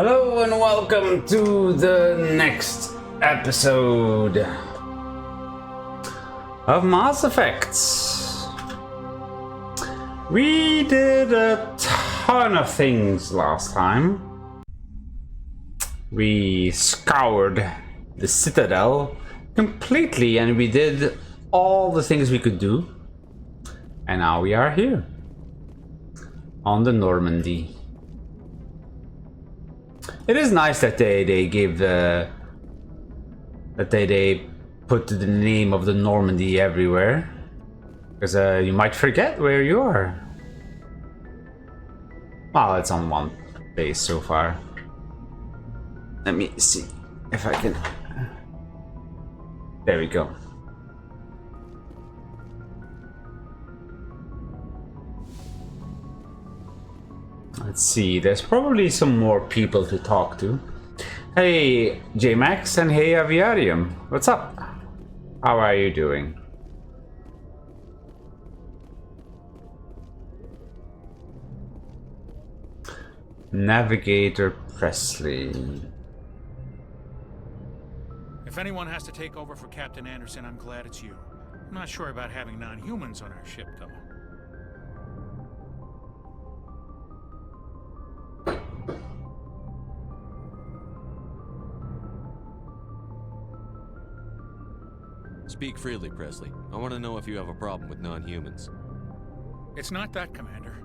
Hello and welcome to the next episode of Mass Effect. We did a ton of things last time. We scoured the Citadel completely and we did all the things we could do. And now we are here on the Normandy. It is nice that they gave the they put the name of the Normandy everywhere, because you might forget where you are. Well, it's on one base so far. Let me see if I can. There we go. Let's see, there's probably some more people to talk to. Hey J-Max and hey Aviarium, what's up? How are you doing? Navigator Presley. If anyone has to take over for Captain Anderson, I'm glad it's you. I'm not sure about having non-humans on our ship, though. Speak freely, Presley. I want to know if you have a problem with non-humans. It's not that, Commander.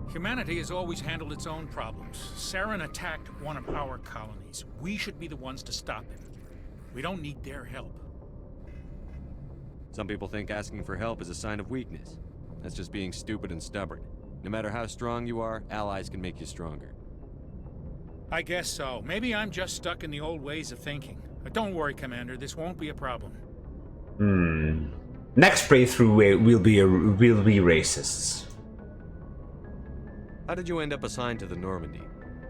Humanity has always handled its own problems. Saren attacked one of our colonies. We should be the ones to stop him. We don't need their help. Some people think asking for help is a sign of weakness. That's just being stupid and stubborn. No matter how strong you are, allies can make you stronger. I guess so. Maybe I'm just stuck in the old ways of thinking. But don't worry, Commander. This won't be a problem. Next playthrough will be racists. How did you end up assigned to the Normandy?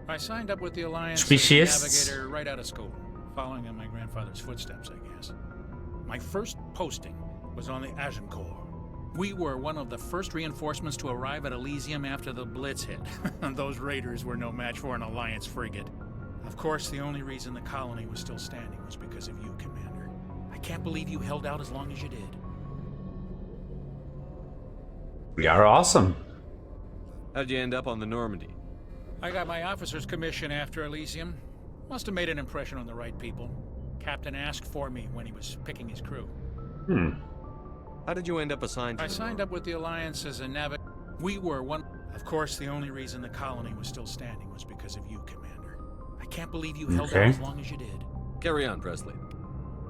I signed up with the Alliance Speciesists? Navigator right out of school, following in my grandfather's footsteps, I guess. My first posting was on the Agincourt. We were one of the first reinforcements to arrive at Elysium after the Blitz hit. Those raiders were no match for an Alliance frigate. Of course, the only reason the colony was still standing was because of you, Commander. I can't believe you held out as long as you did. We are awesome. How did you end up on the Normandy? I got my officer's commission after Elysium. Must have made an impression on the right people. Captain asked for me when he was picking his crew. How did you end up assigned to I the signed up with the Alliance as a navigator. We were one... Of course, the only reason the colony was still standing was because of you, Commander. I can't believe you held out as long as you did. Carry on, Presley.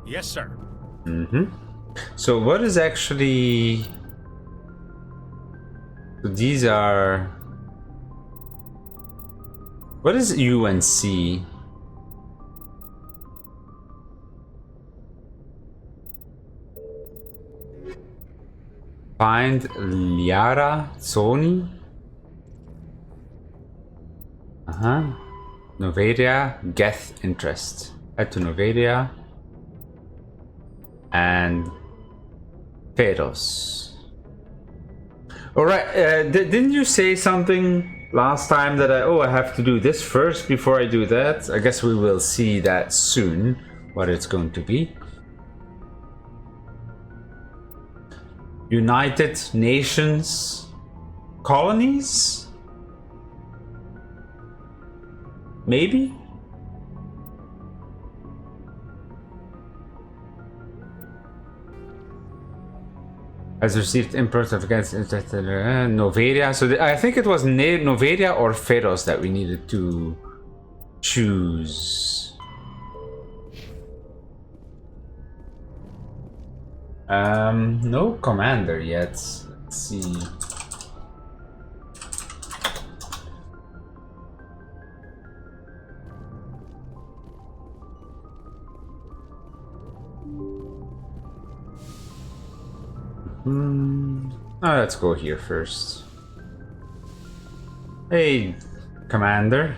Yes, sir. So what is actually... So these are... What is UNC? Find Liara, Onii. Novaria, Geth interest. Head to Novaria. And Pharos. Alright, didn't you say something last time that I have to do this first before I do that? I guess we will see that soon, what it's going to be. United Nations colonies? Maybe? Has received imports of against Novaria. So I think it was Novaria or Pharos that we needed to choose. No commander yet. Let's see. Let's go here first. Hey, Commander.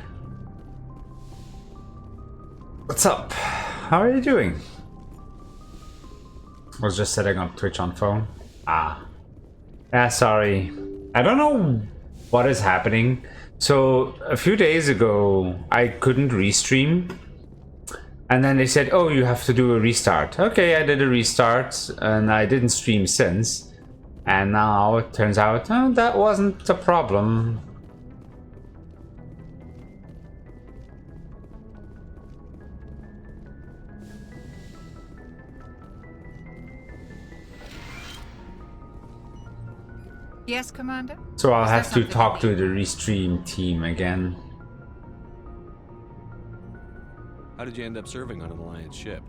What's up? How are you doing? Was just setting up Twitch on phone. Ah. Yeah, sorry. I don't know what is happening. So a few days ago, I couldn't restream. And then they said, oh, you have to do a restart. Okay, I did a restart and I didn't stream since. And now it turns out that wasn't a problem. Yes, Commander? So I'll Is there have to something talk you to the restream team again. How did you end up serving on an Alliance ship?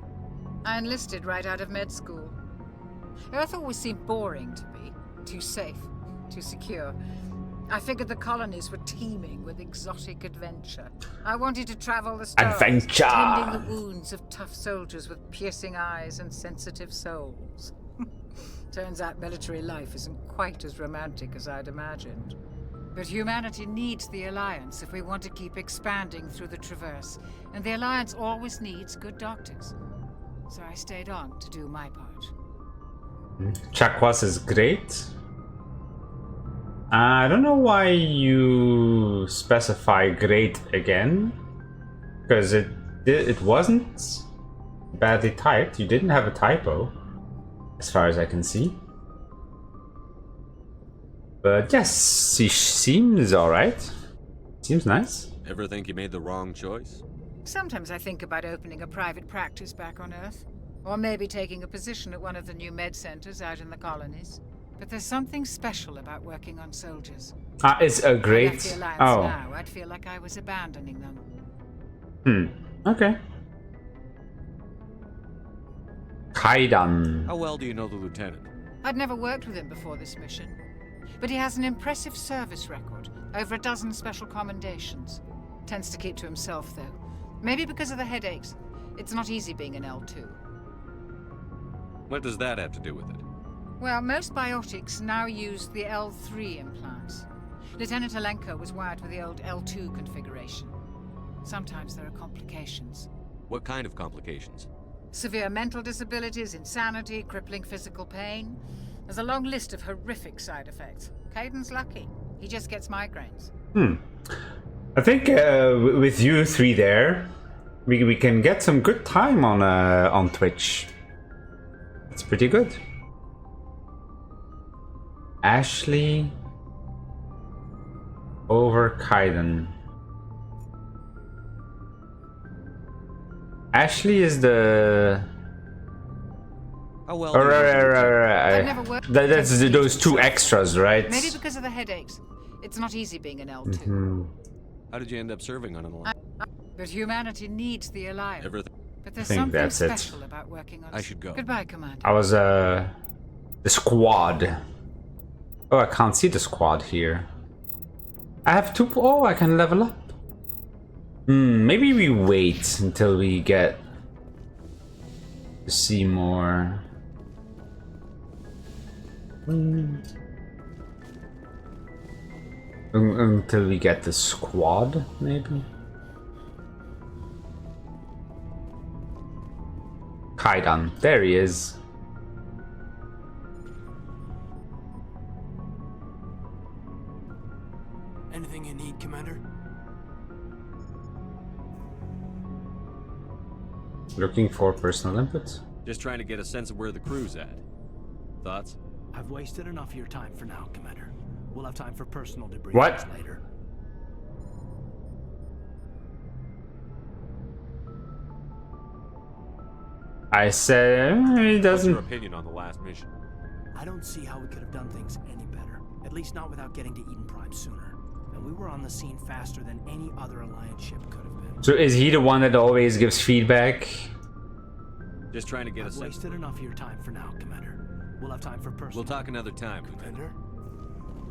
I enlisted right out of med school. Earth always seemed boring to me. Too safe, too secure. I figured the colonies were teeming with exotic adventure. I wanted to travel the stars, Adventure! tending the wounds of tough soldiers with piercing eyes and sensitive souls. Turns out military life isn't quite as romantic as I'd imagined. But humanity needs the Alliance if we want to keep expanding through the Traverse, and the Alliance always needs good doctors. So I stayed on to do my part. Chakwas is great. I don't know why you specify great again, because it wasn't badly typed. You didn't have a typo, as far as I can see. But yes, he seems alright. Seems nice. Ever think you made the wrong choice? Sometimes I think about opening a private practice back on Earth. Or maybe taking a position at one of the new med centers out in the colonies. But there's something special about working on soldiers. It's a If I left great... the Alliance Oh. now, I'd feel like I was abandoning them. Okay. Kaidan. How well do you know the lieutenant? I'd never worked with him before this mission. But he has an impressive service record. Over a dozen special commendations. Tends to keep to himself, though. Maybe because of the headaches. It's not easy being an L2. What does that have to do with it? Well, most biotics now use the L3 implants. Lieutenant Alenko was wired with the old L2 configuration. Sometimes there are complications. What kind of complications? Severe mental disabilities, insanity, crippling physical pain. There's a long list of horrific side effects. Caden's lucky. He just gets migraines. I think with you three there, we can get some good time on Twitch. It's pretty good. Ashley over Kaiden. Ashley is the... How well do you know the lieutenant? I've never worked- That's those two extras, right? Maybe because of the headaches. It's not easy being an L2. How did you end up serving on an Alliance? But humanity needs the Alliance. But there's think something that's it. special about working on I should go. Goodbye, Commander. I was the squad. Oh, I can't see the squad here. I have two. Oh, I can level up. Maybe we wait until we get to see more. Until we get the squad, maybe. Kaidan, there he is. Anything you need, Commander? Looking for personal input. Just trying to get a sense of where the crew's at. Thoughts? I've wasted enough of your time for now, Commander. We'll have time for personal debriefings What? later. I said he What's your doesn't. opinion on the last mission? I don't see how we could have done things any better. At least not without getting to Eden Prime sooner. And we were on the scene faster than any other Alliance ship could have been. So is he the one that always gives feedback? Just trying to get a I've sense. wasted enough of your time for now, Commander. We'll have time for personal. We'll talk another time, Commander.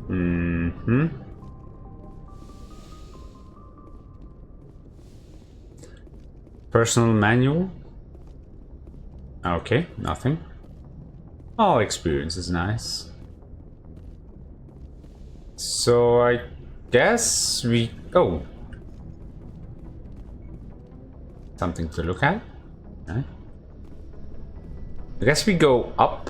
Commander? Personal manual. Okay, nothing. All experience is nice. So I guess we... Oh. Something to look at. Okay. I guess we go up.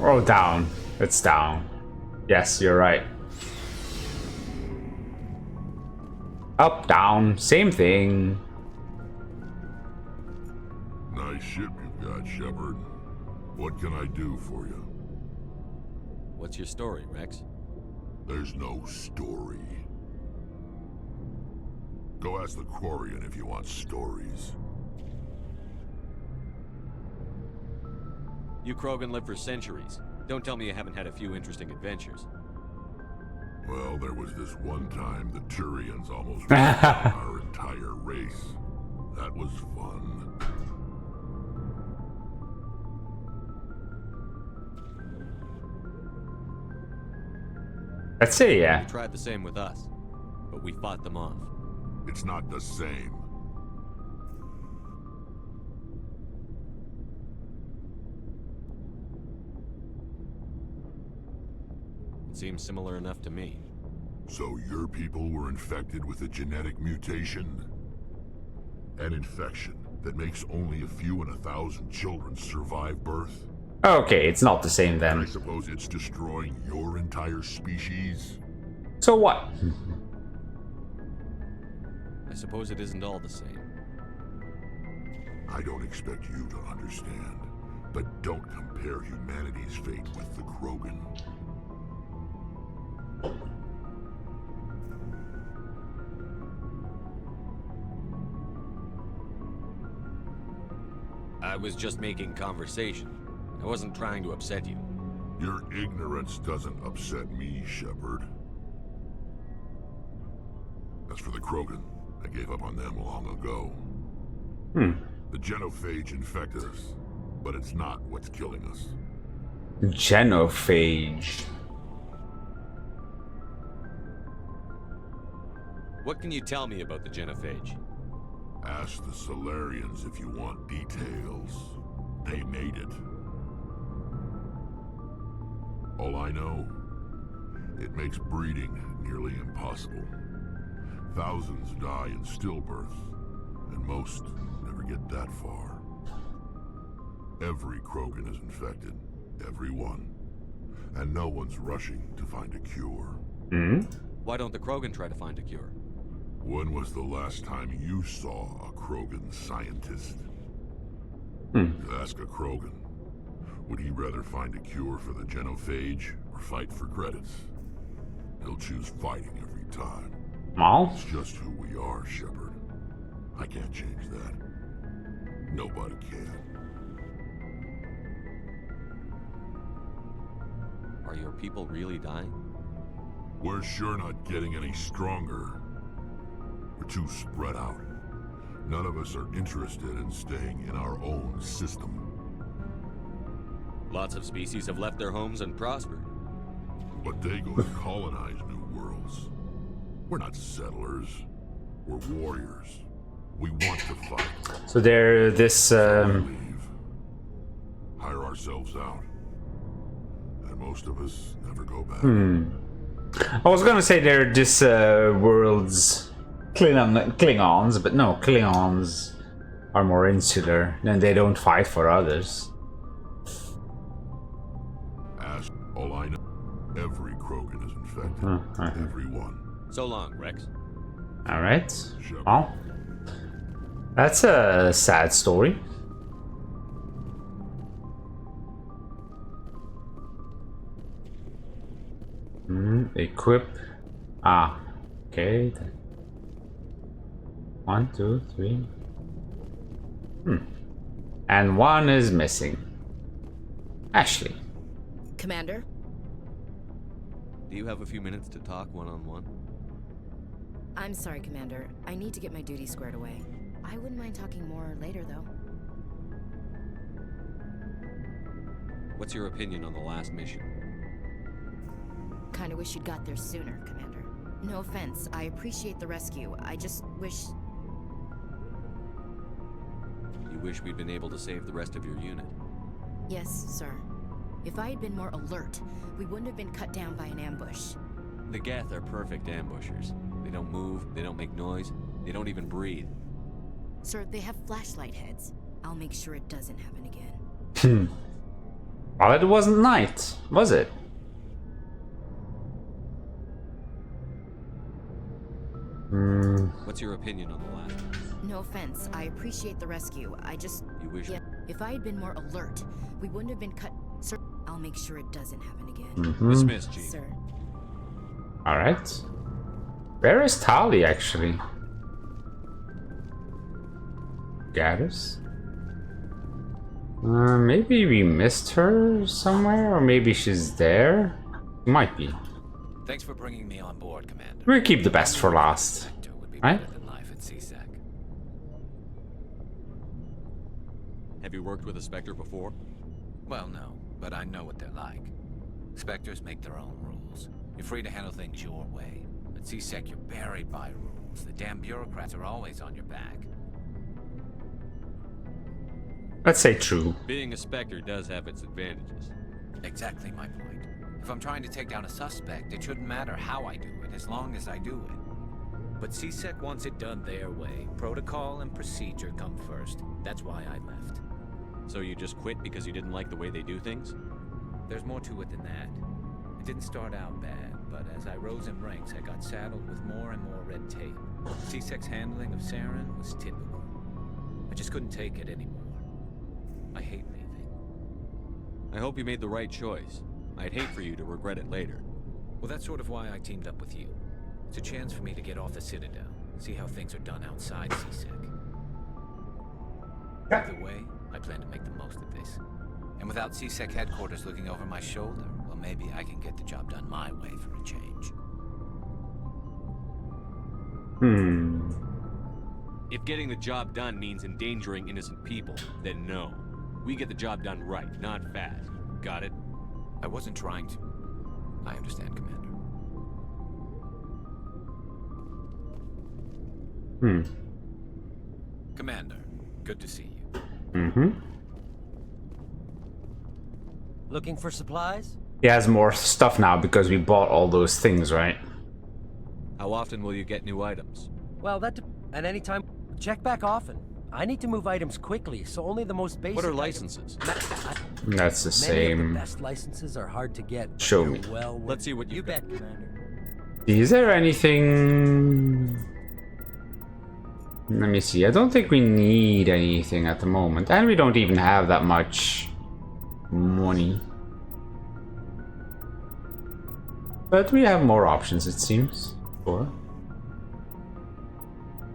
Oh, down. It's down. Yes, you're right. Up, down, same thing. Nice ship you've got, Shepard. What can I do for you? What's your story, Rex? There's no story. Go ask the Quarian if you want stories. You Krogan live for centuries. Don't tell me you haven't had a few interesting adventures. Well, there was this one time the Turians almost wiped out our entire race. That was fun. Let's see, yeah. You tried the same with us, but we fought them off. It's not the same. It seems similar enough to me. So your people were infected with a genetic mutation? An infection that makes only a few in 1,000 children survive birth? Okay, it's not the same And I then. suppose it's destroying your entire species? So what? I suppose it isn't all the same. I don't expect you to understand, but don't compare humanity's fate with the Krogan. I was just making conversation. I wasn't trying to upset you. Your ignorance doesn't upset me, Shepard. As for the Krogan, I gave up on them long ago. The genophage infected us, but it's not what's killing us. Genophage. What can you tell me about the genophage? Ask the Solarians if you want details. They made it. All I know, it makes breeding nearly impossible. Thousands die in stillbirth, and most never get that far. Every Krogan is infected, every one. And no one's rushing to find a cure. Why don't the Krogan try to find a cure? When was the last time you saw a Krogan scientist? Ask a Krogan. Would he rather find a cure for the genophage or fight for credits? He'll choose fighting every time. Well, It's just who we are, Shepard. I can't change that. Nobody can. Are your people really dying? We're sure not getting any stronger. We're too spread out. None of us are interested in staying in our own system. Lots of species have left their homes and prospered. But they go to colonize new worlds. We're not settlers. We're warriors. We want to fight. so there, this, Leave. Hire ourselves out. And most of us never go back. I was gonna say they're this world's Klingons, but no, Klingons are more insular, and they don't fight for others. Ask all I know. Every Krogan is infected. Every one. So long, Rex. Alright, Shepard. well, that's a sad story. Equip. Ah, okay. 1, 2, 3. And one is missing. Ashley. Commander? Do you have a few minutes to talk one-on-one? I'm sorry, Commander. I need to get my duty squared away. I wouldn't mind talking more later, though. What's your opinion on the last mission? Kinda wish you'd got there sooner, Commander. No offense, I appreciate the rescue. I just wish... You wish we'd been able to save the rest of your unit? Yes, sir. If I had been more alert, we wouldn't have been cut down by an ambush. The Geth are perfect ambushers. They don't move, they don't make noise, they don't even breathe. Sir, they have flashlight heads. I'll make sure it doesn't happen again. Well, it wasn't night, was it? What's your opinion on the last one? No offense, I appreciate the rescue. I just... You wish... Yeah, if I had been more alert, we wouldn't have been cut... Sir, I'll make sure it doesn't happen again. Dismissed, Chief. Sir. Alright. Where is Tali, actually? Gaddis? Maybe we missed her somewhere, or maybe she's there? Might be. Thanks for bringing me on board, Commander. We'll keep the best for last. Would be Right? better than life at CSEC. Have you worked with a Spectre before? Well, no, but I know what they're like. Spectres make their own rules. You're free to handle things your way. At CSEC, you're buried by rules. The damn bureaucrats are always on your back. Let's say true. Being a Spectre does have its advantages. Exactly my point. If I'm trying to take down a suspect, it shouldn't matter how I do it, as long as I do it. But CSEC wants it done their way. Protocol and procedure come first. That's why I left. So you just quit because you didn't like the way they do things? There's more to it than that. It didn't start out bad, but as I rose in ranks, I got saddled with more and more red tape. CSEC's handling of Saren was typical. I just couldn't take it anymore. I hate leaving. I hope you made the right choice. I'd hate for you to regret it later. Well, that's sort of why I teamed up with you. It's a chance for me to get off the Citadel, see how things are done outside CSEC. Either way, I plan to make the most of this. And without CSEC headquarters looking over my shoulder, well, maybe I can get the job done my way for a change. If getting the job done means endangering innocent people, then no. We get the job done right, not fast. Got it? I wasn't trying to. I understand, Commander. Commander, good to see you. Looking for supplies? He has more stuff now because we bought all those things, right? How often will you get new items? Well, at any time. Check back often. I need to move items quickly, so only the most basic. What are licenses? That's the Many of the same. best licenses are hard to get. but Show they're me. Well, Let's see what you you've got. bet, Commander. Is there anything... Let me see. I don't think we need anything at the moment. And we don't even have that much money. But we have more options, it seems. Sure.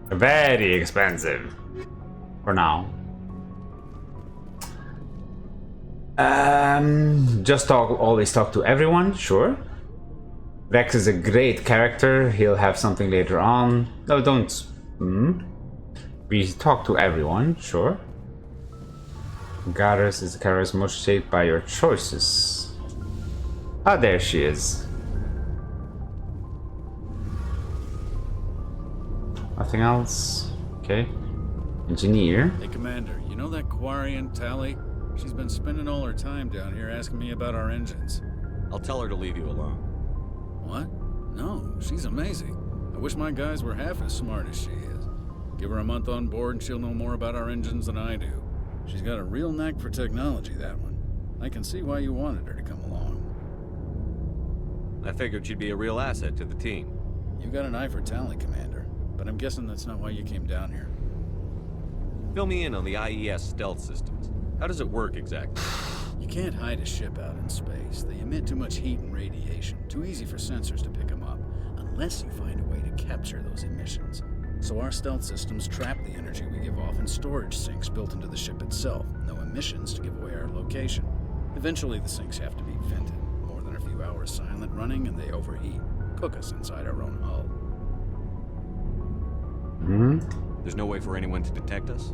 Very expensive. For now. Just always talk to everyone, sure. Rex is a great character. He'll have something later on. No, don't. We talk to everyone, sure. Garrus is the character most shaped by your choices. Ah, there she is. Nothing else. Okay. Engineer. Hey, Commander, you know that Quarian Tali? She's been spending all her time down here asking me about our engines. I'll tell her to leave you alone. What? No, she's amazing. I wish my guys were half as smart as she is. Give her a month on board and she'll know more about our engines than I do. She's got a real knack for technology, that one. I can see why you wanted her to come along. I figured she'd be a real asset to the team. You got an eye for talent, Commander, but I'm guessing that's not why you came down here. Fill me in on the IES stealth systems. How does it work exactly? You can't hide a ship out in space. They emit too much heat and radiation. Too easy for sensors to pick them up, unless you find a way to capture those emissions. So our stealth systems trap the energy we give off in storage sinks built into the ship itself. No emissions to give away our location. Eventually the sinks have to be vented. More than a few hours silent running and they overheat. Cook us inside our own hull. There's no way for anyone to detect us?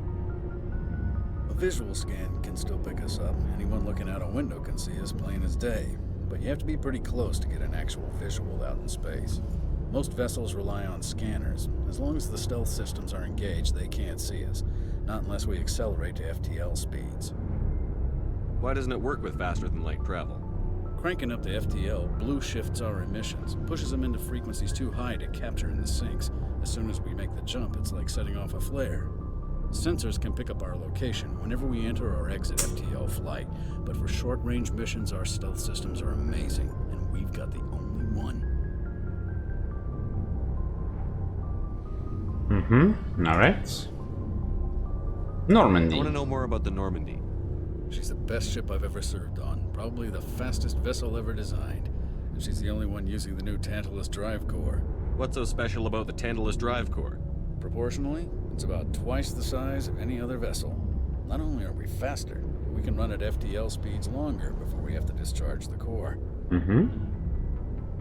A visual scan can still pick us up. Anyone looking out a window can see us plain as day. But you have to be pretty close to get an actual visual out in space. Most vessels rely on scanners. As long as the stealth systems are engaged, they can't see us. Not unless we accelerate to FTL speeds. Why doesn't it work with faster than light travel? Cranking up to FTL blue shifts our emissions, pushes them into frequencies too high to capture in the sinks. As soon as we make the jump, it's like setting off a flare. Sensors can pick up our location whenever we enter or exit FTL flight, but for short-range missions, our stealth systems are amazing, and we've got the only one. Alright. Normandy. I want to know more about the Normandy. She's the best ship I've ever served on, probably the fastest vessel ever designed, and she's the only one using the new Tantalus drive core. What's so special about the Tantalus drive core? Proportionally, it's about twice the size of any other vessel. Not only are we faster, we can run at FTL speeds longer before we have to discharge the core.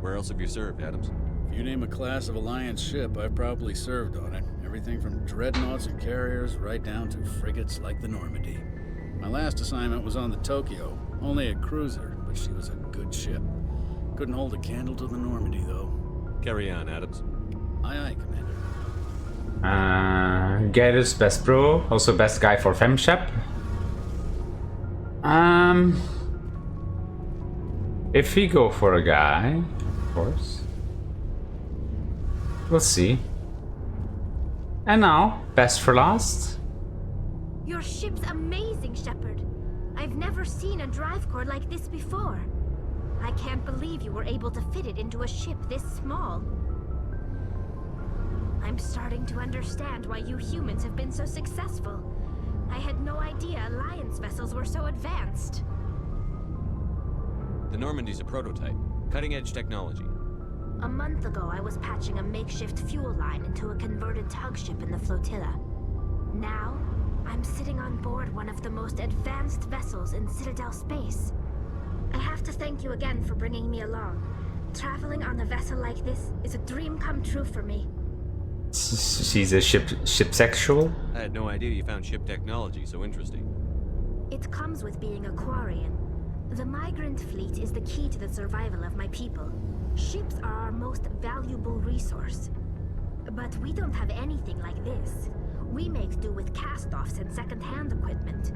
Where else have you served, Adams? If you name a class of Alliance ship, I've probably served on it. Everything from dreadnoughts and carriers right down to frigates like the Normandy. My last assignment was on the Tokyo, only a cruiser, but she was a good ship. Couldn't hold a candle to the Normandy, though. Carry on, Adams. Aye, aye, Commander. Garrus, best bro, also best guy for FemShep. If we go for a guy, of course. We'll see. And now, best for last. Your ship's amazing, Shepard. I've never seen a drive core like this before. I can't believe you were able to fit it into a ship this small. I'm starting to understand why you humans have been so successful. I had no idea Alliance vessels were so advanced. The Normandy's a prototype. Cutting-edge technology. A month ago, I was patching a makeshift fuel line into a converted tug ship in the flotilla. Now, I'm sitting on board one of the most advanced vessels in Citadel space. I have to thank you again for bringing me along. Traveling on a vessel like this is a dream come true for me. She's a ship sexual. I had no idea you found ship technology so interesting. It comes with being a Quarian. The migrant fleet is the key to the survival of my people. Ships are our most valuable resource. But we don't have anything like this. We make do with cast-offs and second-hand equipment.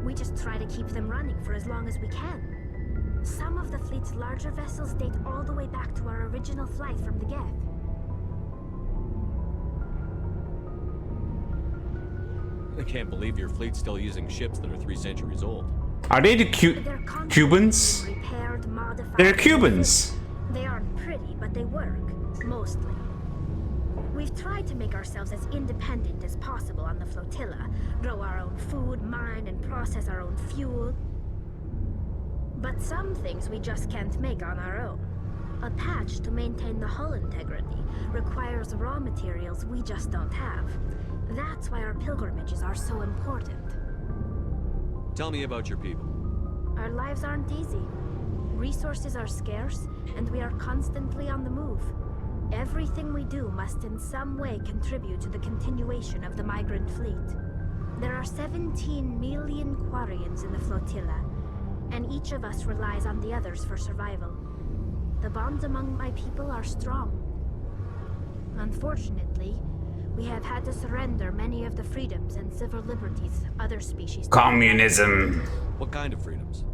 We just try to keep them running for as long as we can. Some of the fleet's larger vessels date all the way back to our original flight from the Geth. I can't believe your fleet's still using ships that are 3 centuries old. Are they the Cubans? Repaired, modified. They're Cubans. They aren't pretty, but they work, mostly. We've tried to make ourselves as independent as possible on the flotilla, grow our own food, mine and process our own fuel. But some things we just can't make on our own. A patch to maintain the hull integrity requires raw materials we just don't have. That's why our pilgrimages are so important. Tell me about your people. Our lives aren't easy. Resources are scarce, and we are constantly on the move. Everything we do must in some way contribute to the continuation of the migrant fleet. There are 17 million Quarians in the flotilla, and each of us relies on the others for survival. The bonds among my people are strong. Unfortunately, we have had to surrender many of the freedoms and civil liberties other species... Communism! What kind of freedoms?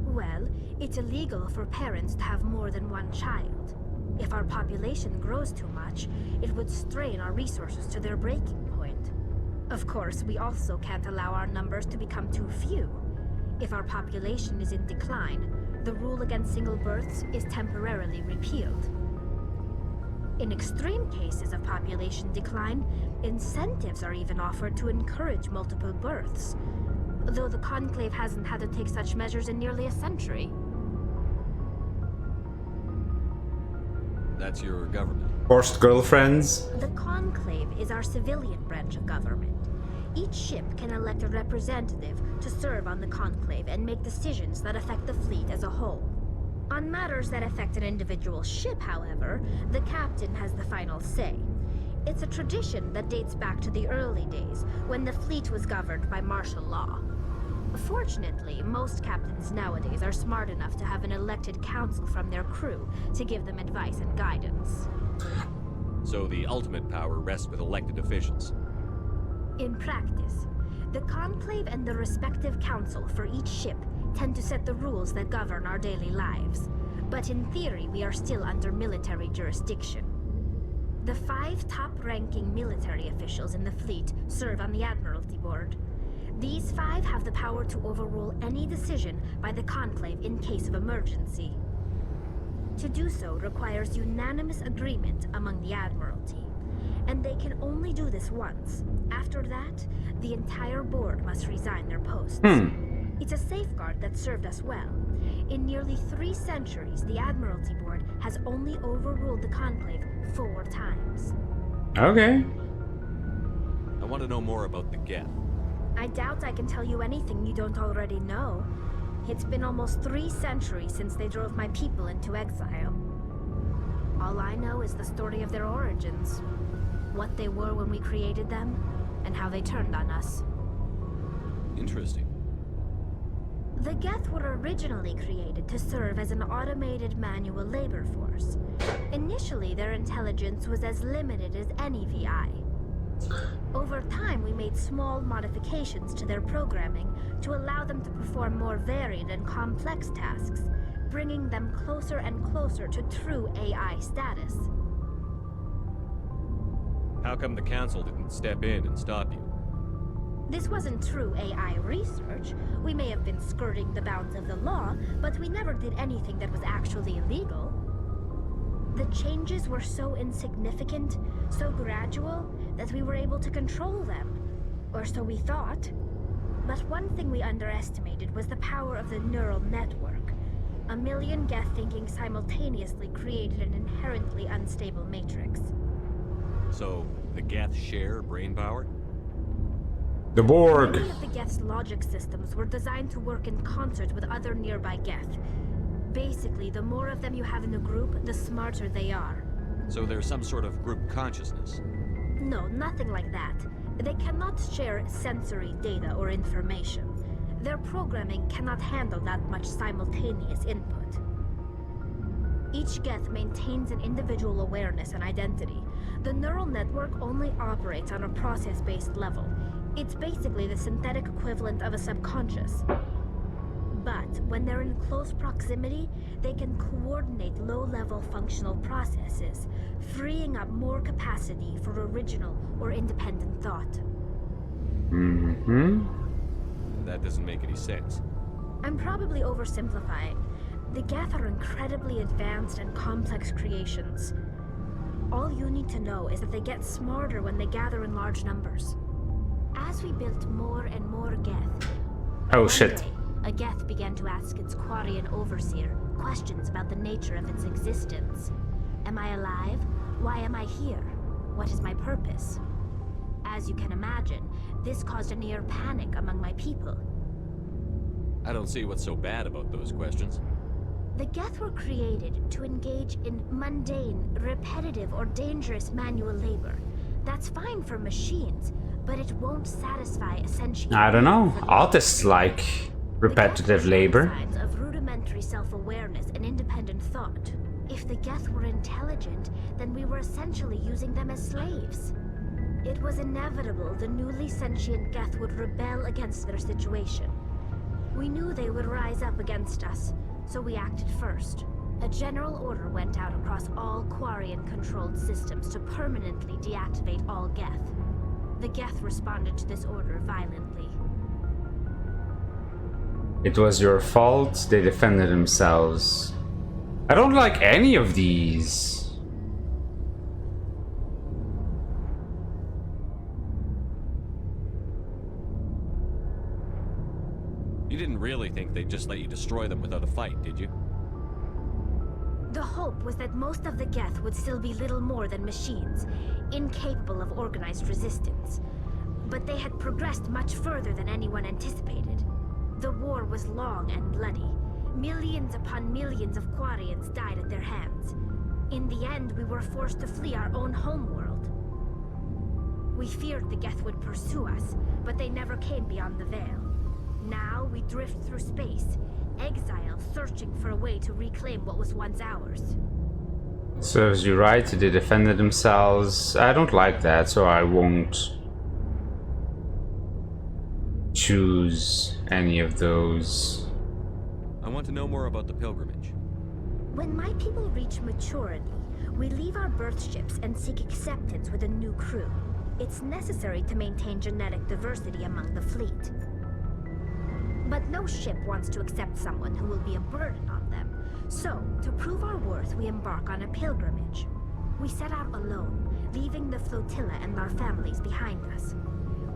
Well, it's illegal for parents to have more than one child. If our population grows too much, it would strain our resources to their breaking point. Of course, we also can't allow our numbers to become too few. If our population is in decline, the rule against single births is temporarily repealed. In extreme cases of population decline, incentives are even offered to encourage multiple births, though the Conclave hasn't had to take such measures in nearly a century. That's your government. Forced girlfriends. The Conclave is our civilian branch of government. Each ship can elect a representative to serve on the Conclave and make decisions that affect the fleet as a whole. On matters that affect an individual ship, however, the captain has the final say. It's a tradition that dates back to the early days, when the fleet was governed by martial law. Fortunately, most captains nowadays are smart enough to have an elected council from their crew to give them advice and guidance. So the ultimate power rests with elected officials. In practice, the Conclave and the respective council for each ship tend to set the rules that govern our daily lives. But in theory, we are still under military jurisdiction. The 5 top-ranking military officials in the fleet serve on the Admiralty Board. These 5 have the power to overrule any decision by the Conclave in case of emergency. To do so requires unanimous agreement among the Admiralty, and they can only do this once. After that, the entire board must resign their posts. It's a safeguard that served us well. In nearly 3 centuries, the Admiralty Board has only overruled the Conclave 4 times. Okay. I want to know more about the Geth. I doubt I can tell you anything you don't already know. It's been almost 3 centuries since they drove my people into exile. All I know is the story of their origins, what they were when we created them, and how they turned on us. Interesting. The Geth were originally created to serve as an automated manual labor force. Initially, their intelligence was as limited as any VI. Over time, we made small modifications to their programming to allow them to perform more varied and complex tasks, bringing them closer and closer to true AI status. How come the Council didn't step in and stop you? This wasn't true AI research. We may have been skirting the bounds of the law, but we never did anything that was actually illegal. The changes were so insignificant, so gradual, that we were able to control them. Or so we thought. But one thing we underestimated was the power of the neural network. A million Geth thinking simultaneously created an inherently unstable matrix. So, the Geth share brain power? The Borg. Many of the Geth's logic systems were designed to work in concert with other nearby Geth. Basically, the more of them you have in a group, the smarter they are. So there's some sort of group consciousness? No, nothing like that. They cannot share sensory data or information. Their programming cannot handle that much simultaneous input. Each Geth maintains an individual awareness and identity. The neural network only operates on a process-based level. It's basically the synthetic equivalent of a subconscious. But when they're in close proximity, they can coordinate low-level functional processes, freeing up more capacity for original or independent thought. That doesn't make any sense. I'm probably oversimplifying. The Geth are incredibly advanced and complex creations. All you need to know is that they get smarter when they gather in large numbers. As we built more and more Geth, Oh one shit. day, a Geth began to ask its Quarian overseer questions about the nature of its existence. Am I alive? Why am I here? What is my purpose? As you can imagine, this caused a near panic among my people. I don't see what's so bad about those questions. The Geth were created to engage in mundane, repetitive, or dangerous manual labor. That's fine for machines, but it won't satisfy essential. I don't know. Artists like repetitive labor. Signs of rudimentary self-awareness and independent thought. If the Geth were intelligent, then we were essentially using them as slaves. It was inevitable the newly sentient Geth would rebel against their situation. We knew they would rise up against us, so we acted first. A general order went out across all Quarian-controlled systems to permanently deactivate all Geth. The Geth responded to this order violently. It was your fault. They defended themselves. I don't like any of these. You didn't really think they'd just let you destroy them without a fight, did you? The hope was that most of the Geth would still be little more than machines, incapable of organized resistance. But they had progressed much further than anyone anticipated. The war was long and bloody. Millions upon millions of Quarians died at their hands. In the end, we were forced to flee our own homeworld. We feared the Geth would pursue us, but they never came beyond the Veil. Now we drift through space, exile, searching for a way to reclaim what was once ours. Serves you right. They defended themselves. I don't like that, so I won't choose any of those. I want to know more about the pilgrimage. When my people reach maturity, We leave our birth ships and seek acceptance with a new crew. It's necessary to maintain genetic diversity among the fleet. But no ship wants to accept someone who will be a burden on them. So, to prove our worth, we embark on a pilgrimage. We set out alone, leaving the flotilla and our families behind us.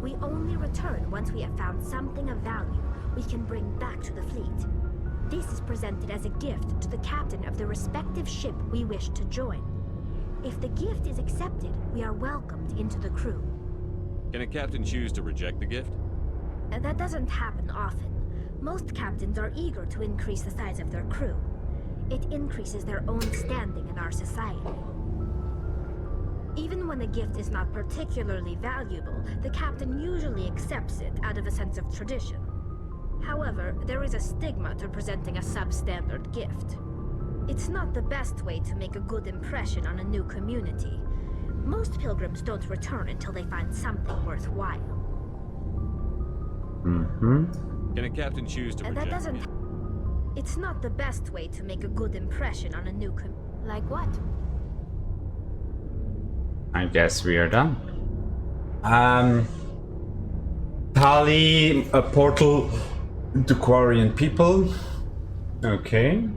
We only return once we have found something of value we can bring back to the fleet. This is presented as a gift to the captain of the respective ship we wish to join. If the gift is accepted, we are welcomed into the crew. Can a captain choose to reject the gift? That doesn't happen often. Most captains are eager to increase the size of their crew. It increases their own standing in our society. Even when the gift is not particularly valuable, the captain usually accepts it out of a sense of tradition. However, there is a stigma to presenting a substandard gift. It's not the best way to make a good impression on a new community. Most pilgrims don't return until they find something worthwhile. Can a captain choose to reject That doesn't... It's not the best way to make a good impression on a new Like what? I guess we are done. Tali, a portal to Quarian people. Okay.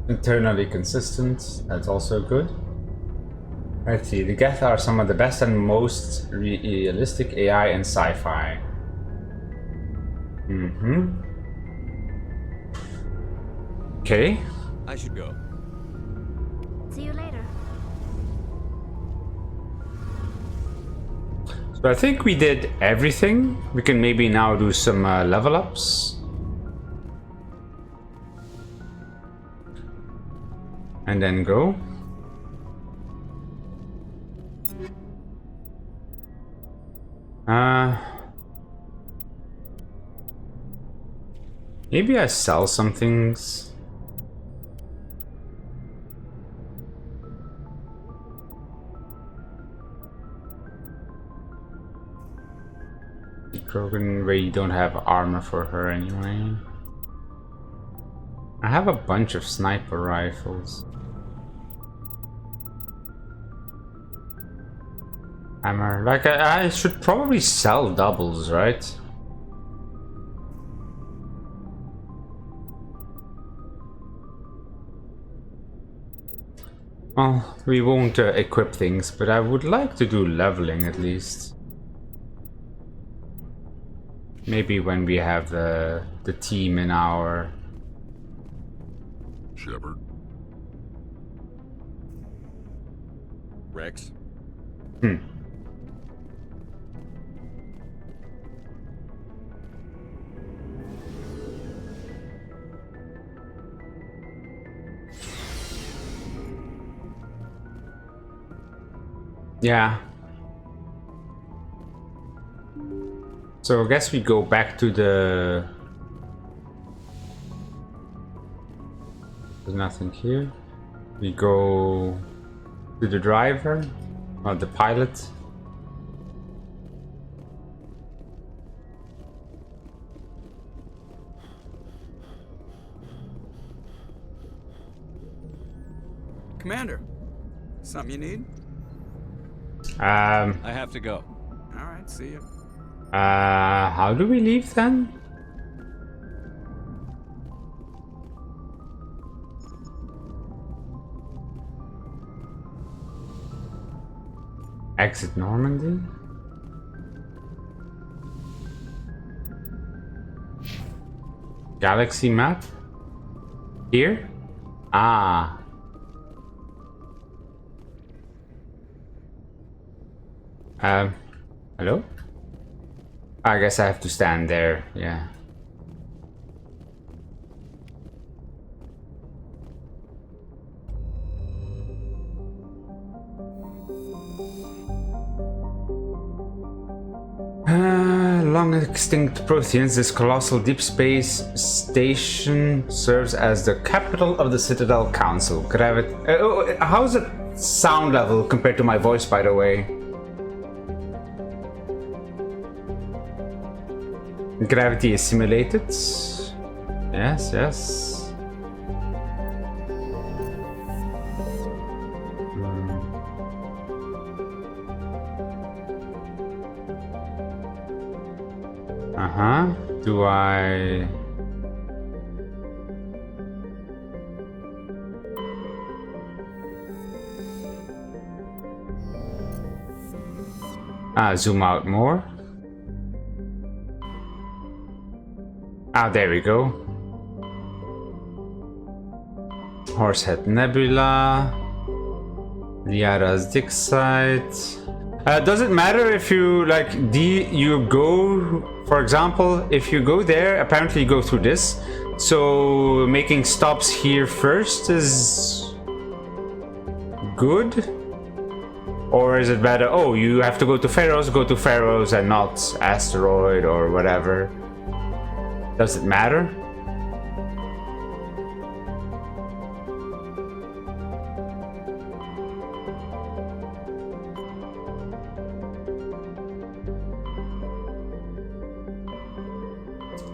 Internally consistent. That's also good. Let's see. The Geth are some of the best and most realistic AI in sci-fi. Okay. I should go. See you later. So I think we did everything. We can maybe now do some level ups. And then go. Maybe I sell some things. Krogan, we don't have armor for her anyway. I have a bunch of sniper rifles. Hammer. Like, I should probably sell doubles, right? Well, we won't equip things, but I would like to do leveling at least. Maybe when we have the team in our... Shepard? Rex? Yeah. So I guess we go back to the... There's nothing here. We go to the driver, or the pilot. Commander, something you need? I have to go. All right, see you. How do we leave then? Exit Normandy? Galaxy map? Here? Ah. Hello? I guess I have to stand there, yeah. Long extinct Protheans, this colossal deep space station serves as the capital of the Citadel Council. How's the sound level compared to my voice, by the way? Gravity is simulated. Yes, yes. Do I... zoom out more. There we go. Horsehead Nebula. Liara's dig site. Does it matter if you you go, for example, if you go there, apparently you go through this. So making stops here first is good? Or is it better, oh, you have to go to Pharaohs and not Asteroid or whatever? Does it matter?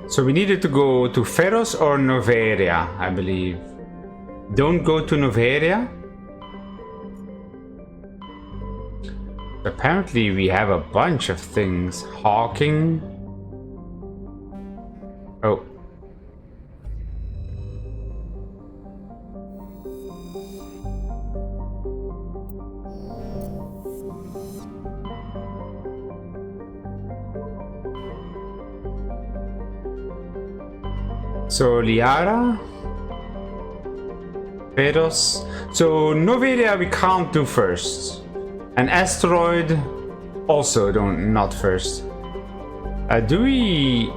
So we needed to go to Pharaohs or Noveria, I believe. Don't go to Noveria. Apparently we have a bunch of things. Hawking. Oh. So Liara, Pharaohs. So Noveria we can't do first, and Asteroid also not first. Do we?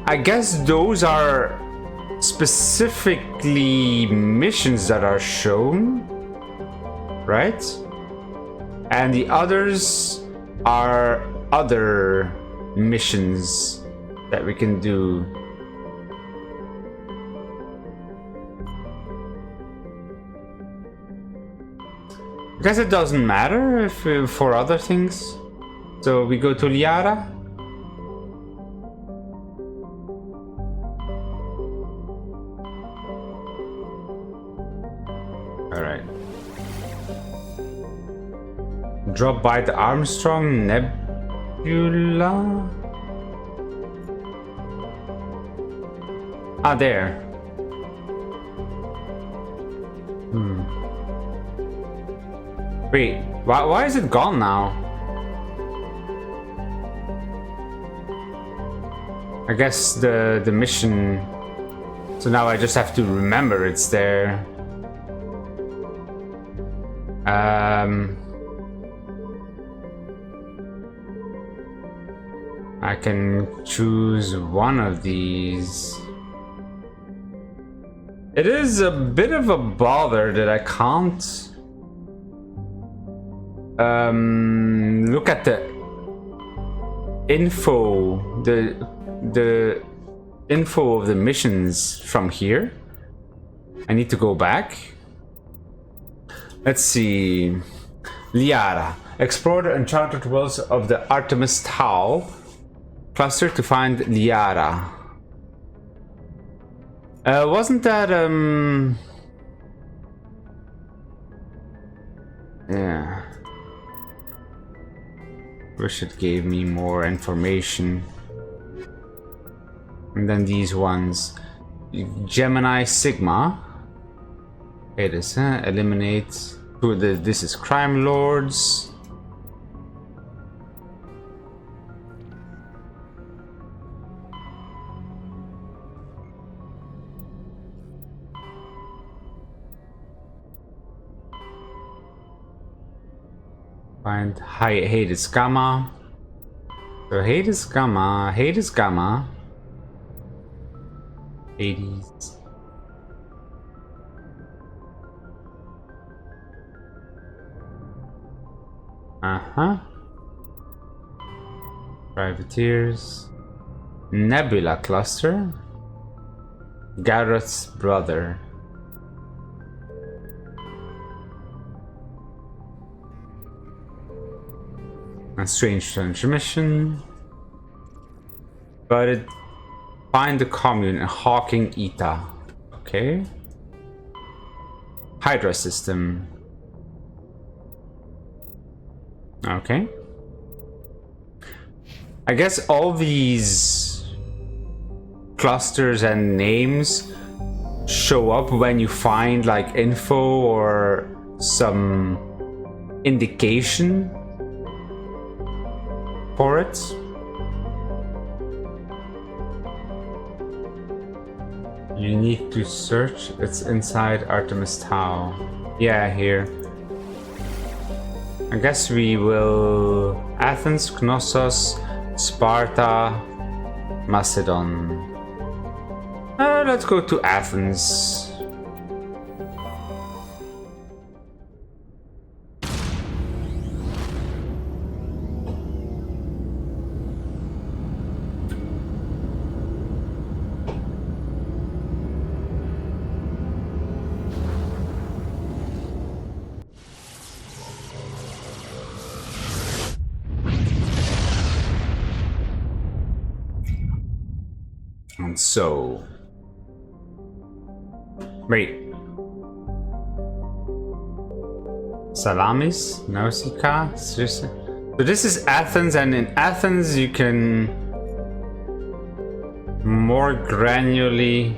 I guess those are specifically missions that are shown, right? And the others are other missions that we can do. I guess it doesn't matter if for other things. So we go to Liara. All right. Drop by the Armstrong Nebula. There. Wait, why is it gone now? I guess the mission... So now I just have to remember it's there. I can choose one of these. It is a bit of a bother that I can't look at the info, the info of the missions from here. I need to go back. Let's see. Liara. Explore the enchanted worlds of the Artemis Tau cluster to find Liara. Wasn't that, yeah. Wish it gave me more information. And then these ones. Gemini Sigma. Okay, this, eliminate. This is Crime Lords. Find Hades Gamma. So Hades Gamma, Hades Gamma. Hades. Privateers. Nebula Cluster. Garrett's brother. A strange transmission. But it find the commune in Hawking Eta. Okay. Hydra system. I guess all these clusters and names show up when you find like info or some indication for it. You need to search. It's inside Artemis Tau. Yeah, here. I guess we will Athens, Knossos, Sparta, Macedon. Let's go to Athens. And so, wait, Salamis, Nausicaa, seriously? So this is Athens, and in Athens you can more granularly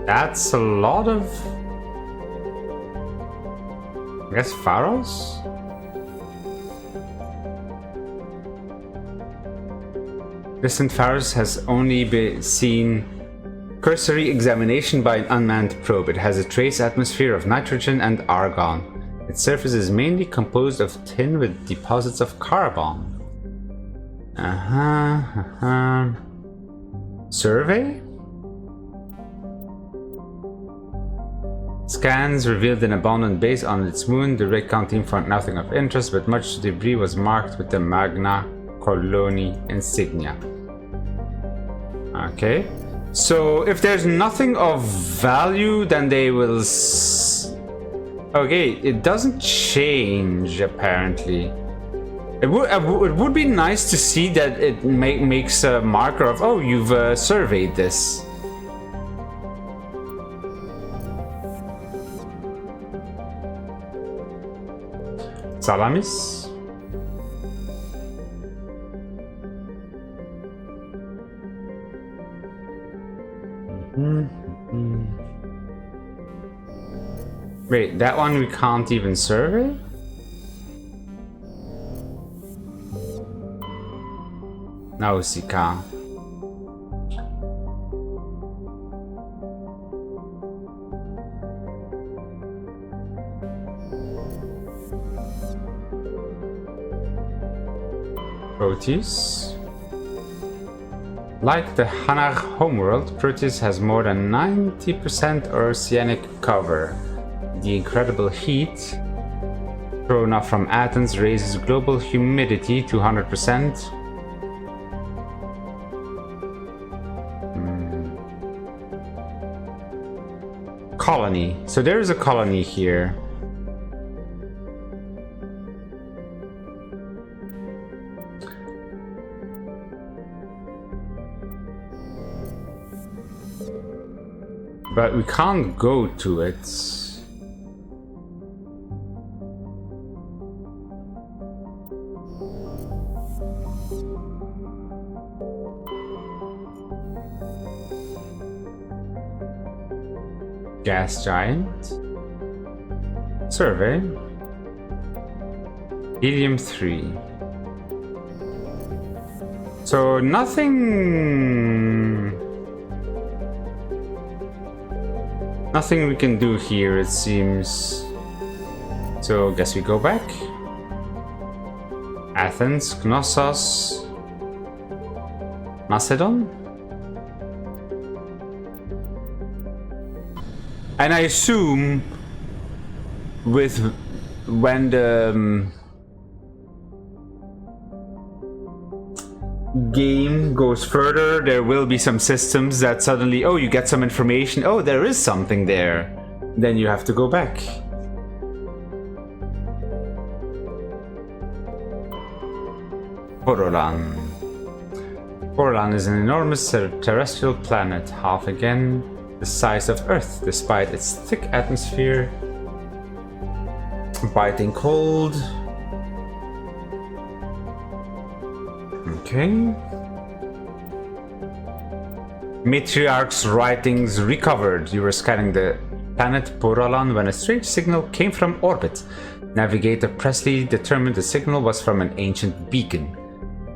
that's a lot of, I guess, pharaohs? Distant pharaohs has only been seen cursory examination by an unmanned probe. It has a trace atmosphere of nitrogen and argon. Its surface is mainly composed of tin with deposits of carbon. Survey? Scans revealed an abandoned base on its moon. The rig counting found nothing of interest, but much debris was marked with the Magna Coloni insignia. Okay, so if there's nothing of value, then they will. Okay, it doesn't change apparently. It would be nice to see that it makes a marker of, oh, you've surveyed this. Salamis. Wait, that one we can't even survey? Nausicaa. Proteus. Like the Hanar homeworld, Proteus has more than 90% oceanic cover. The incredible heat thrown off from Athens raises global humidity to 100%. Colony. So there is a colony here. But we can't go to it. Gas giant. Survey. Helium-3. So nothing we can do here, it seems. So guess we go back. Athens, Knossos, Macedon. And I assume with when the game goes further, there will be some systems that suddenly, oh, you get some information, oh, there is something there, then you have to go back. Horolan. Corlan is an enormous terrestrial planet, half again the size of Earth, despite its thick atmosphere, biting cold. Okay. Matriarch's writings recovered. You were scanning the planet Poralan when a strange signal came from orbit. Navigator Presley determined the signal was from an ancient beacon.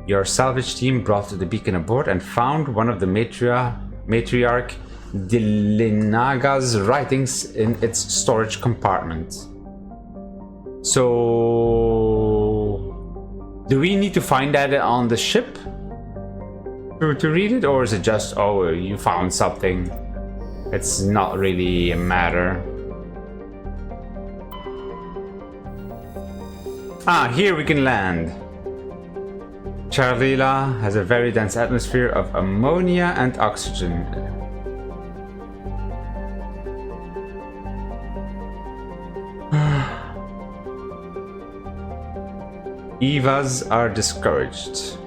Your salvage team brought the beacon aboard and found one of the Matriarch Dilinaga's writings in its storage compartment. So, do we need to find that on the ship to read it, or is it just, oh, you found something? It's not really a matter. Ah, here we can land. Charlila has a very dense atmosphere of ammonia and oxygen. Evas are discouraged.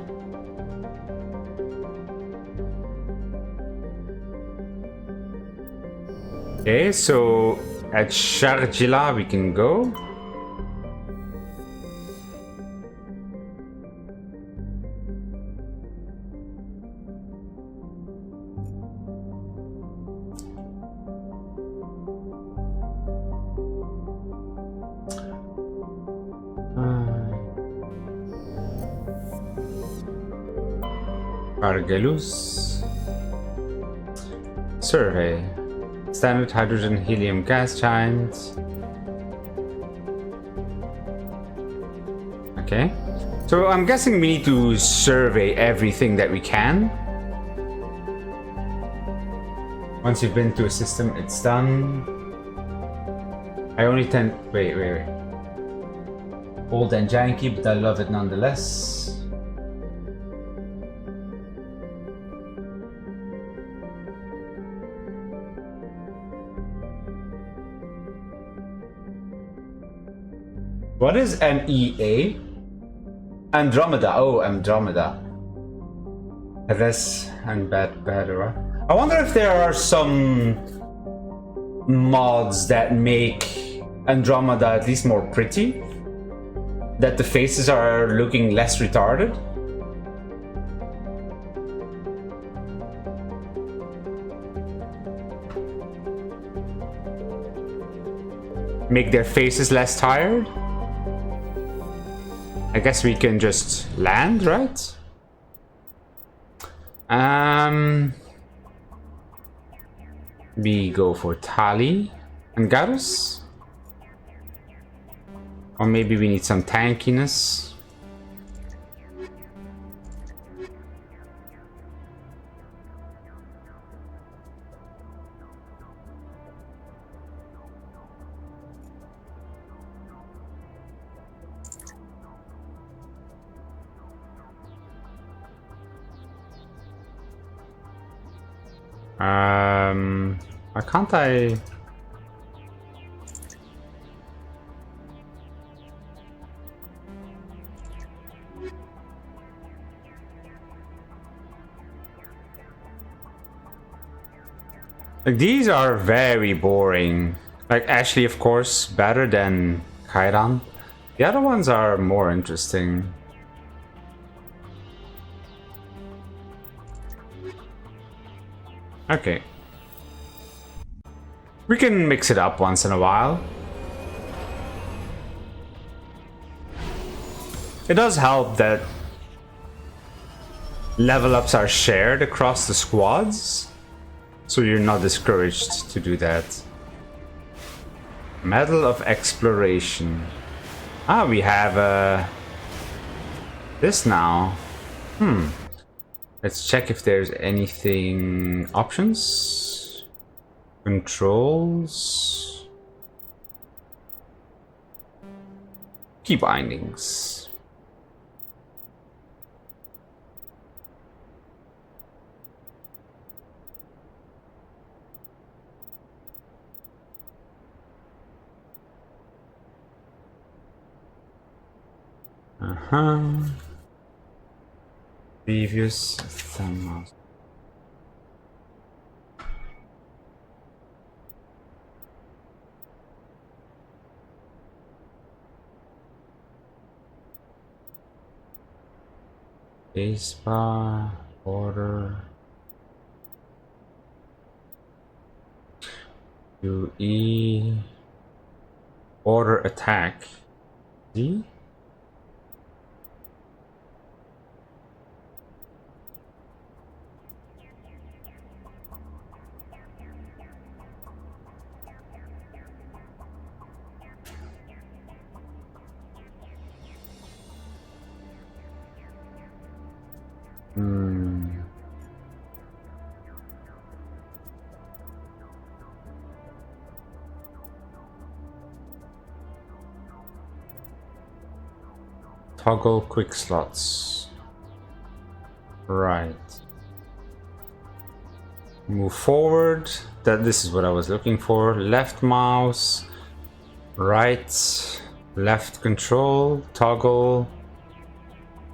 Okay, so at Sharjila we can go. Argelus. Survey. Standard hydrogen helium gas giant. Okay. So I'm guessing we need to survey everything that we can. Once you've been to a system, it's done. I only tend... Wait. Old and janky, but I love it nonetheless. What is MEA? Andromeda. Oh, Andromeda. Hades and Badera. I wonder if there are some mods that make Andromeda at least more pretty. That the faces are looking less retarded. Make their faces less tired. I guess we can just land, right? We go for Tali and Garus. Or maybe we need some tankiness. Why can't I? Like, these are very boring. Like, Ashley, of course, better than Kairan. The other ones are more interesting. Okay. We can mix it up once in a while. It does help that level ups are shared across the squads, so you're not discouraged to do that. Medal of Exploration. Ah, we have this now. Let's check if there's anything... Options? Controls? Key bindings. Previous thumb mouse. Spacebar, order, UE, order attack, D? Toggle quick slots. Right. Move forward. This is what I was looking for. Left mouse. Right. Left control. Toggle.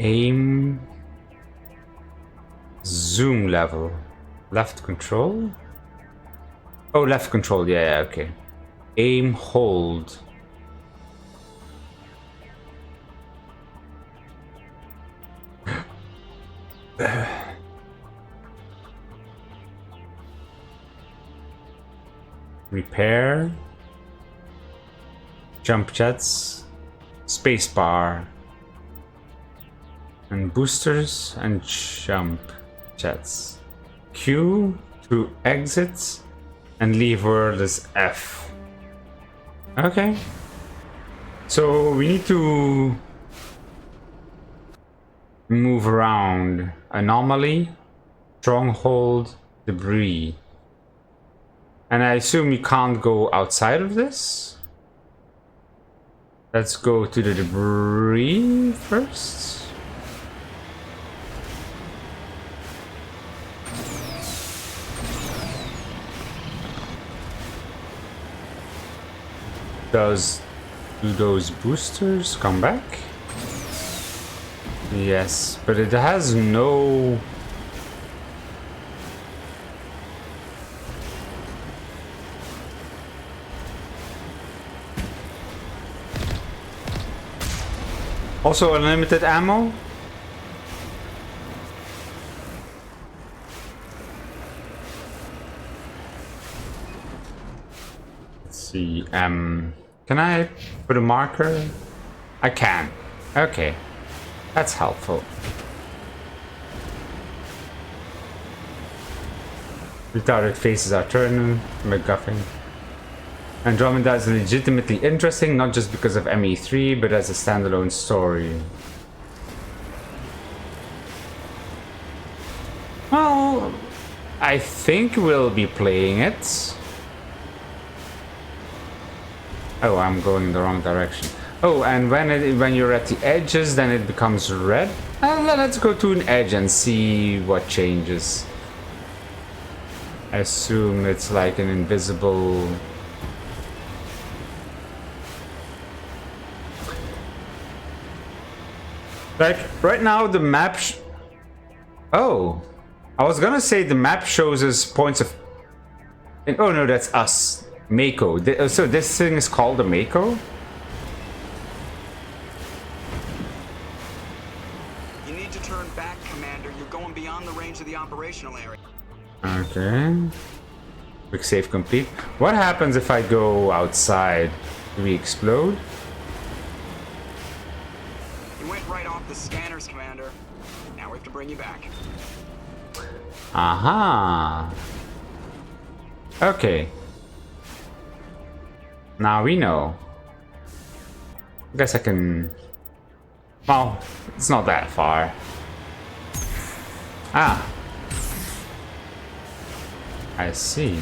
Aim. Zoom level. Left control? Oh, left control. Yeah, okay. Aim, hold. Repair. Jump jets. Spacebar. And boosters and jump jets. Q to exit and leave world as F. Okay. So we need to move around. Anomaly, stronghold, debris. And I assume you can't go outside of this? Let's go to the debris first. Do those boosters come back? Yes, but it has no... Also unlimited ammo? Let's see, can I put a marker? I can. Okay. That's helpful. Retarded faces are turning, McGuffin. Andromeda is legitimately interesting, not just because of ME3, but as a standalone story. Well, I think we'll be playing it. Oh, I'm going in the wrong direction. Oh, and when you're at the edges, then it becomes red. Let's go to an edge and see what changes. I assume it's like an invisible... Like, right now the map... Oh! I was gonna say the map shows us points of... Oh no, that's us. Mako. So this thing is called a Mako? You need to turn back, Commander. You're going beyond the range of the operational area. Okay. Quick save complete. What happens if I go outside? Do we explode? You went right off the scanners, Commander. Now we have to bring you back. Aha. Okay. Now we know. I guess I can... Well, it's not that far. Ah. I see.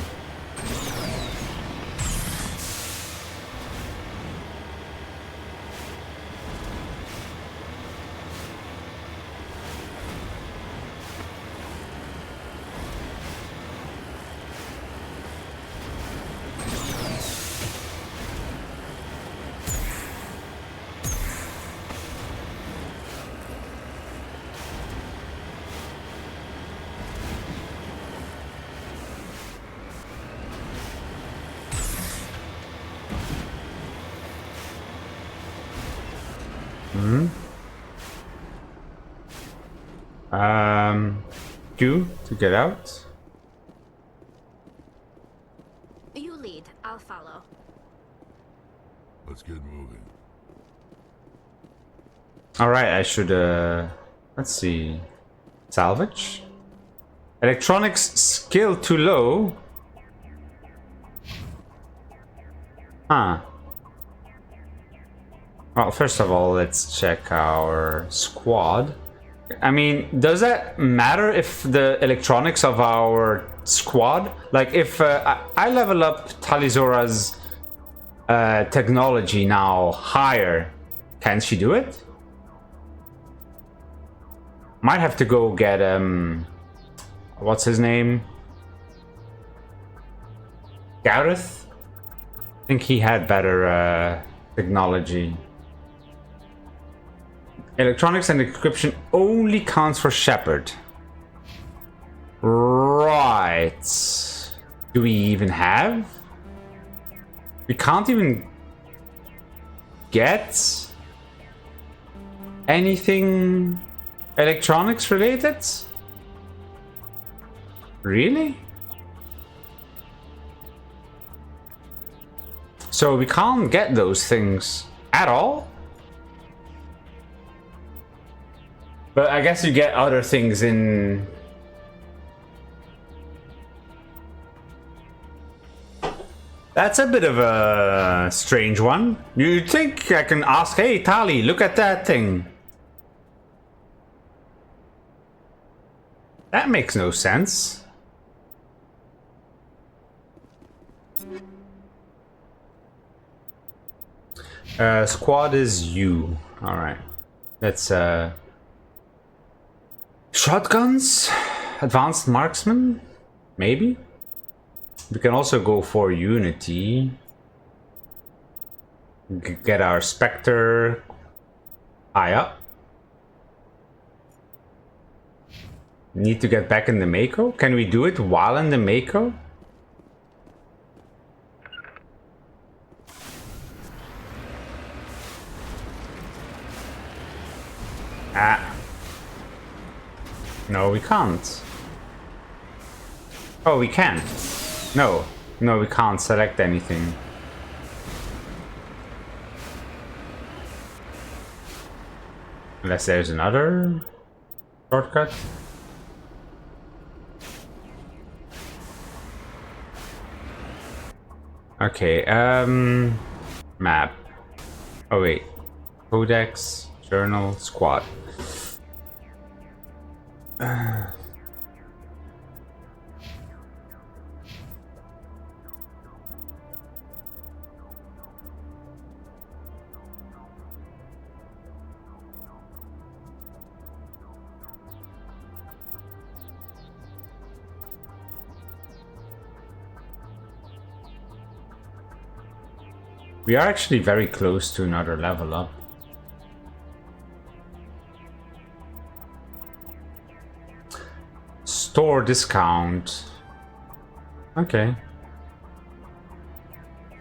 Q to get out. You lead, I'll follow. Let's get moving. Alright, I should, let's see. Salvage? Electronics skill too low. Huh. Well, first of all, let's check our squad. I mean, does that matter if the electronics of our squad? Like, if I level up Talizora's technology now higher, can she do it? Might have to go get, what's his name? Gareth? I think he had better technology. Electronics and encryption only counts for Shepard. Right. Do we even have? We can't even get anything electronics related? Really? So we can't get those things at all? But I guess you get other things in... That's a bit of a strange one. You'd think I can ask, hey Tali, look at that thing. That makes no sense. Squad is you. Alright. Let's shotguns? Advanced marksman? Maybe? We can also go for Unity. Get our Spectre high up. Need to get back in the Mako? Can we do it while in the Mako? Ah. No, we can't. Oh, we can. No. No, we can't select anything. Unless there's another shortcut. Okay, map. Oh wait. Codex, journal, squad. We are actually very close to another level up. Store discount. Okay.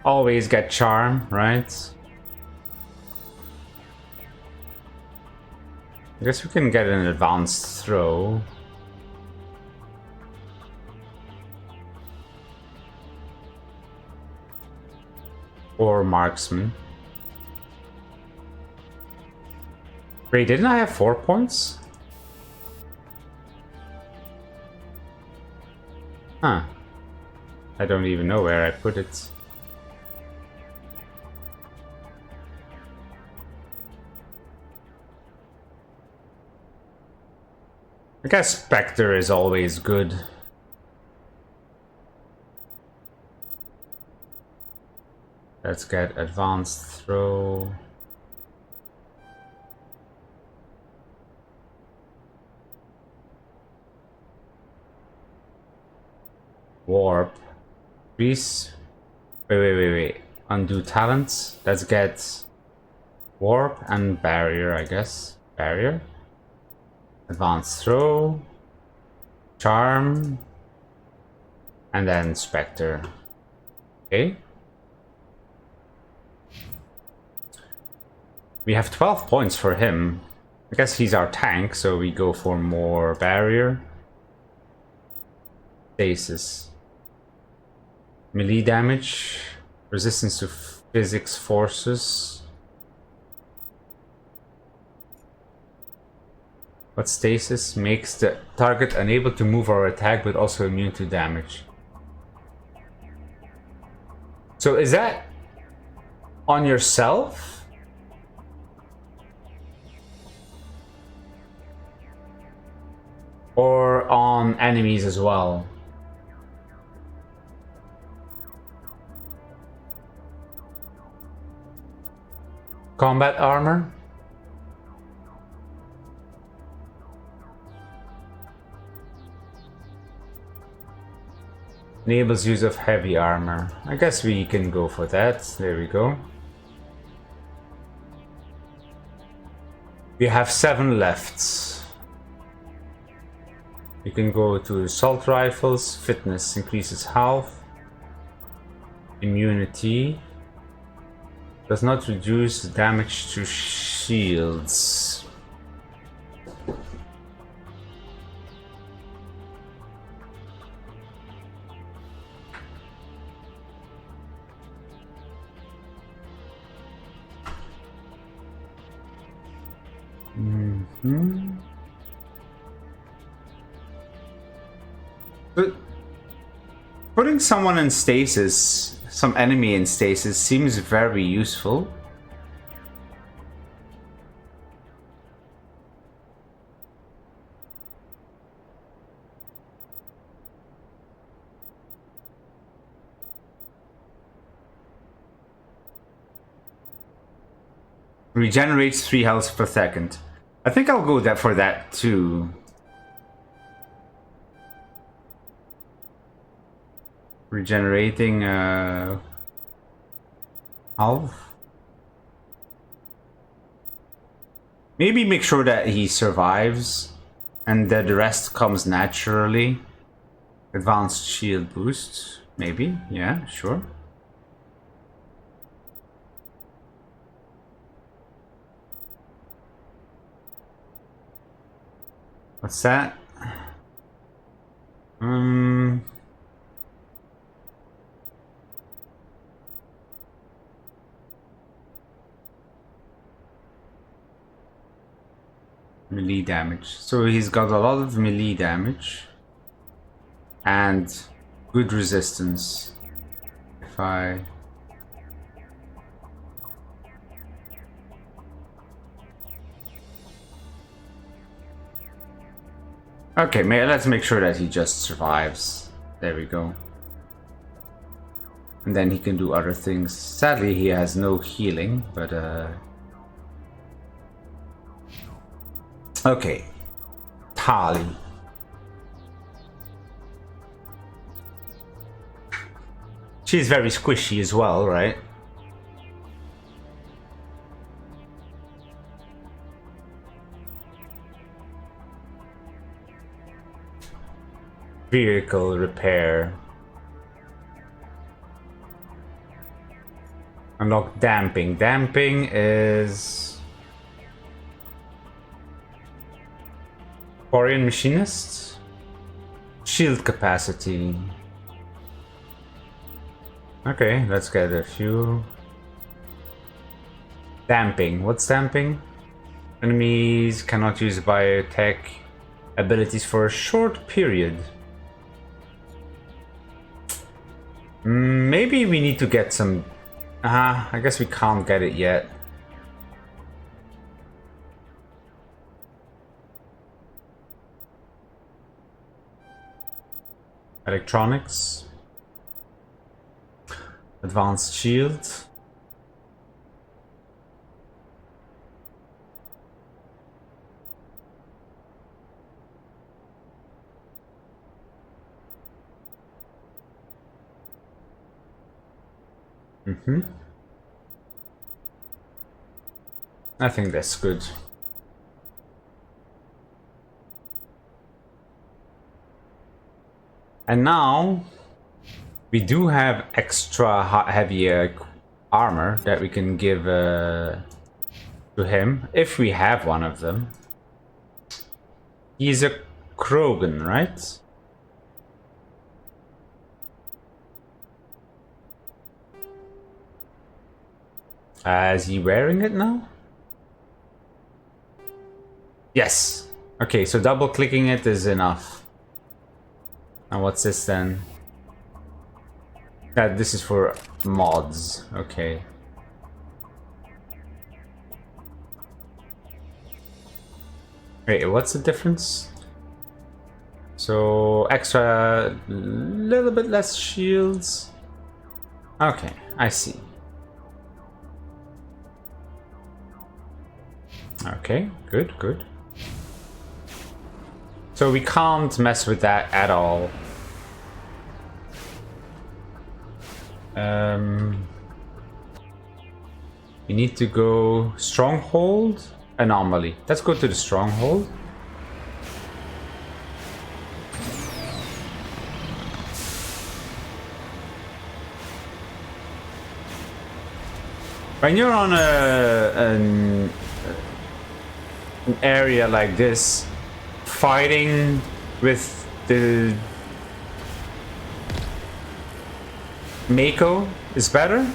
Always get charm, right? I guess we can get an advanced throw. Or marksman. Wait, didn't I have 4 points? Huh. I don't even know where I put it. I guess Spectre is always good. Let's get advanced throw. Warp. Please. Wait. Undo talents. Let's get warp and barrier, I guess. Barrier. Advanced throw. Charm. And then Spectre. Okay. We have 12 points for him. I guess he's our tank, so we go for more barrier. Stasis. Melee damage. Resistance to physics forces. What stasis? Makes the target unable to move or attack, but also immune to damage. So is that on yourself? Or on enemies as well? Combat armor? Enables use of heavy armor. I guess we can go for that. There we go. We have 7 left. You can go to assault rifles. Fitness increases health. Immunity. Does not reduce damage to shields. But putting someone in stasis, some enemy in stasis, seems very useful. Regenerates 3 health per second. I think I'll go for that too. Regenerating health. Maybe make sure that he survives and that the rest comes naturally. Advanced shield boost. Maybe, yeah, sure. What's that? Melee damage. So he's got a lot of melee damage and good resistance. If I okay, let's make sure that he just survives. There we go. And then he can do other things. Sadly, he has no healing, but okay. Tali. She's very squishy as well, right? Vehicle repair. Unlock damping. Damping is Korean machinist. Shield capacity. Okay, let's get a few. Damping. What's damping? Enemies cannot use biotech abilities for a short period. Maybe we need to get some. I guess we can't get it yet. Electronics. Advanced shield. I think that's good. And now we do have extra heavy armor that we can give to him, if we have one of them. He's a Krogan, right? Is he wearing it now? Yes. Okay, so double clicking it is enough. And what's this then? This is for mods. Okay. Wait, what's the difference? So extra, little bit less shields. Okay, I see. Okay, good, good. So we can't mess with that at all. We need to go stronghold, anomaly. Let's go to the stronghold. When you're on an area like this, fighting with the Mako is better.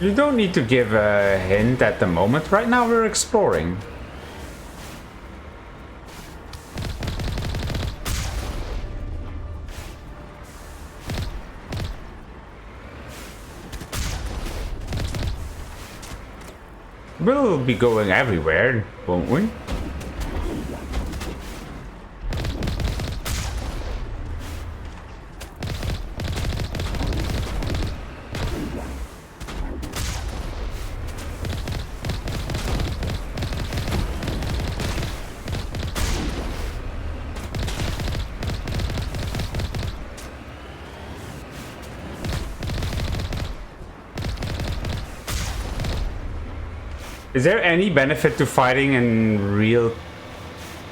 You don't need to give a hint at the moment. Right now we're exploring. We'll be going everywhere, won't we? Is there any benefit to fighting in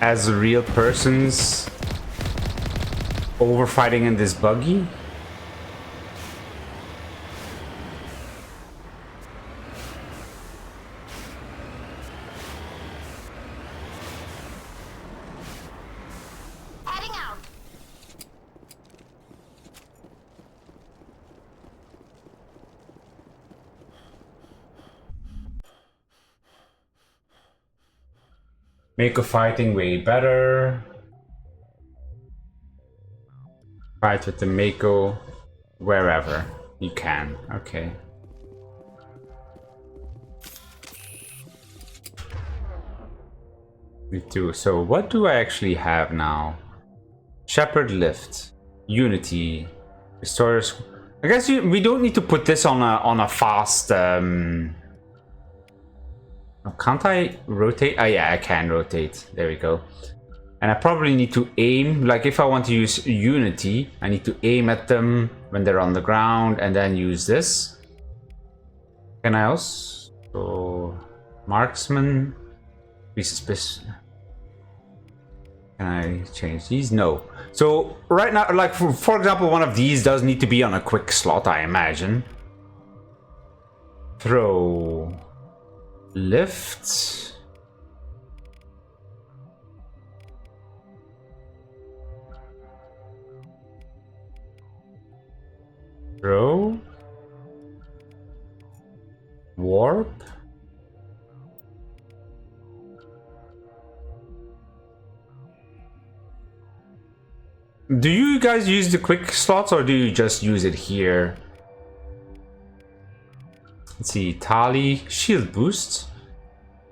as real persons over fighting in this buggy? Heading out. Mako fighting way better. Fight with the Mako wherever you can. Okay. Me too. So what do I actually have now? Shepherd lift, Unity, restores. I guess we don't need to put this on a fast. Can't I rotate? Oh yeah, I can rotate. There we go. And I probably need to aim, like if I want to use Unity, I need to aim at them when they're on the ground and then use this. Can I also? So, marksman, piece. Can I change these? No. So right now, like for example, one of these does need to be on a quick slot, I imagine. Throw. Lift. Throw. Warp. Do you guys use the quick slots or do you just use it here? Let's see, Tali, shield boost.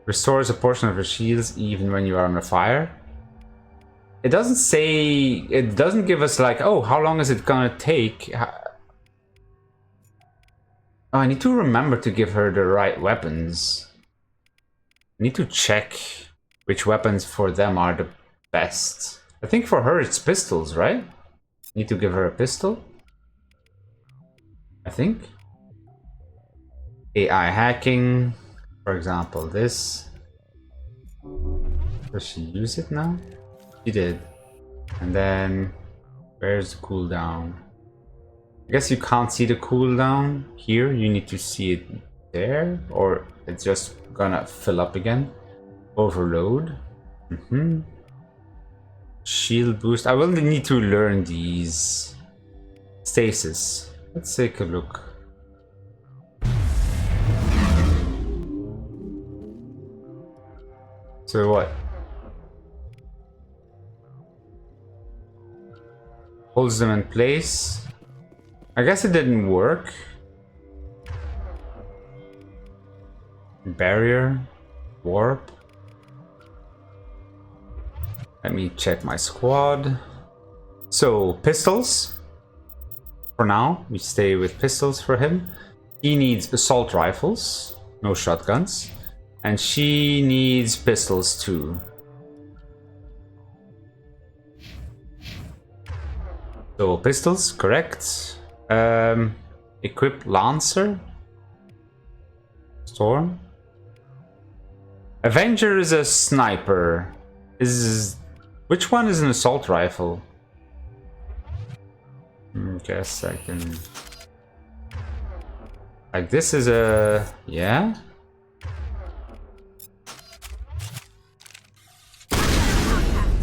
Restores a portion of your shields even when you are under fire. It doesn't say, it doesn't give us like, oh, how long is it gonna take? Oh, I need to remember to give her the right weapons. I need to check which weapons for them are the best. I think for her it's pistols, right? Need to give her a pistol? I think. AI hacking, for example, this. Does she use it now? She did. And then, where's the cooldown? I guess you can't see the cooldown here. You need to see it there, or it's just gonna fill up again. Overload. Shield boost. I will need to learn these. Stasis. Let's take a look. So what? Holds them in place. I guess it didn't work. Barrier. Warp. Let me check my squad. So, pistols. For now, we stay with pistols for him. He needs assault rifles. No shotguns. And she needs pistols too. So pistols, correct. Equip Lancer. Storm. Avenger is a sniper. Which one is an assault rifle? Guess I can. Like this is a yeah.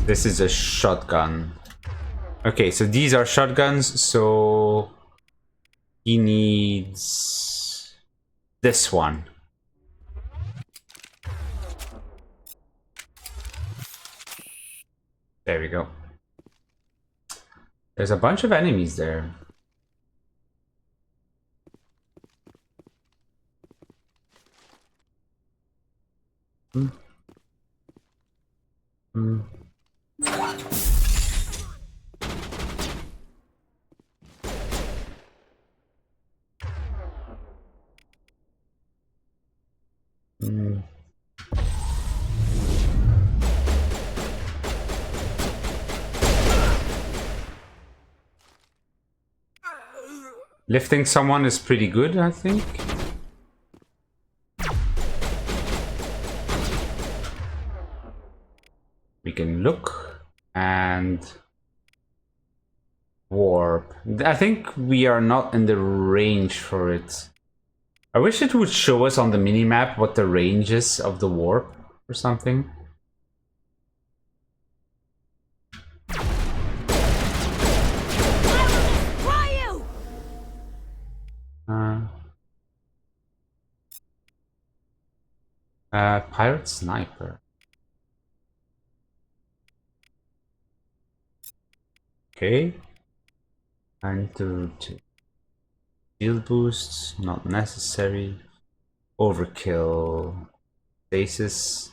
This is a shotgun. Okay, so these are shotguns, so he needs this one. There we go. There's a bunch of enemies there. Lifting someone is pretty good, I think. We can look and warp. I think we are not in the range for it. I wish it would show us on the minimap what the range is of the warp or something. Pirate sniper. Okay. I need to shield boosts, not necessary. Overkill. Stasis.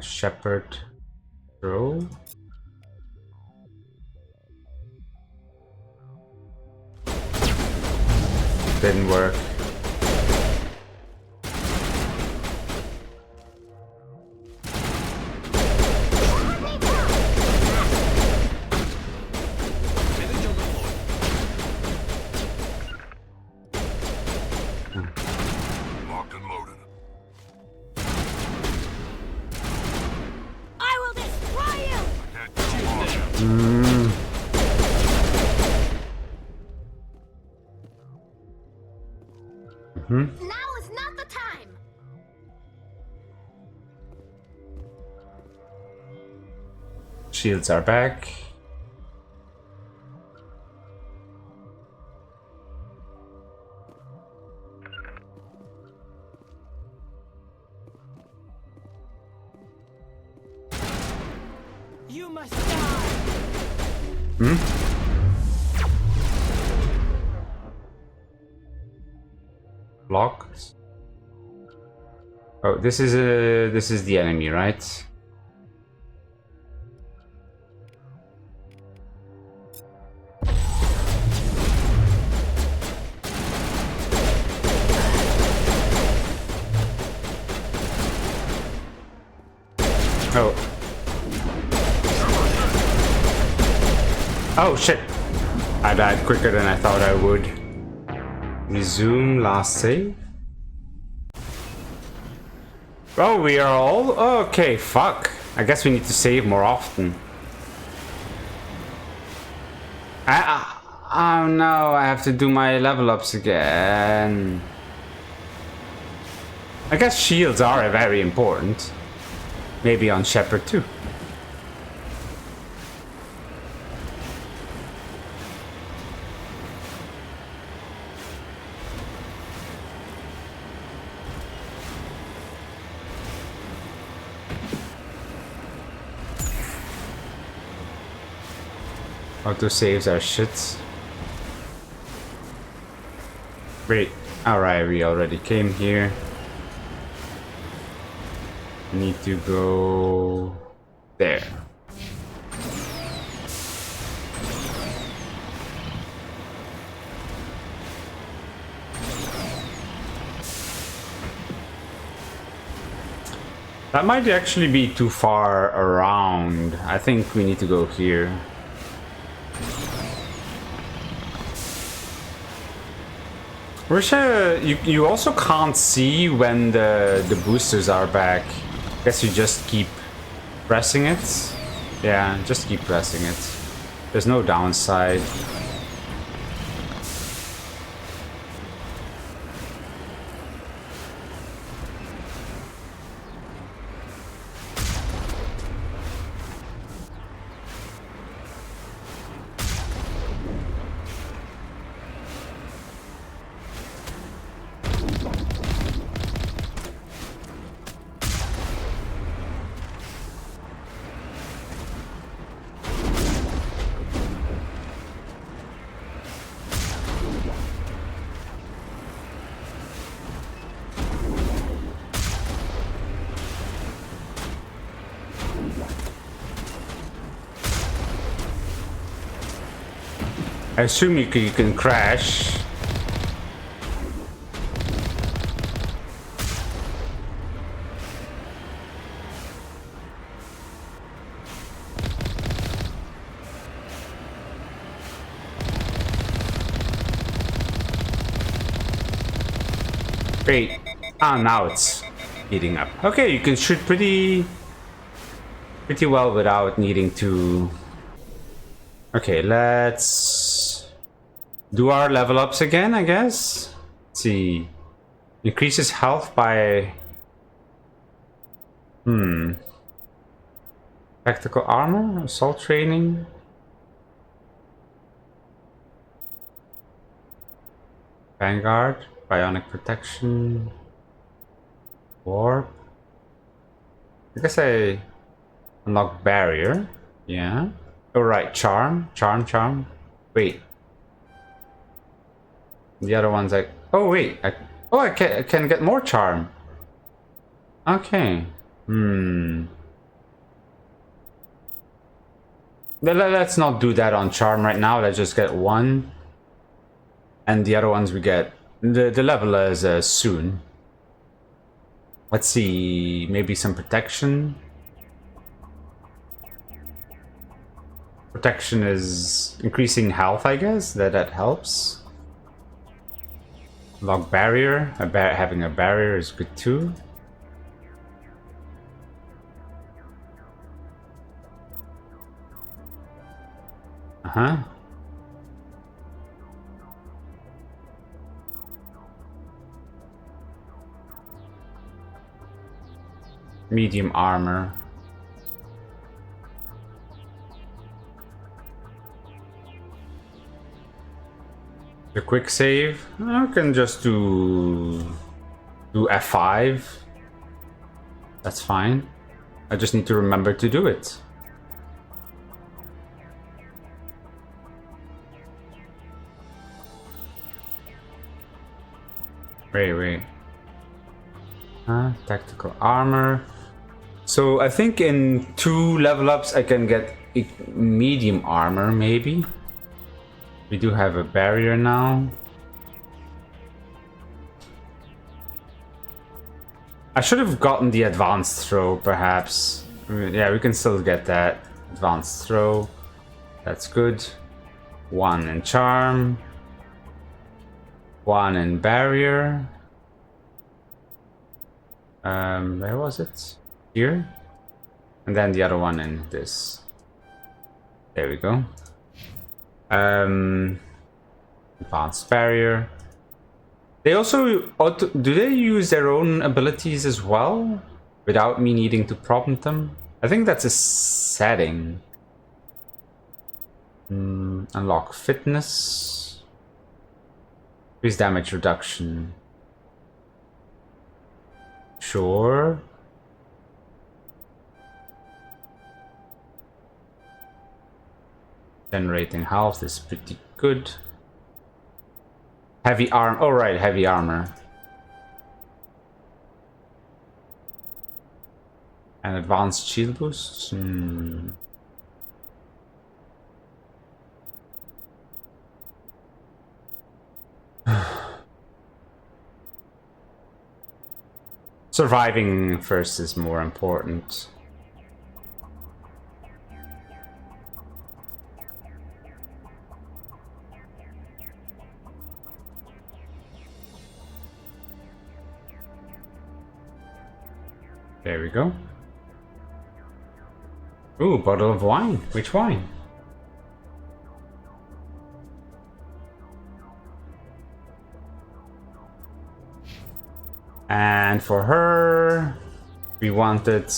Shepherd throw. Didn't work. Now is not the time. Shields are back. You must die. Blocks. Oh, this is the enemy, right? Oh. Oh shit. I died quicker than I thought I would. Resume last save. Oh, we are all... Okay, fuck. I guess we need to save more often. Oh no, I have to do my level ups again. I guess shields are very important. Maybe on Shepard too. Autosaves are shits. Wait, alright, we already came here. Need to go there. That might actually be too far around. I think we need to go here. Wish you also can't see when the boosters are back. Guess you just keep pressing it. Yeah, just keep pressing it. There's no downside. I assume you can crash. Wait. Ah, now it's heating up. Okay, you can shoot pretty well without needing to... Okay, let's do our level ups again, I guess. Let's see. Increases health by... Tactical armor? Assault training? Vanguard? Bionic protection? Warp? I guess I unlock barrier. Yeah. Oh, right, charm. Wait. The other one's like... Oh, wait. I can get more charm. Okay. Let's not do that on charm right now. Let's just get one. And the other ones we get... The level is soon. Let's see. Maybe some protection. Protection is increasing health, I guess. That helps. Log barrier. Having a barrier is good too. Medium armor. The quick save, I can just do F5. That's fine. I just need to remember to do it. Wait. Tactical armor. So I think in 2 level ups I can get medium armor, maybe. We do have a barrier now. I should have gotten the advanced throw, perhaps. Yeah, we can still get that. Advanced throw. That's good. 1 in charm. 1 in barrier. Where was it? Here? And then the other one in this. There we go. Advanced barrier. They also do they use their own abilities as well without me needing to prompt them? I think that's a setting. Unlock fitness. Increase damage reduction. Sure. Generating health is pretty good. Heavy arm. Oh, right, heavy armor. And advanced shield boosts. Surviving first is more important. There we go. Ooh, bottle of wine. Which wine? And for her, we wanted a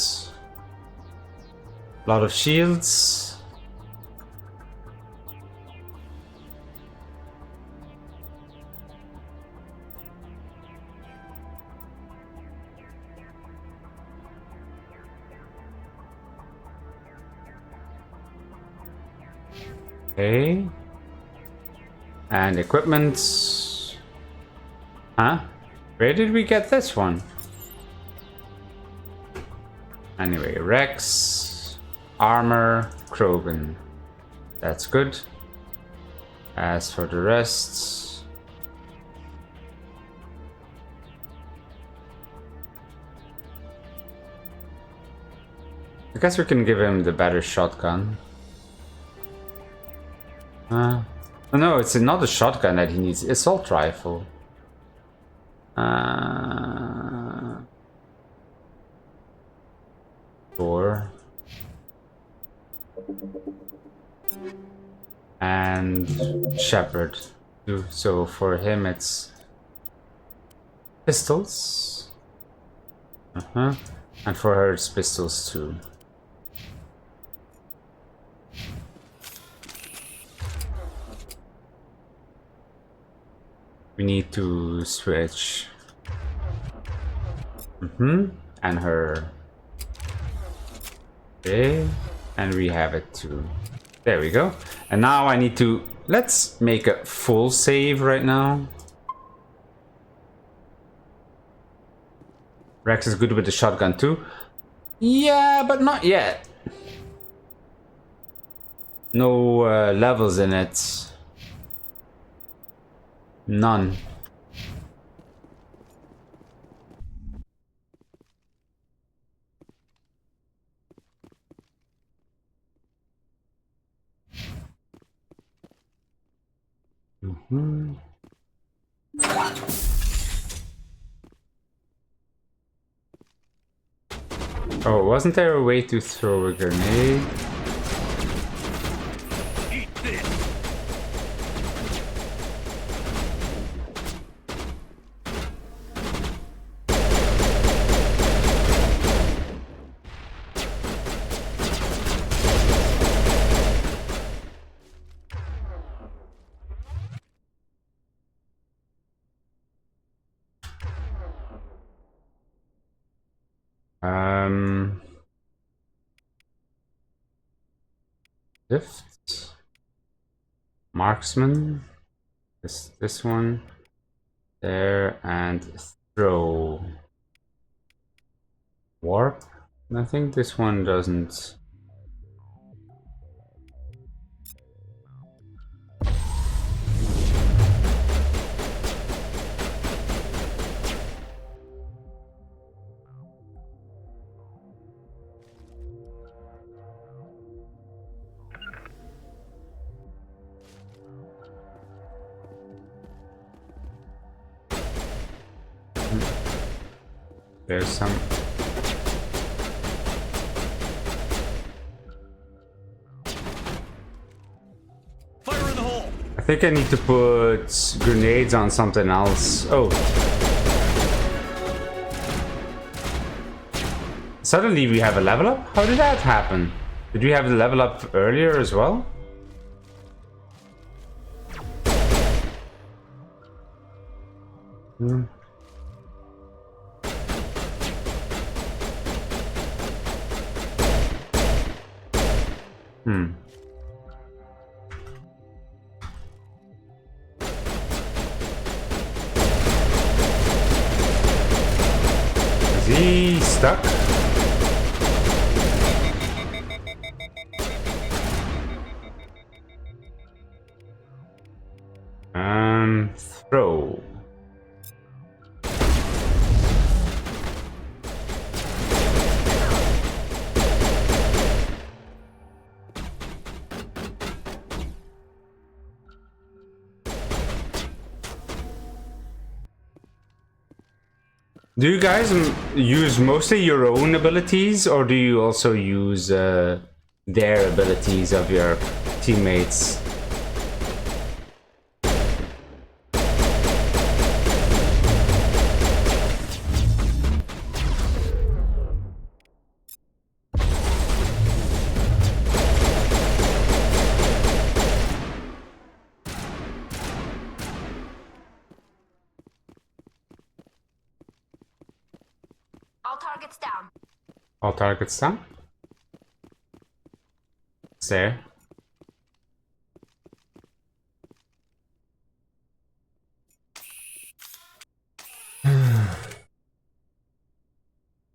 lot of shields. Okay. And equipment. Huh? Where did we get this one? Anyway, Rex, armor, Krogan. That's good. As for the rest... I guess we can give him the better shotgun. No, it's not a shotgun that he needs. Assault rifle. Door. And Shepherd. So for him it's pistols. And for her it's pistols too. We need to switch. And her. Okay. And we have it too. There we go. And now I need to... Let's make a full save right now. Rex is good with the shotgun too. Yeah, but not yet. No levels in it. None. Oh, wasn't there a way to throw a grenade? Lift, marksman, this one, there, and throw. Warp. I think this one doesn't. There's some. Fire in the hole! I think I need to put grenades on something else. Oh. Suddenly we have a level up? How did that happen? Did we have the level up earlier as well? Hmm. Is he stuck? Throw. Do you guys use mostly your own abilities, or do you also use their abilities of your teammates? All targets down. All targets down? It's there.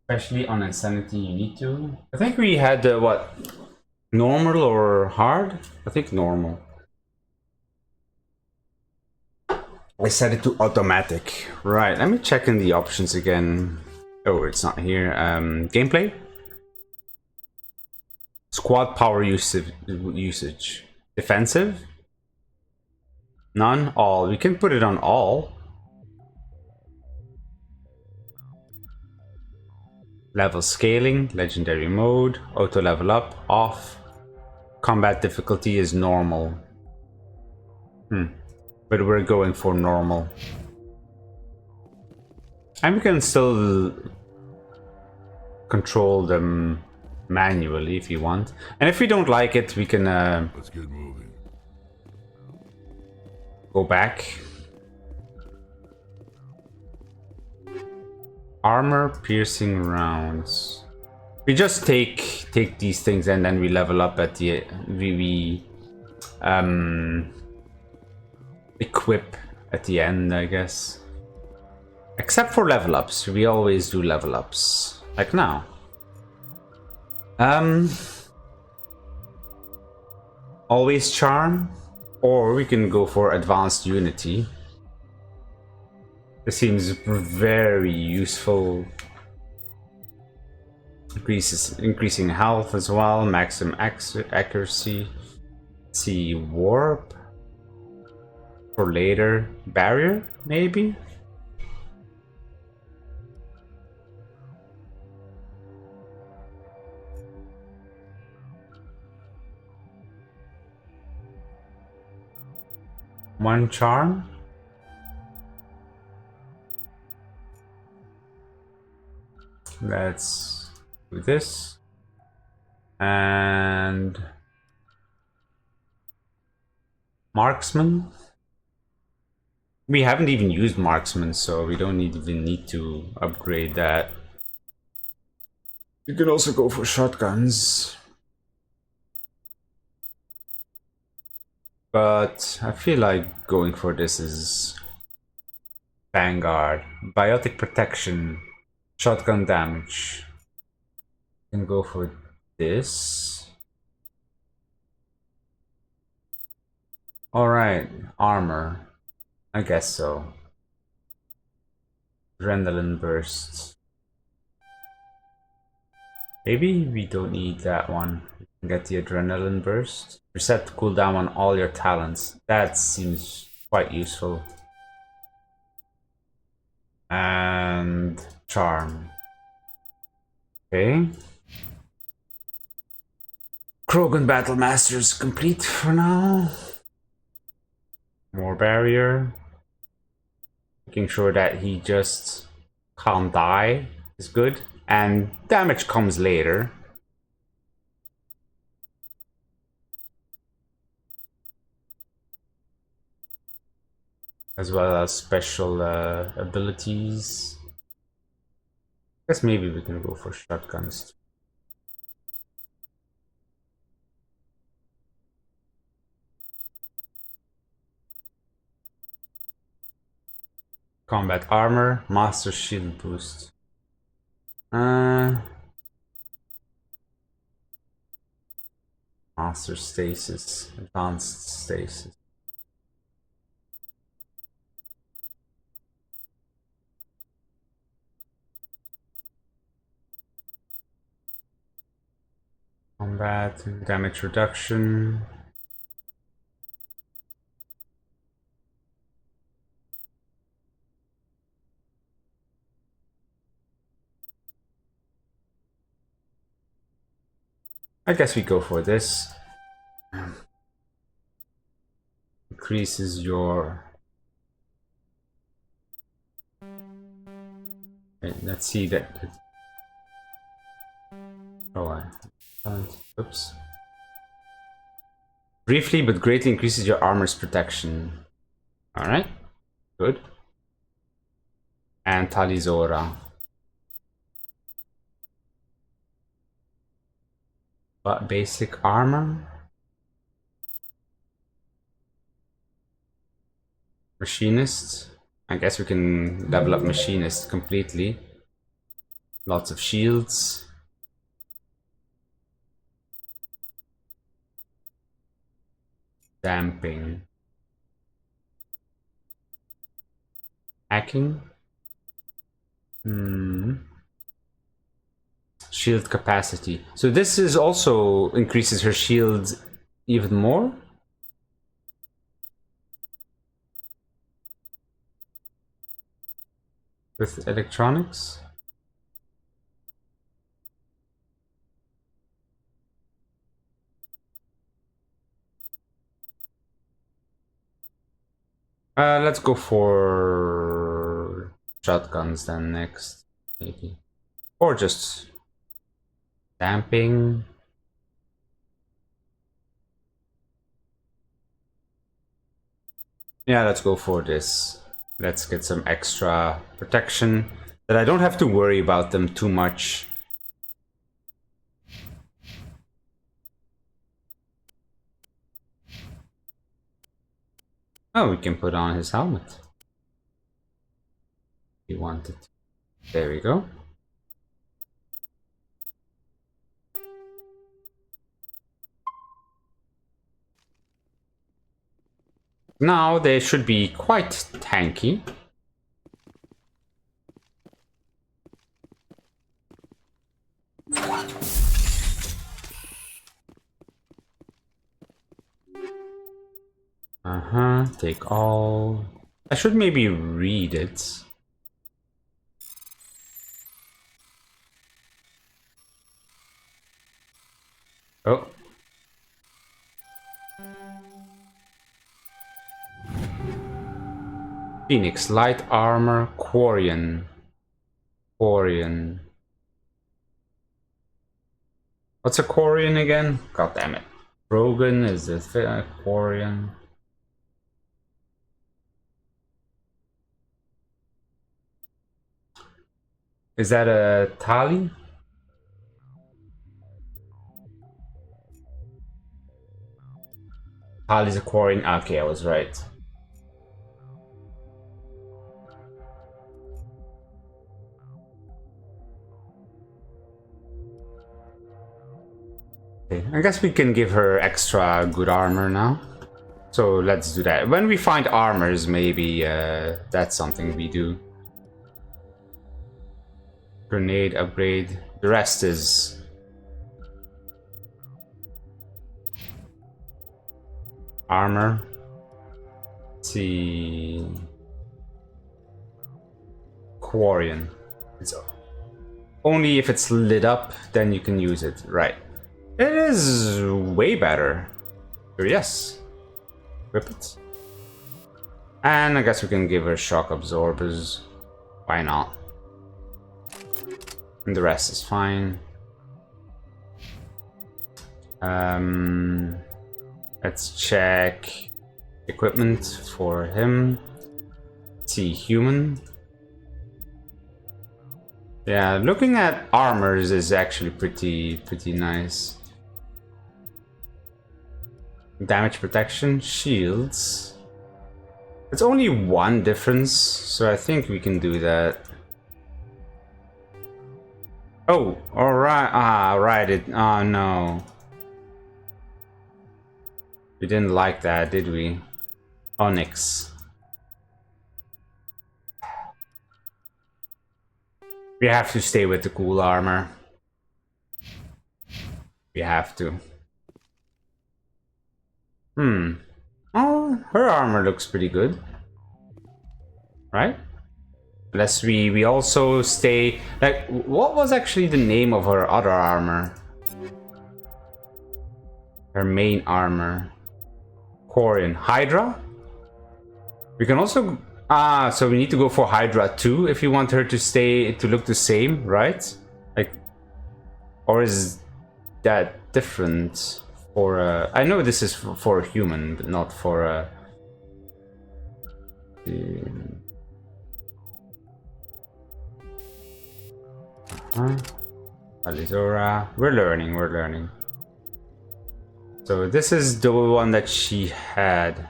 Especially on Insanity, you need to. I think we had what? Normal or hard? I think normal. I set it to automatic. Right, let me check in the options again. Oh, it's not here. Gameplay? Squad power usage. Defensive? None? All. We can put it on all. Level scaling, legendary mode, auto level up, off. Combat difficulty is normal. But we're going for normal. And we can still control them manually if you want. And if we don't like it, we can Let's get moving. Go back. Armor piercing rounds. We just take these things and then we level up at the we equip at the end, I guess. Except for level ups, we always do level ups, like now. Always charm, or we can go for advanced unity. This seems very useful. Increasing health as well, maximum accuracy. Let's see, warp for later. Barrier, maybe. One charm. Let's do this. And marksman. We haven't even used marksman, so we don't even need to upgrade that. You can also go for shotguns. But I feel like going for this is Vanguard. Biotic protection. Shotgun damage. Can go for this. Alright, armor. I guess so. Adrenaline burst. Maybe we don't need that one. We can get the adrenaline burst. Reset cooldown on all your talents. That seems quite useful. And charm. Okay. Krogan Battle Masters complete for now. More barrier. Making sure that he just can't die is good. And damage comes later. As well as special abilities. Guess maybe we can go for shotguns. Combat armor, master shield boost. Master stasis, advanced stasis. Combat, damage reduction. I guess we go for this. Increases your... Okay, let's see that... Oh, oops. Briefly but greatly increases your armor's protection. Alright, good. And Talizora. But basic armor. Machinist. I guess we can level up Machinist completely. Lots of shields. Damping. Hacking. Shield capacity. So this is also increases her shield even more. With electronics. Let's go for shotguns then next, maybe. Or just damping. Yeah, let's go for this. Let's get some extra protection that I don't have to worry about them too much. Oh, we can put on his helmet. He wanted. There we go. Now they should be quite tanky. Take all. I should maybe read it. Oh. Phoenix, light armor, Quarian. Quarian. What's a Quarian again? God damn it. Rogan is a Quarian. Is that a Tali? Tali's a Quarian. Okay, I was right. Okay, I guess we can give her extra good armor now. So let's do that. When we find armors, maybe that's something we do. Grenade upgrade. The rest is... armor. Let's see... Quarian. It's only if it's lit up, then you can use it. Right. It is way better. Yes. Rip it. And I guess we can give her shock absorbers. Why not? And the rest is fine. Let's check equipment for him. Let's see, human. Yeah, looking at armors is actually pretty nice. Damage protection, shields. It's only one difference, so I think we can do that. Oh, alright. Ah, right. Oh no. We didn't like that, did we? Onyx. We have to stay with the cool armor. We have to. Oh, her armor looks pretty good. Right? Unless we also stay... Like, what was actually the name of her other armor? Her main armor. Corian. Hydra? We can also... Ah, so we need to go for Hydra too if you want her to look the same, right? Like... Or is that different? For I know this is for a human, but not for a... Alizora. We're learning. So this is the one that she had.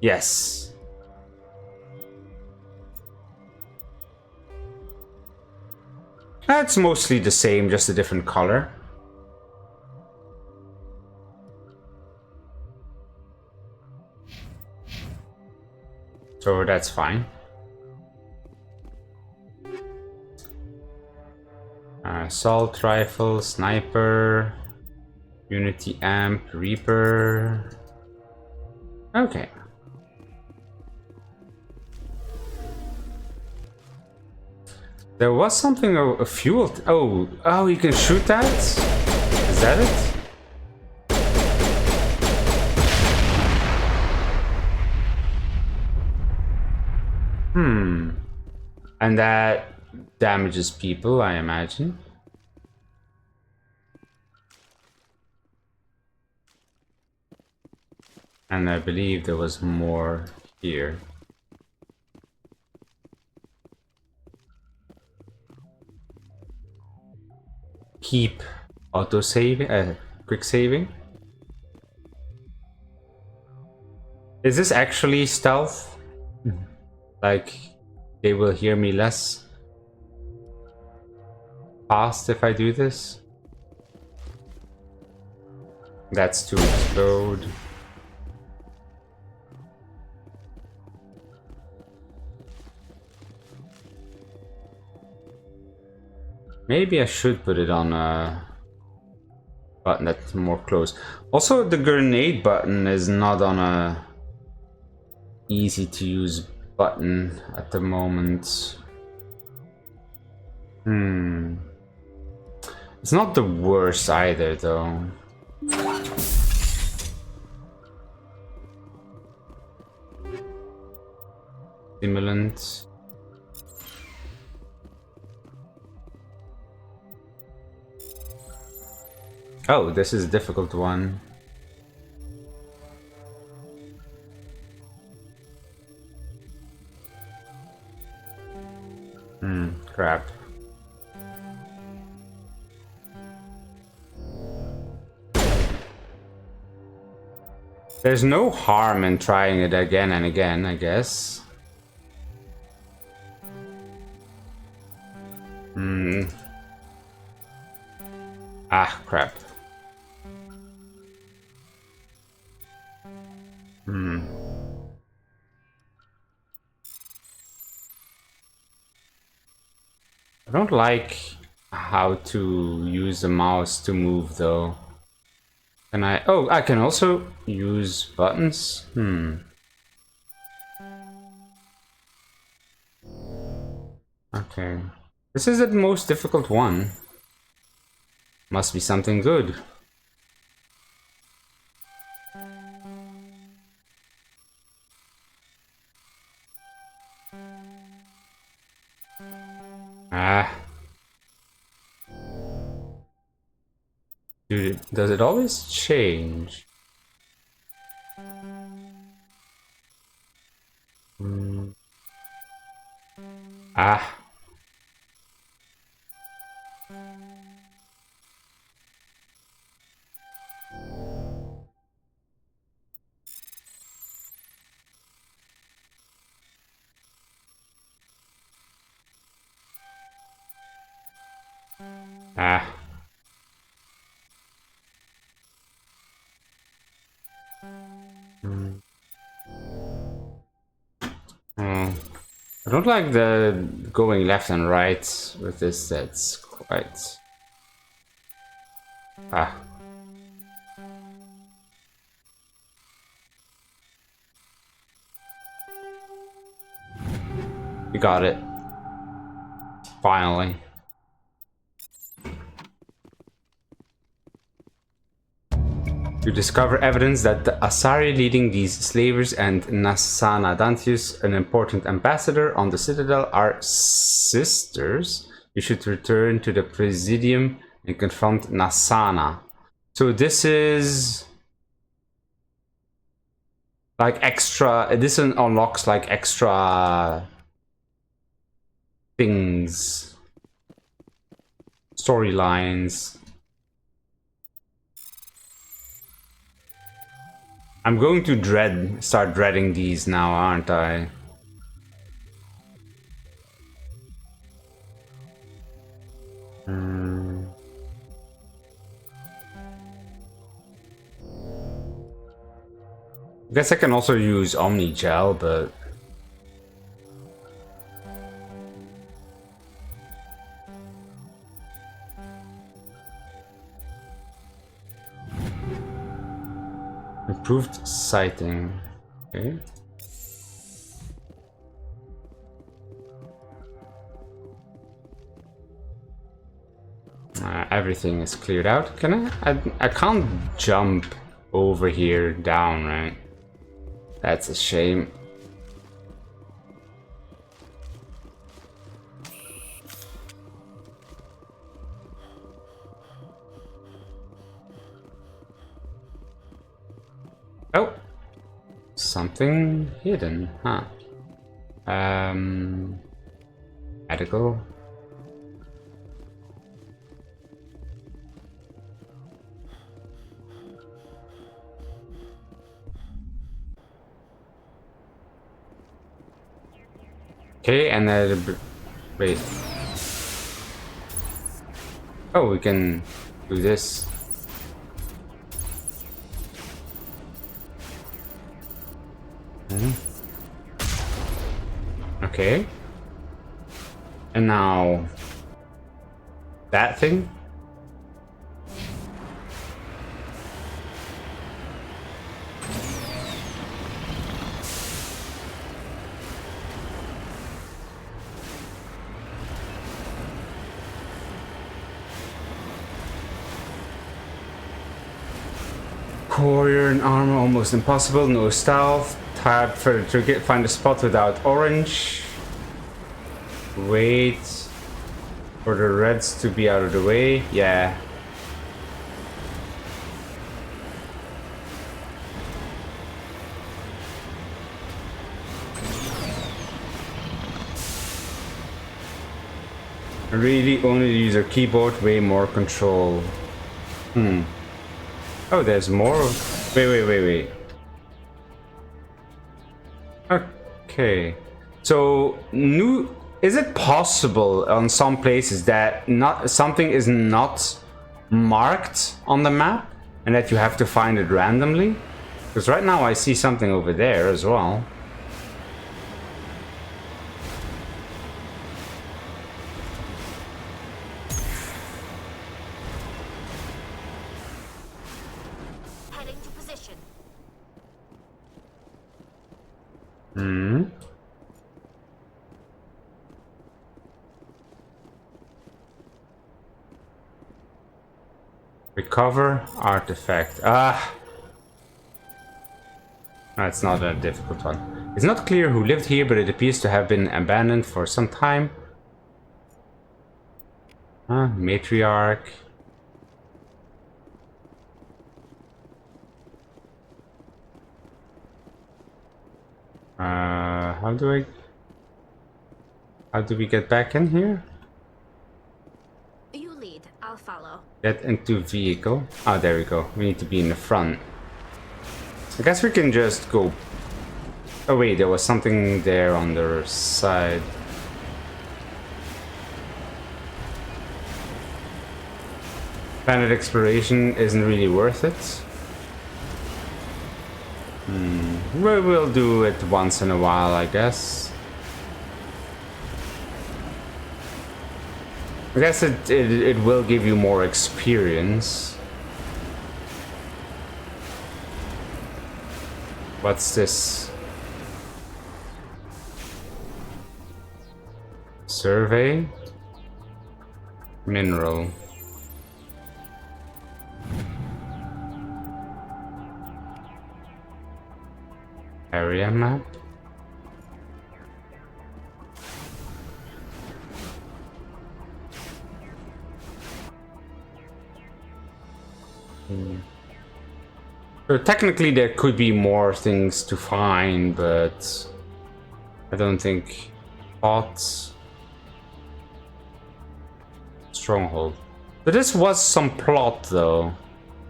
Yes. That's mostly the same, just a different color. So that's fine. Assault rifle, sniper, Unity amp, Reaper. Okay. There was something a fuel. Oh, you can shoot that? Is that it? And that damages people, I imagine. And I believe there was more here. Keep auto saving, quick saving. Is this actually stealth? Like, they will hear me less fast if I do this? That's to explode. Maybe I should put it on a button that's more close. Also, the grenade button is not on a easy to use button at the moment. It's not the worst either, though. Stimulant. Oh, this is a difficult one. Crap. There's no harm in trying it again and again, I guess. Ah, crap. I don't like how to use the mouse to move, though. Can I? Oh, I can also use buttons. Okay. This is the most difficult one. Must be something good. Ah. Dude, does it always change? Ah. Ah. I don't like the going left and right with this. That's quite... Ah. We got it. Finally. You discover evidence that the Asari leading these slavers and Nasana Dantius, an important ambassador on the Citadel, are sisters. You should return to the Presidium and confront Nasana. So this is... like extra... this unlocks like extra... things. Storylines. I'm going to start dreading these now, aren't I? I guess I can also use Omni Gel, but... Improved sighting. Okay. Everything is cleared out. Can I can't jump over here down, right? That's a shame. Oh, something hidden, huh? Medical. Okay, and wait. Oh, we can do this. Okay. And now that thing. Warrior in armor, almost impossible. No stealth. Tab for to find a spot without orange. Wait for the reds to be out of the way. Yeah. Really only use your keyboard, way more control. Oh, there's more. Wait. Okay. So, is it possible on some places that something is not marked on the map and that you have to find it randomly? Because right now I see something over there as well. Recover artifact. Ah! That's not a difficult one. It's not clear who lived here, but it appears to have been abandoned for some time. Matriarch. How do we get back in here? You lead, I'll follow. Get into vehicle. Oh, there we go. We need to be in the front. I guess we can just go. Oh wait, there was something there on the side. Planet exploration isn't really worth it. We'll do it once in a while, I guess. I guess it will give you more experience. What's this? Survey? Mineral. Area map. So technically there could be more things to find, but I don't think. Plots. Stronghold. So this was some plot though.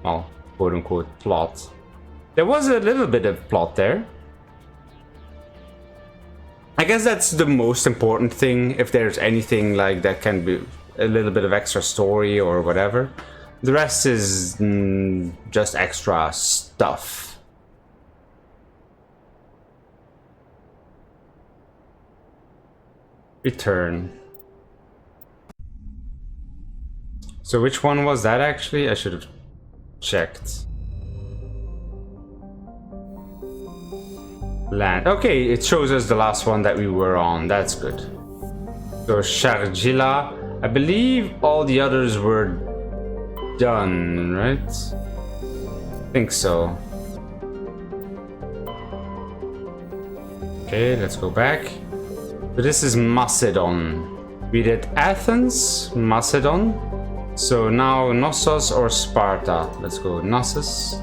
Well, quote unquote plot. There was a little bit of plot there. I guess that's the most important thing, if there's anything like that can be a little bit of extra story or whatever. The rest is just extra stuff. Return. So which one was that actually? I should have checked. Land. Okay, it shows us the last one that we were on. That's good. So Sharjila. I believe all the others were done, right? I think so. Okay, let's go back. So this is Macedon. We did Athens, Macedon. So now Knossos or Sparta. Let's go Knossos.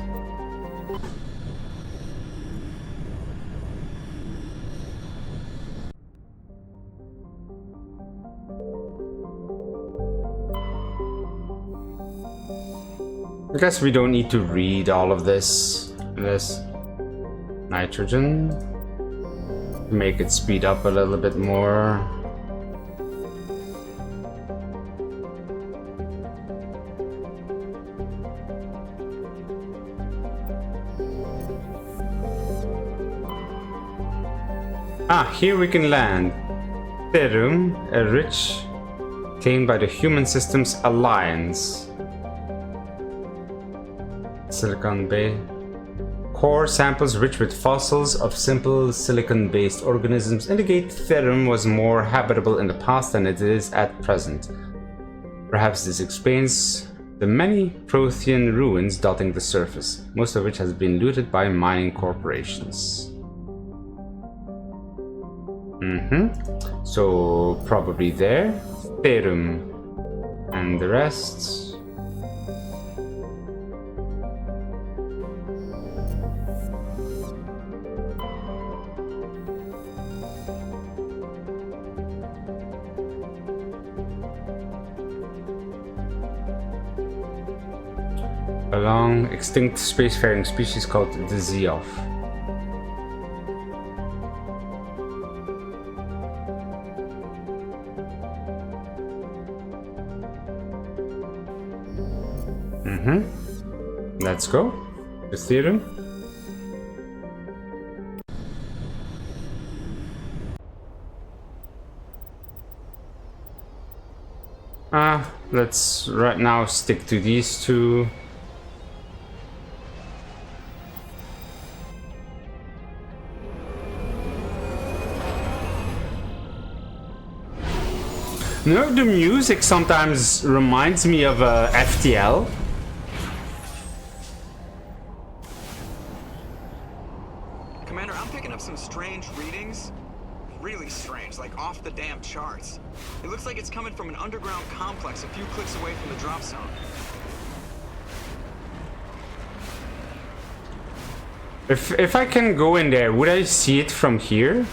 I guess we don't need to read all of this. Nitrogen. Make it speed up a little bit more. Ah, here we can land. Therum, a rich claimed by the Human Systems Alliance. Silicon Bay. Core samples rich with fossils of simple silicon-based organisms indicate Therum was more habitable in the past than it is at present. Perhaps this explains the many Prothean ruins dotting the surface, most of which has been looted by mining corporations. So probably there. Therum. And the rest. A long extinct spacefaring species called the Zeoff. Let's go. The Therum. Let's right now stick to these two. You know, the music sometimes reminds me of FTL. some strange readings. Really strange, like off the damn charts. It looks like it's coming from an underground complex a few clicks away from the drop zone. If I can go in there, would I see it from here?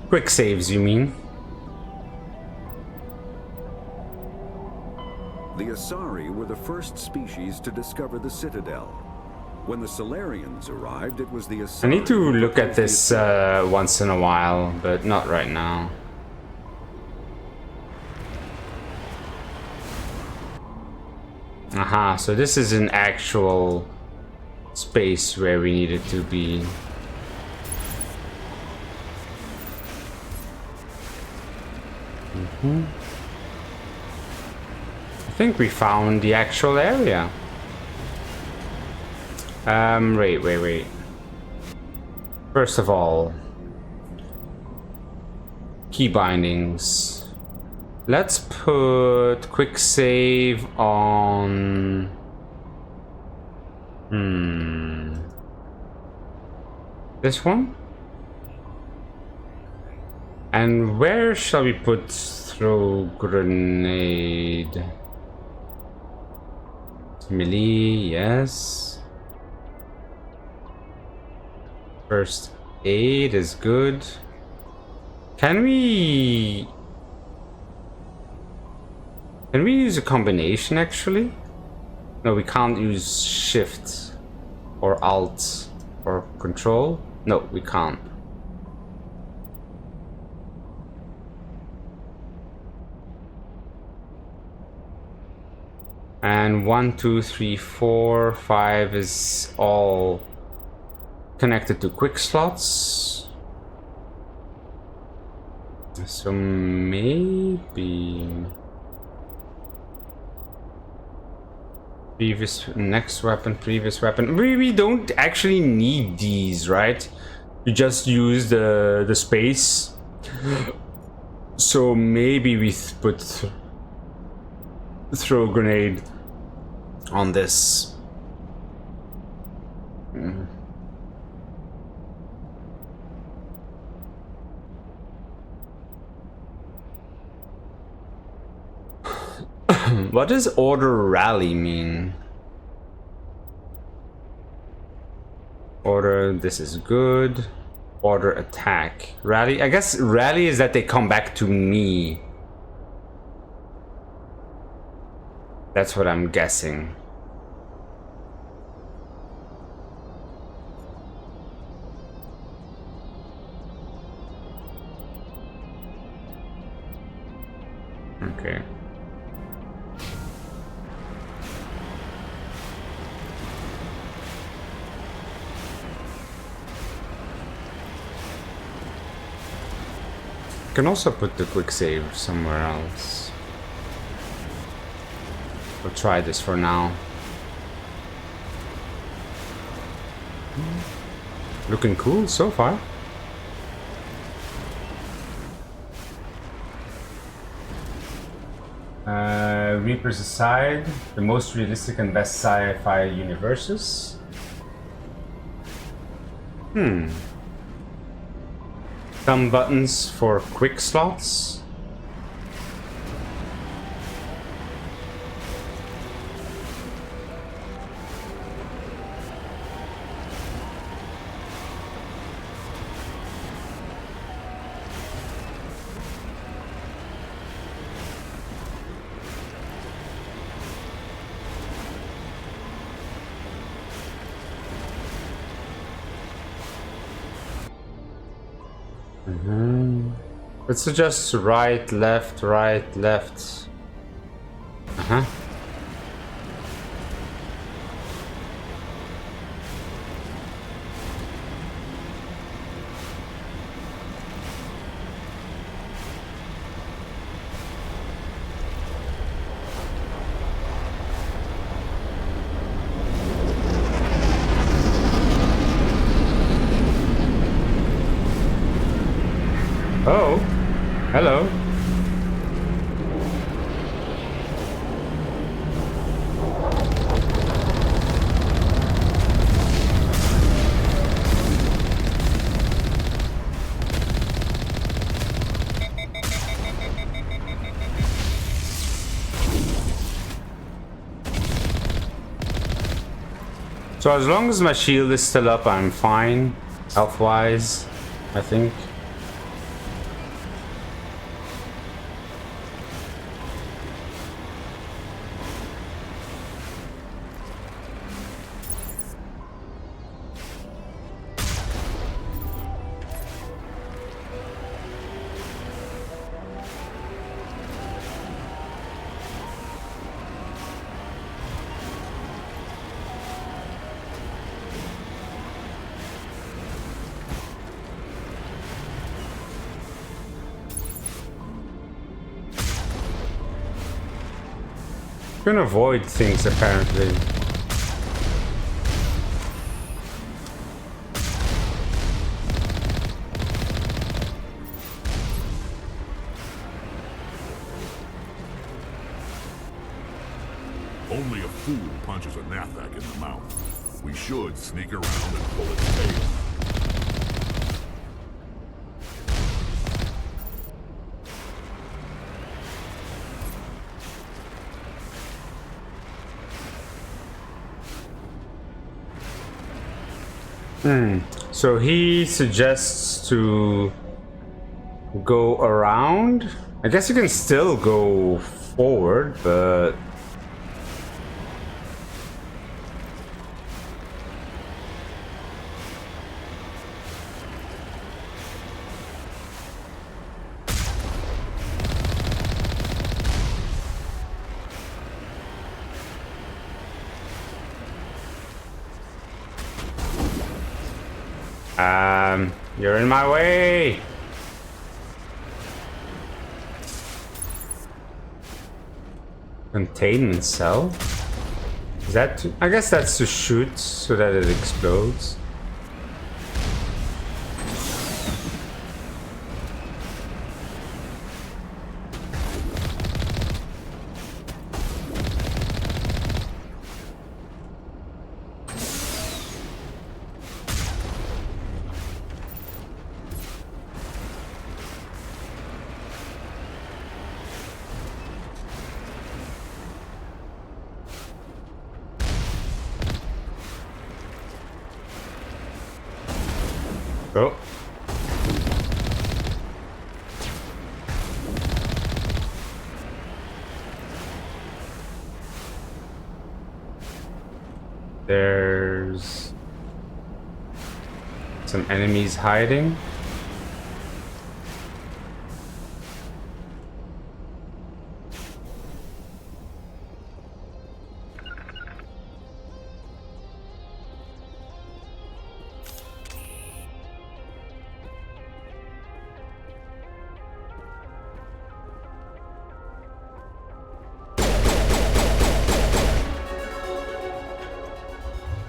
Quick saves, you mean? The Asari were the first species to discover the Citadel. When the Solarians arrived, it was the Asari. I need to look at this once in a while, but not right now. Aha, so this is an actual space where we needed to be. I think we found the actual area. Wait. First of all, key bindings. Let's put quick save on. This one? And where shall we put throw grenade? Melee, yes. First aid is good. Can we use a combination actually? No, we can't use shift or alt or control. No, we can't. And 1, 2, 3, 4, 5 is all connected to quick slots. So maybe next weapon, previous weapon. We don't actually need these, right? You just use the space. So maybe we put throw grenade on this. What does order rally mean? Order, this is good. Order attack. Rally, I guess rally is that they come back to me. That's what I'm guessing. Okay. You can also put the quick save somewhere else. We'll try this for now. Looking cool so far. Reapers aside, the most realistic and best sci-fi universes. Some buttons for quick slots. Let's suggest right, left, right, left. Oh, hello. So as long as my shield is still up, I'm fine, health-wise, I think. You can avoid things apparently. Only a fool punches a Nathak in the mouth. We should sneak around and pull its tail. So he suggests to go around. I guess you can still go forward, but you're in my way. Containment cell? Is that to, I guess that's to shoot so that it explodes. Oh. There's some enemies hiding.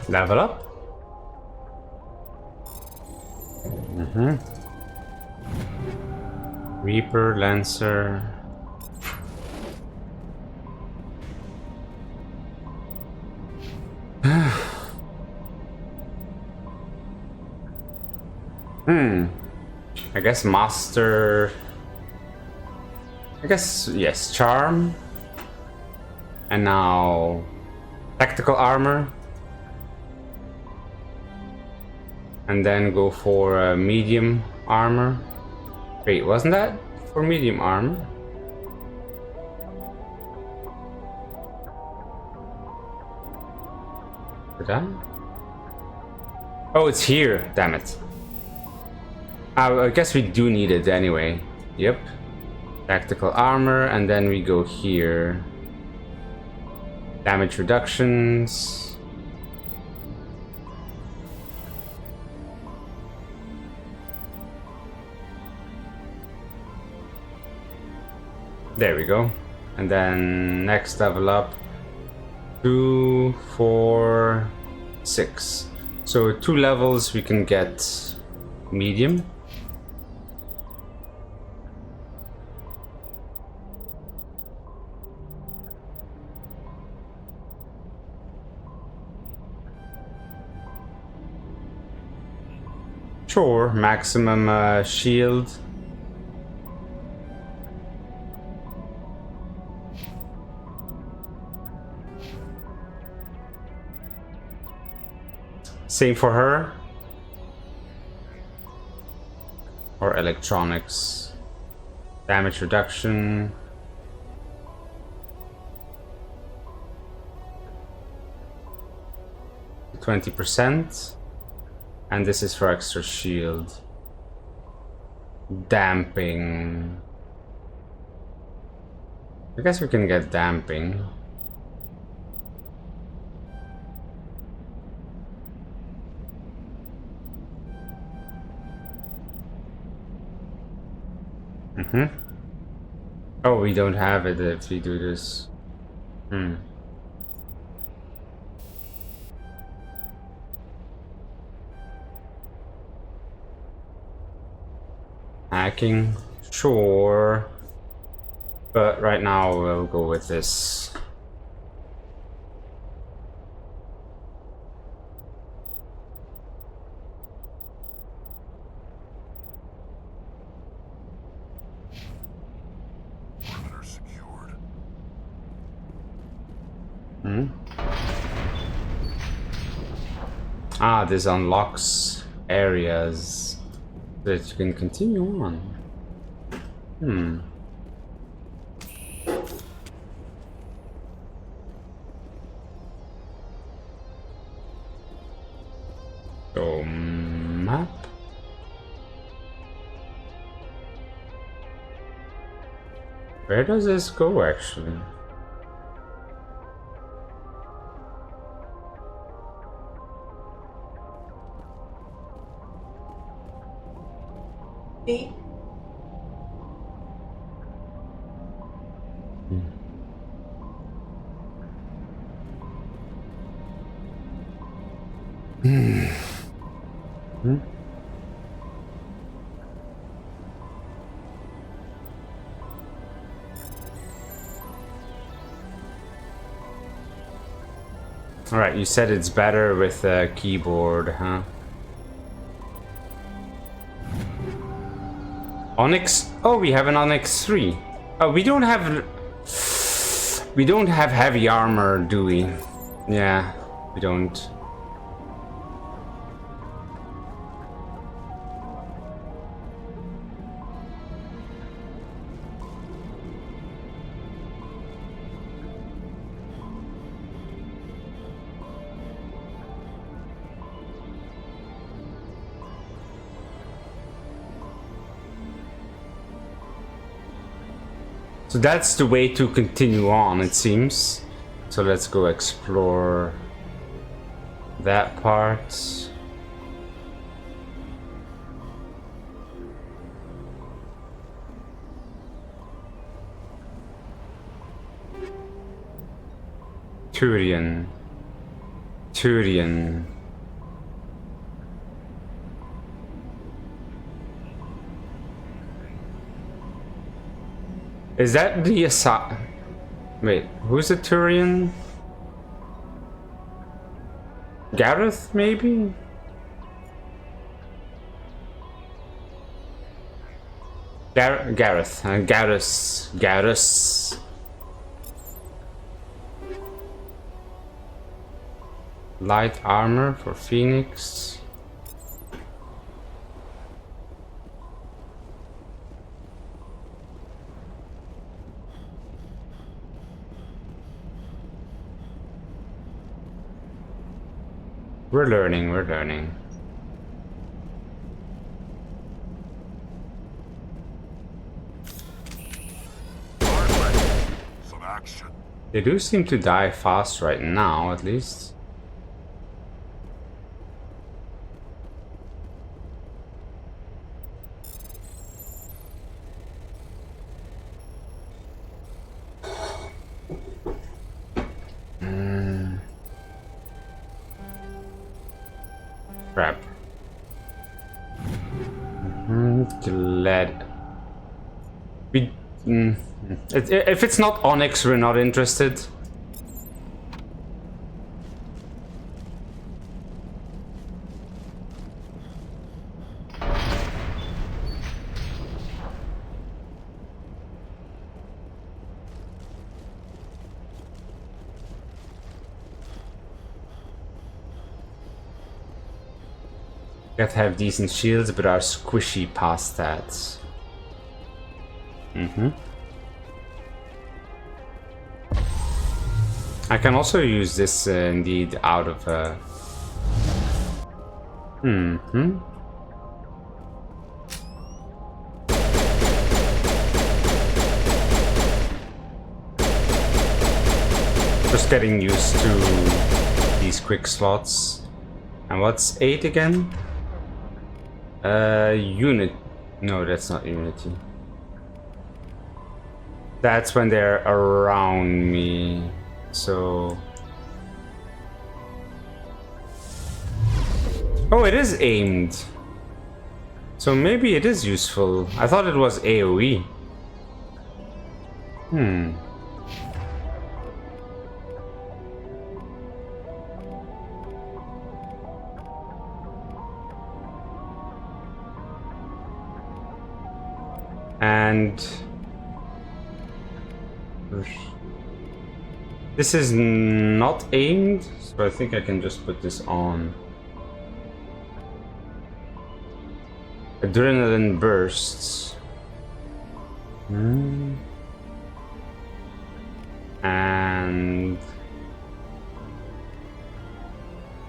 Level up. Reaper, Lancer. I guess Master. I guess, yes, Charm. And now Tactical Armor. And then go for medium armor. Wait, wasn't that for medium armor? Did I? Oh, it's here. Damn it. I guess we do need it anyway. Yep. Tactical armor, and then we go here. Damage reductions. There we go. And then next level up. 2, 4, 6. So 2 levels we can get medium. Sure, maximum shield. Same for her. Or electronics. Damage reduction. %. And this is for extra shield. Damping. I guess we can get damping. Oh, we don't have it if we do this. Hacking, sure. But right now we'll go with this. Perimeter secured. Ah, this unlocks areas that you can continue on. So, map. Where does this go actually? B. Alright, you said it's better with a keyboard, huh? Onyx? Oh, we have an Onyx 3. Oh, we don't have heavy armor, do we? Yeah, we don't. So that's the way to continue on, it seems. So let's go explore that part. Turian. Is that the Wait, who's the Turian? Gareth, maybe? Gareth. Light armor for Phoenix. We're learning. Some action. They do seem to die fast right now, at least. Crap. Glad. If it's not Onyx, we're not interested. Got to have decent shields, but are squishy past stats. I can also use this indeed out of just getting used to these quick slots. And what's 8 again? Unit. No, that's not Unity. That's when they're around me. So... Oh, it is aimed. So maybe it is useful. I thought it was AoE. And this is not aimed, so I think I can just put this on. Adrenaline bursts. And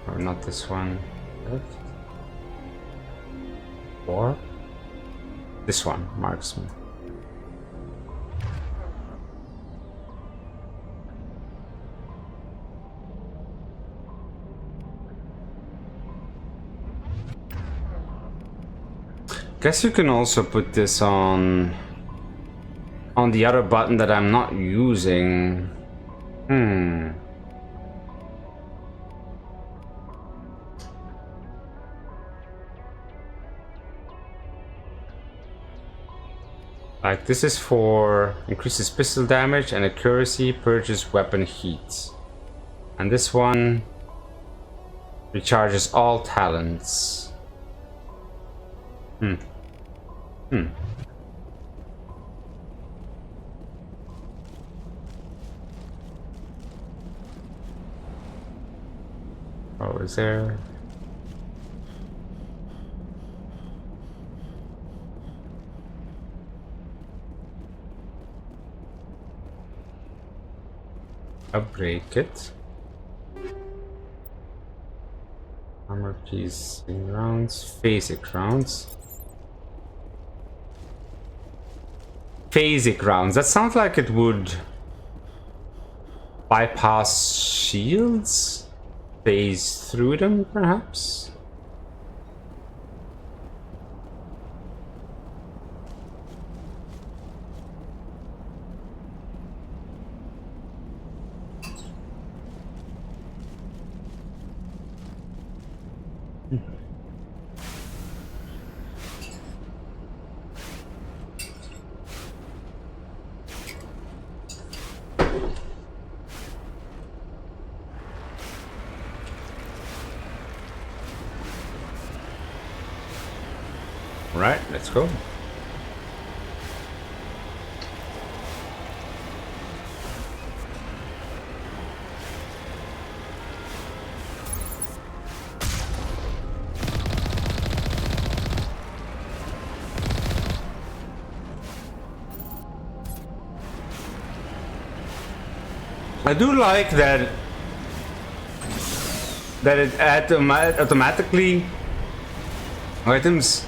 or not this one. Or this one, marksman. Guess you can also put this on the other button that I'm not using. Like this is for increases pistol damage and accuracy, purges weapon heat. And this one recharges all talents. Oh, is there? Upgrade kit. Armor piece rounds, phasic rounds. Phasic rounds. That sounds like it would bypass shields, phase through them, perhaps. Right, let's go. I do like that it automatically items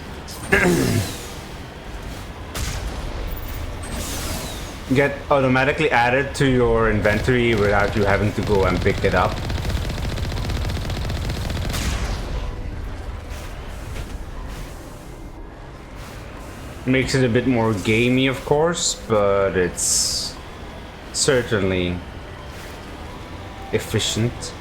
get automatically added to your inventory without you having to go and pick it up. Makes it a bit more gamey, of course, but it's certainly efficient.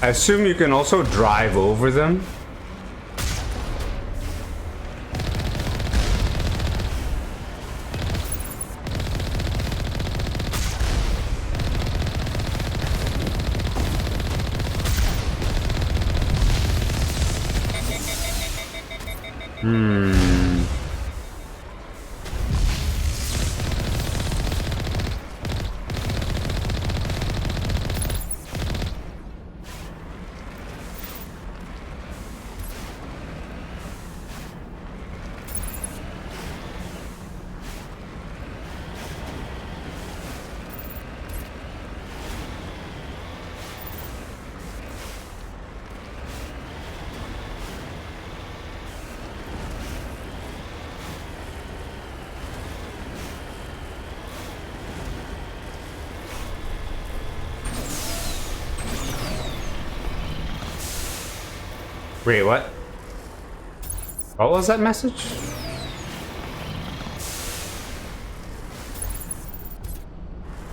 I assume you can also drive over them. Wait, what? What was that message?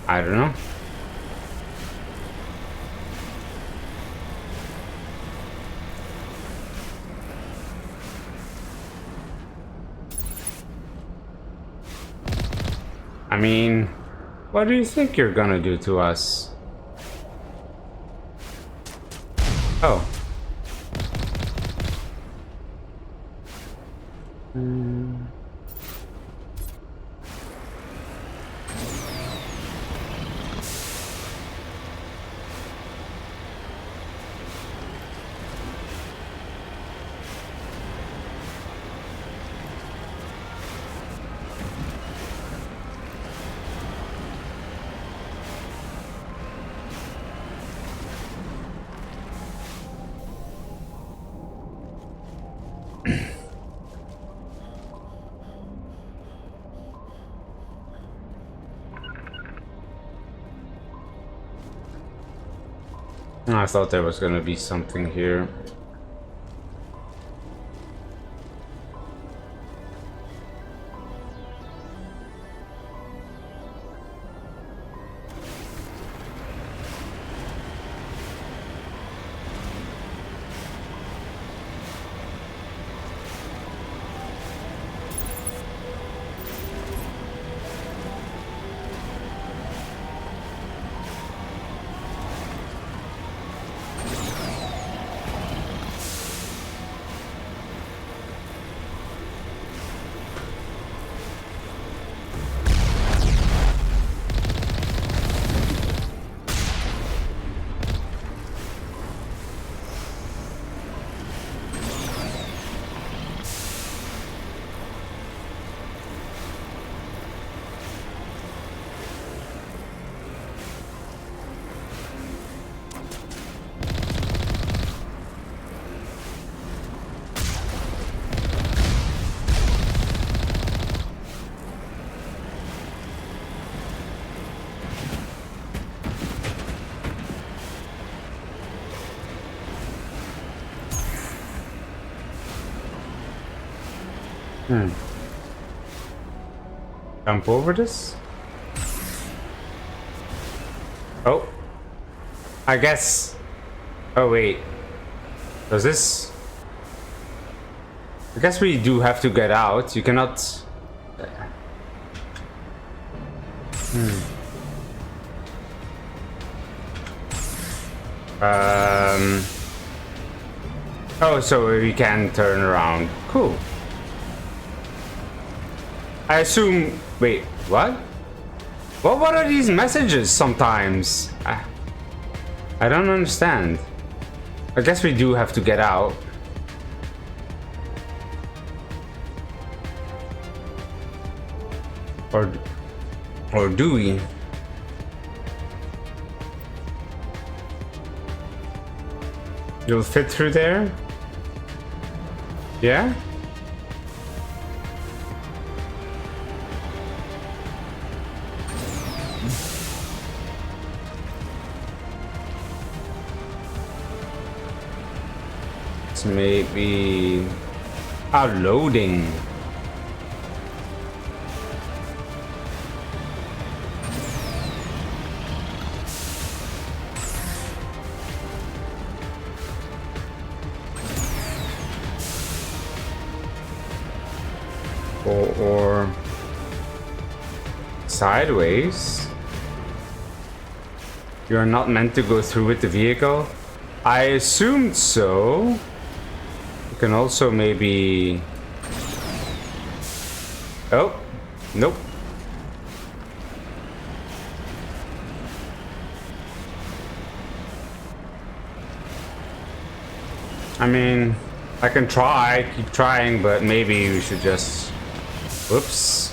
I don't know. I mean, what do you think you're gonna do to us? Oh. I thought there was gonna be something here. Jump over this? Oh. I guess. Oh, wait. Does this. I guess we do have to get out. You cannot. Oh, so we can turn around. Cool. I assume. Wait, what? What are these messages sometimes? I don't understand. I guess we do have to get out. Or do we? You'll fit through there? Yeah? It's maybe loading. Sideways? You're not meant to go through with the vehicle? I assumed so. You can also maybe... Oh, nope. I mean, I can try, keep trying, but maybe we should just... Whoops.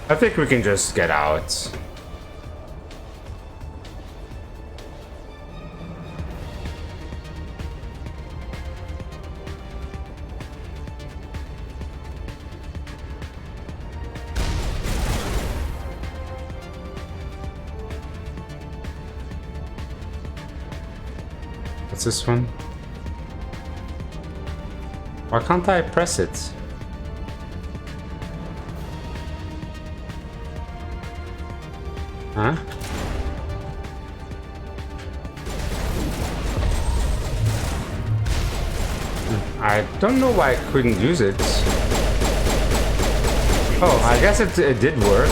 I think we can just get out. What's this one? Why can't I press it? Huh? I don't know why I couldn't use it. Oh, I guess it did work.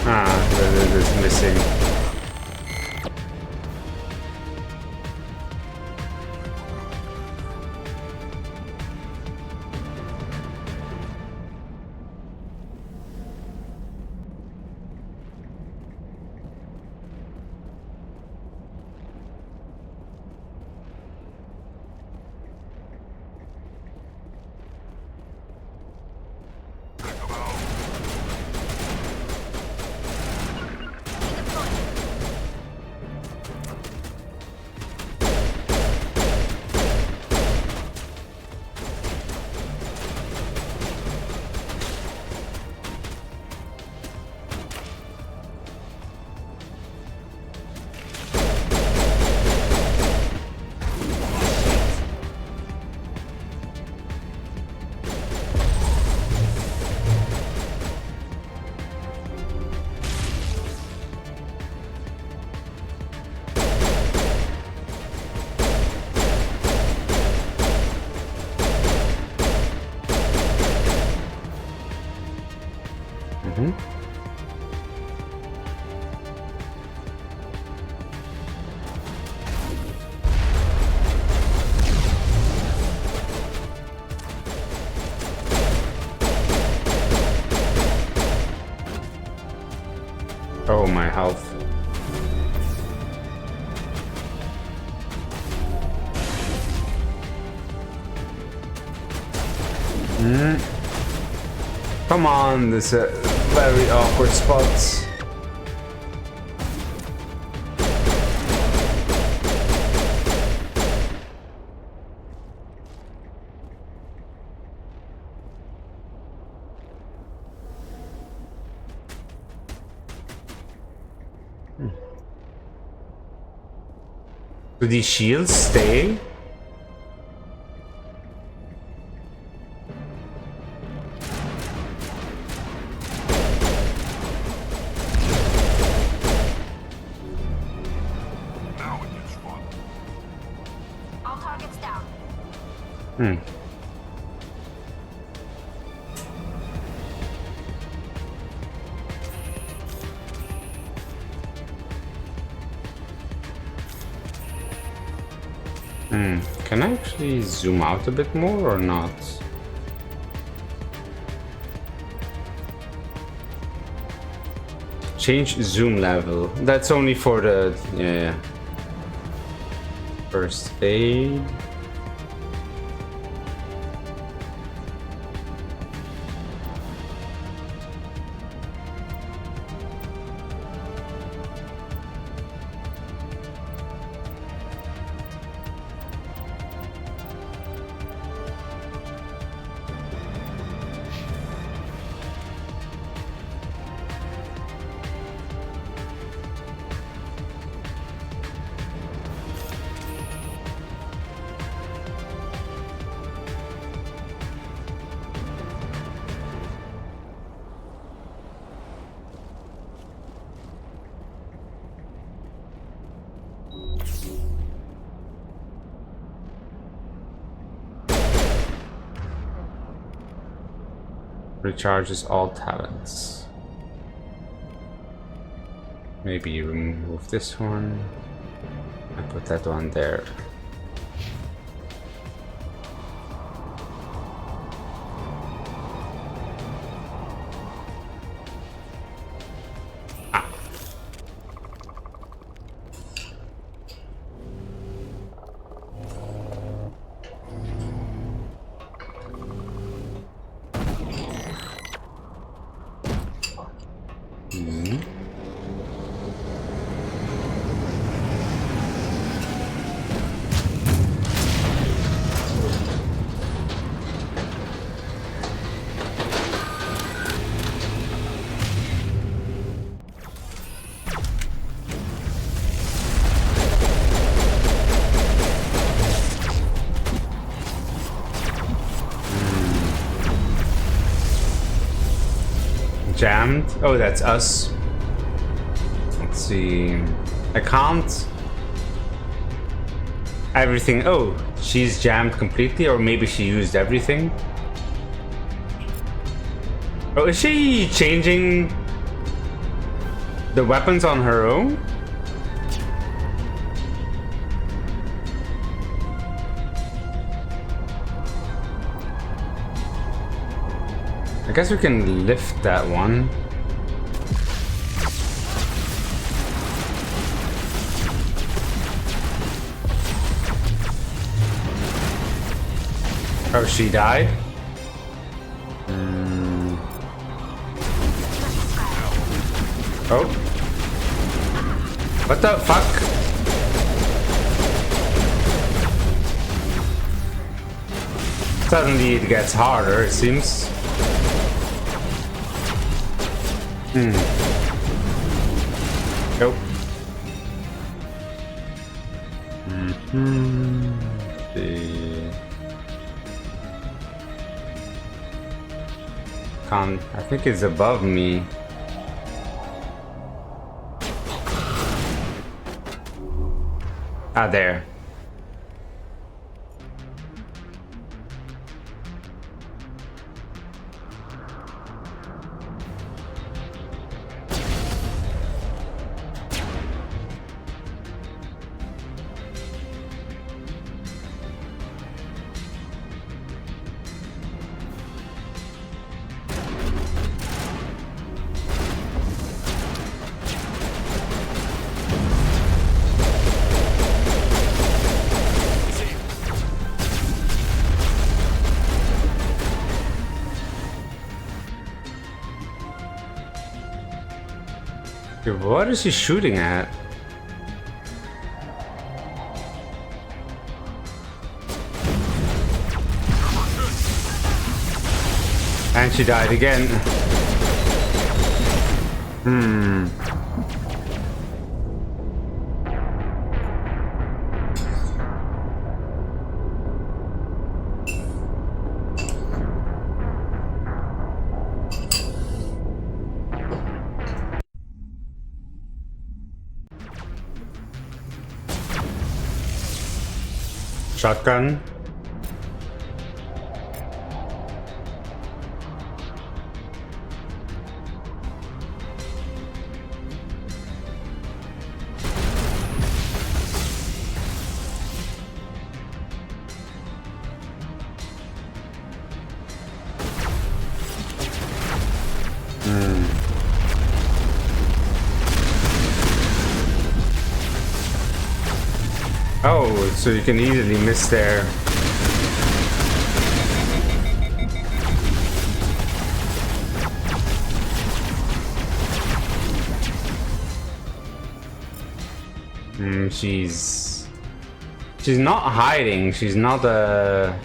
Ah, it's missing. Oh, my health. Come on, this very awkward spots. Do these shields stay? Now it gets fun. All targets down. Can I actually zoom out a bit more or not? Change zoom level. That's only for the first aid. Recharges all talents. Maybe remove this one and put that one there. Jammed. Oh, that's us. Let's see. I can't. Everything. Oh, she's jammed completely, or maybe she used everything. Oh, is she changing the weapons on her own? I guess we can lift that one. Oh, she died? Oh. What the fuck? Suddenly it gets harder, it seems. Nope. Can't. I think it's above me. Ah, there. What is he shooting at? And she died again. Shotgun. Oh, so you can easily miss there. She's not hiding. She's not a.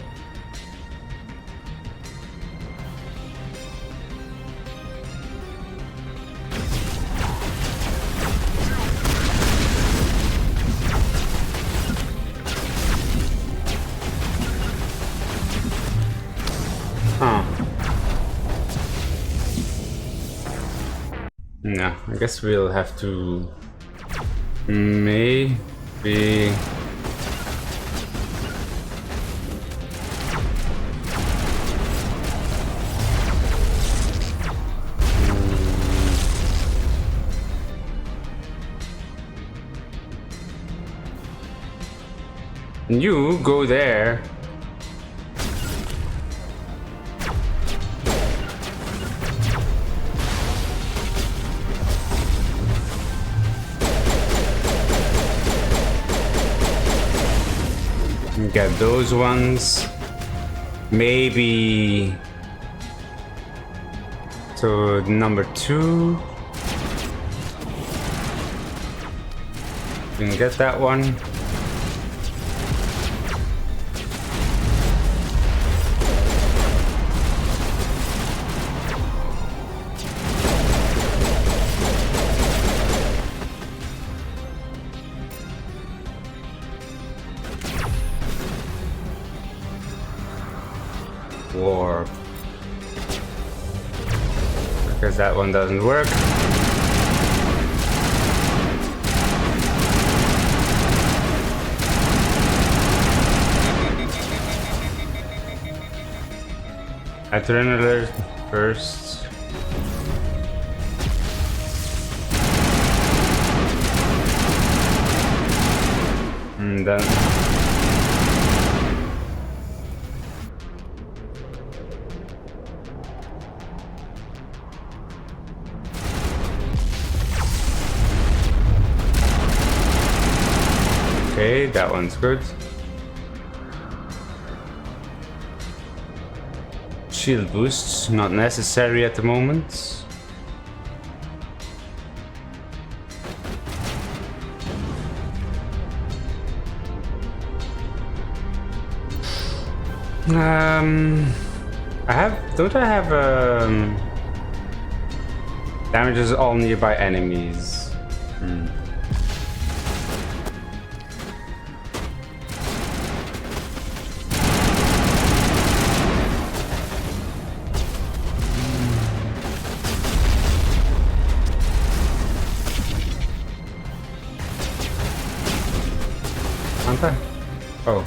No, I guess we'll have to. May. We... You go there. Get those ones. Maybe to number 2. You can get that one. Warp. Because that one doesn't work. Adrenaline first. And then okay, that one's good. Shield boosts, not necessary at the moment. Don't I have damages all nearby enemies? Oh.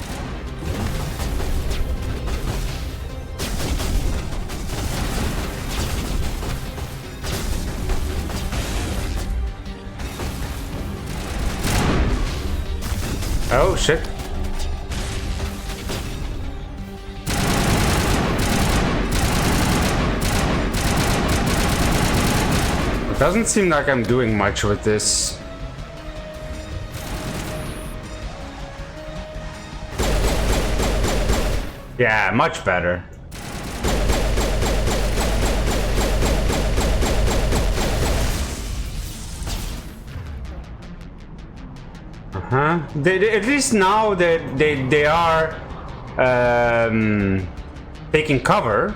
Oh shit. It doesn't seem like I'm doing much with this. Yeah, much better. At least now they are taking cover.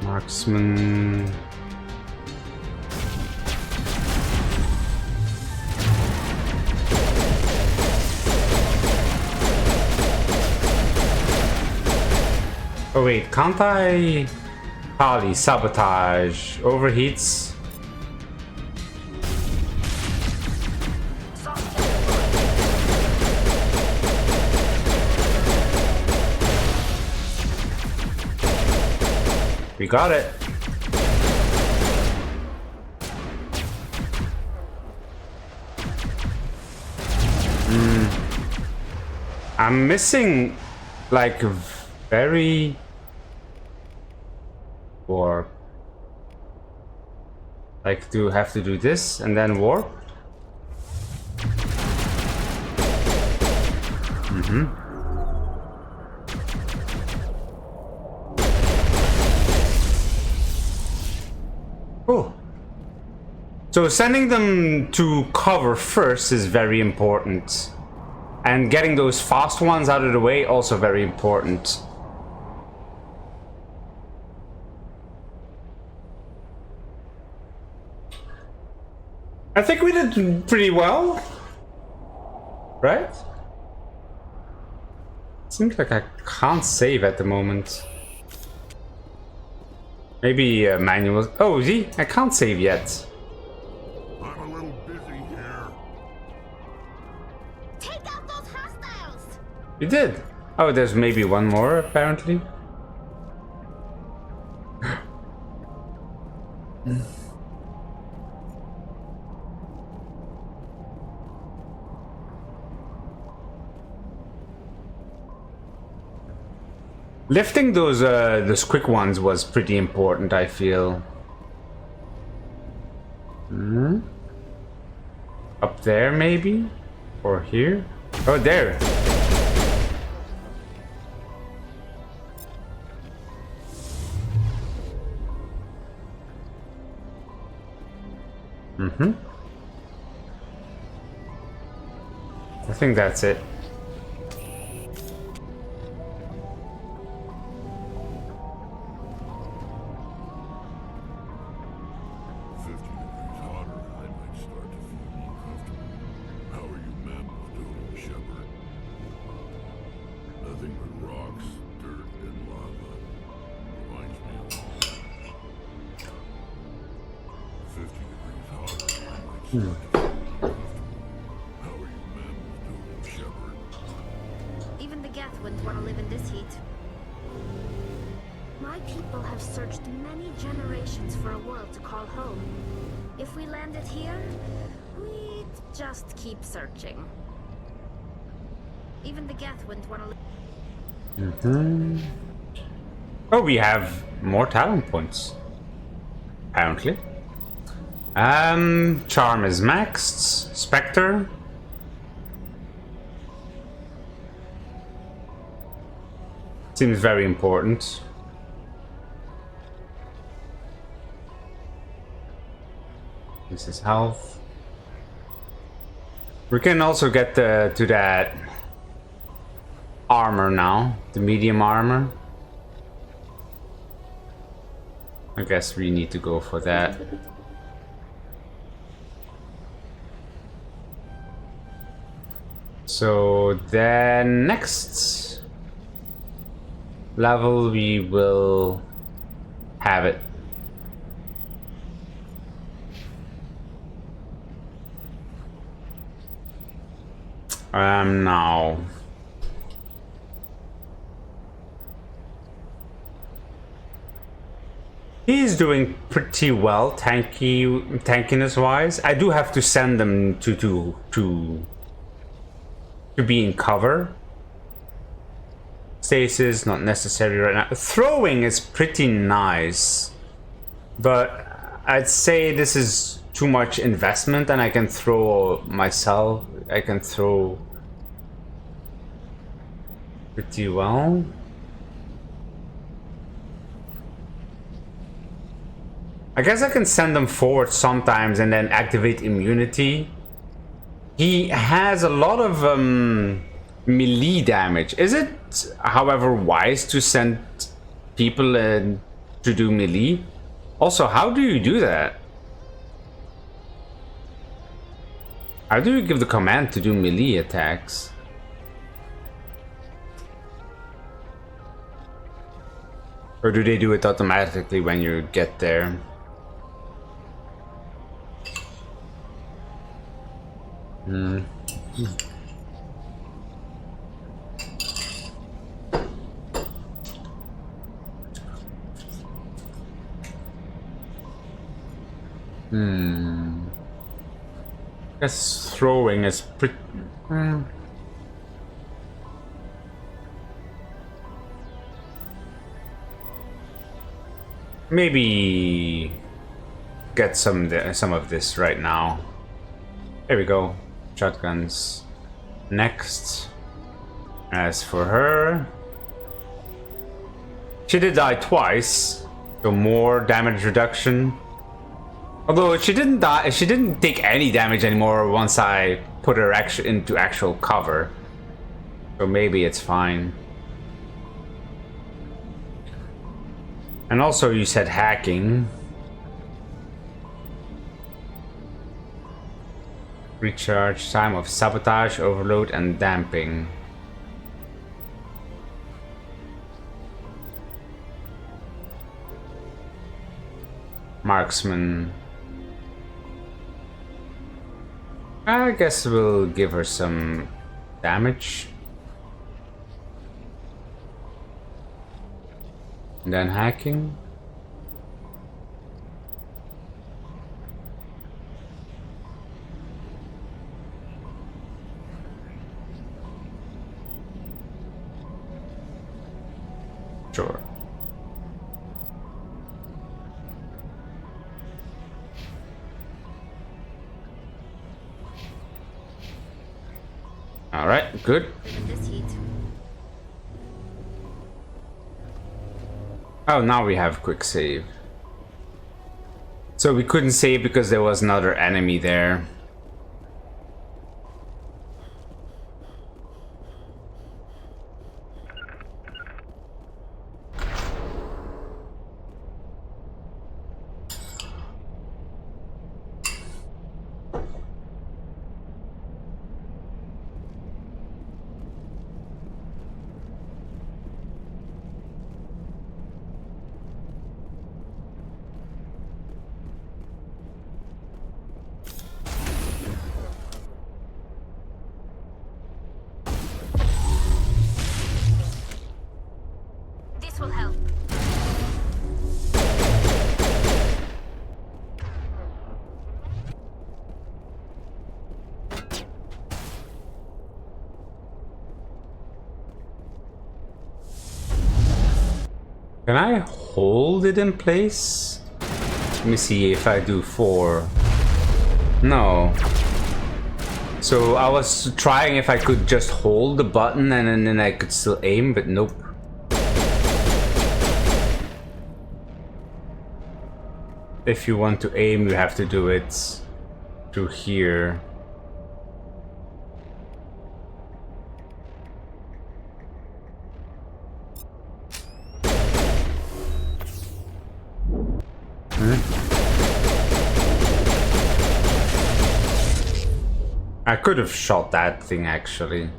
Marksman. Oh wait, can't I? Poly, sabotage, overheats. We got it. I'm missing like very warp. Like do have to do this and then warp. Cool. So sending them to cover first is very important. And getting those fast ones out of the way also very important. I think we did pretty well. Right? Seems like I can't save at the moment. Maybe manual. Oh, see, I can't save yet. I'm a little busy here. Take out those hostiles! You did. Oh, there's maybe one more apparently. Lifting those quick ones was pretty important, I feel. Up there, maybe? Or here? Oh, there. I think that's it. Even the Geth wouldn't want to live in this heat. My people have searched many generations for a world to call home. If we landed here, we'd just keep searching. Even the Geth wouldn't want to live. Oh, we have more talent points. Apparently. Charm is maxed. Spectre. Seems very important. This is health. We can also get to that armor now, the medium armor. I guess we need to go for that. So then next level we will have it. Now. He's doing pretty well, tankiness wise. I do have to send them to be in cover. Stasis not necessary right now. Throwing is pretty nice, but I'd say this is too much investment, and I can throw myself. I can throw pretty well. I guess I can send them forward sometimes and then activate immunity. He has a lot of melee damage. Is it, however, wise to send people to do melee? Also, how do you do that? How do you give the command to do melee attacks? Or do they do it automatically when you get there? I guess throwing is pretty... Maybe get some of this right now. There we go. Shotguns. Next. As for her, she did die twice, so more damage reduction. Although she didn't die, she didn't take any damage anymore once I put her into actual cover. So maybe it's fine. And also you said hacking. Recharge time of sabotage, overload, and damping. Marksman. I guess we'll give her some damage. And then hacking. Sure. All right, good. Oh, now we have quick save. So we couldn't save because there was another enemy there. This will help. Can I hold it in place? Let me see if I do 4. No. So I was trying if I could just hold the button and then I could still aim, but nope. If you want to aim, you have to do it through here. I could have shot that thing actually.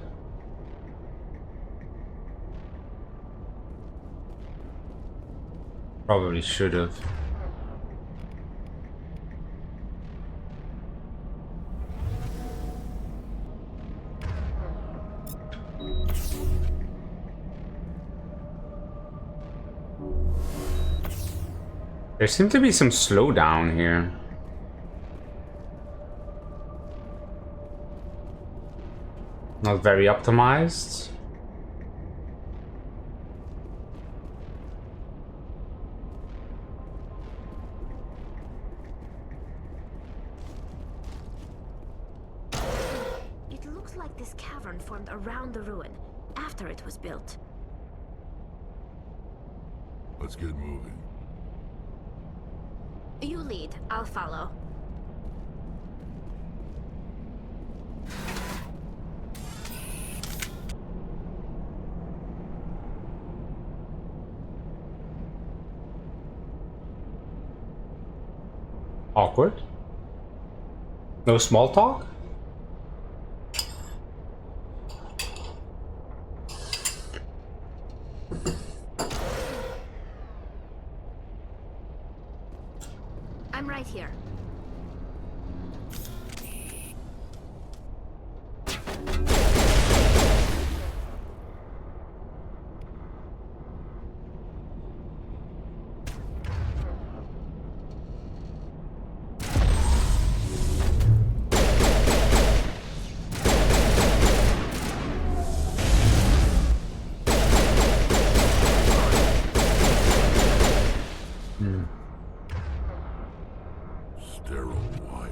Probably should have. There seemed to be some slowdown here. Not very optimized. It looks like this cavern formed around the ruin, after it was built. Let's get moving. You lead, I'll follow. Awkward. No small talk? I'm right here. Sterile white.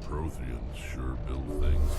Protheans sure build things.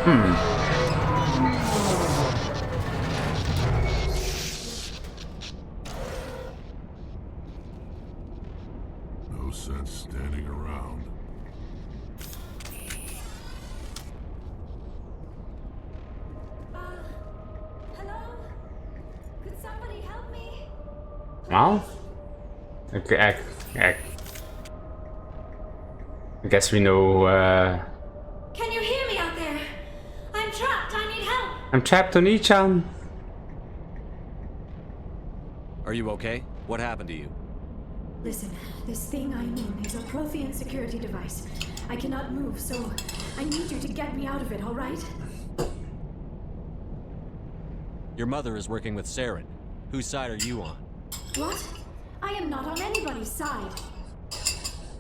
No sense standing around. Hello? Could somebody help me? Well, okay, I guess we know. Can you hear me out there? I'm trapped. I need help. I'm trapped on Onii-chan. Are you okay? What happened to you? Listen, this thing I'm in is a Prothean security device. I cannot move, so I need you to get me out of it, all right? Your mother is working with Saren. Whose side are you on? What? I am not on anybody's side.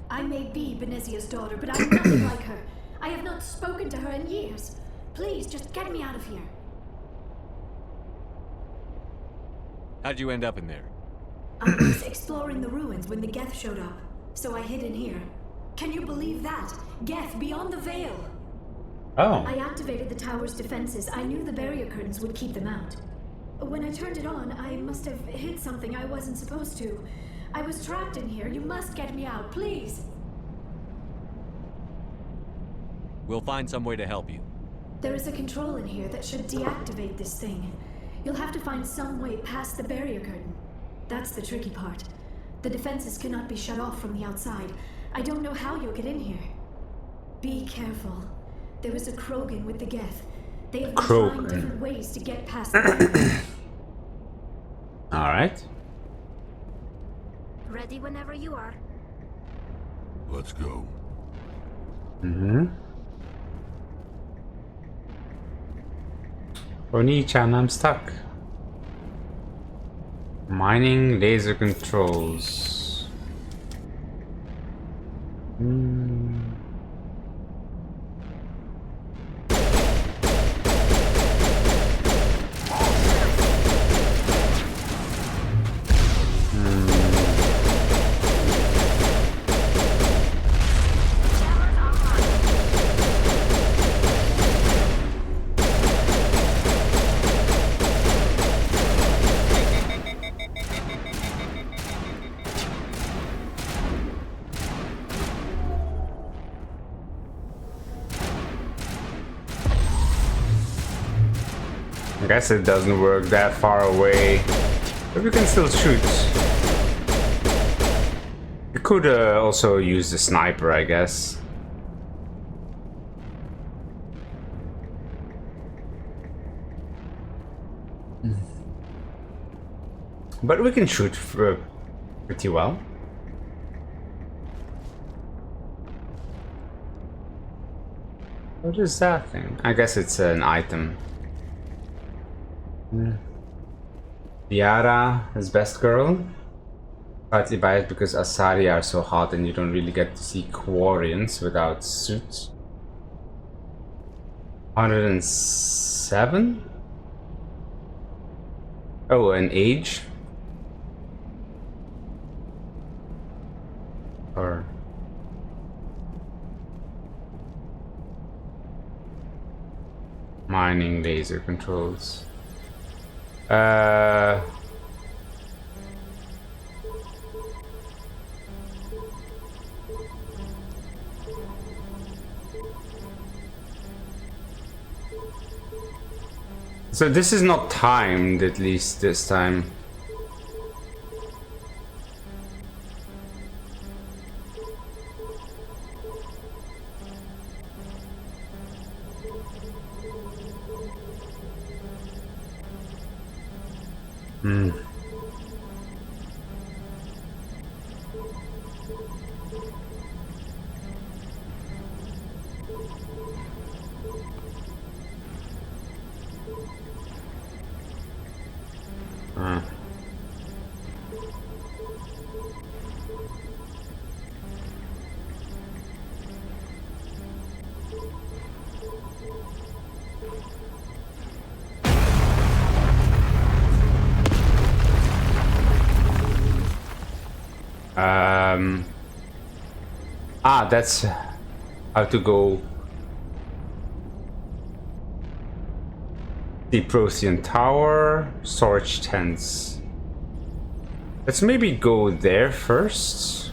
I may be Benezia's daughter, but I'm nothing like her. I have not spoken to her in years. Please, just get me out of here. How'd you end up in there? I was exploring the ruins when the Geth showed up, so I hid in here. Can you believe that? Geth beyond the veil! Oh. I activated the tower's defenses. I knew the barrier curtains would keep them out. When I turned it on, I must have hit something I wasn't supposed to. I was trapped in here. You must get me out, please! We'll find some way to help you. There is a control in here that should deactivate this thing. You'll have to find some way past the barrier curtain. That's the tricky part. The defenses cannot be shut off from the outside. I don't know how you'll get in here. Be careful. There is a Krogan with the Geth. They have been trying different ways to get past the barrier. Alright. Ready whenever you are. Let's go. Onii-chan, I'm stuck. Mining laser controls. I guess it doesn't work that far away, but we can still shoot. You could also use the sniper, I guess. But we can shoot pretty well. What is that thing? I guess it's an item. Liara is best girl. Slightly biased because Asari are so hot and you don't really get to see Quarians without suits. 107? Oh, an age? Or... mining laser controls. So this is not timed, at least this time. That's how to go The Prothean Tower, storage tents. Let's maybe go there first.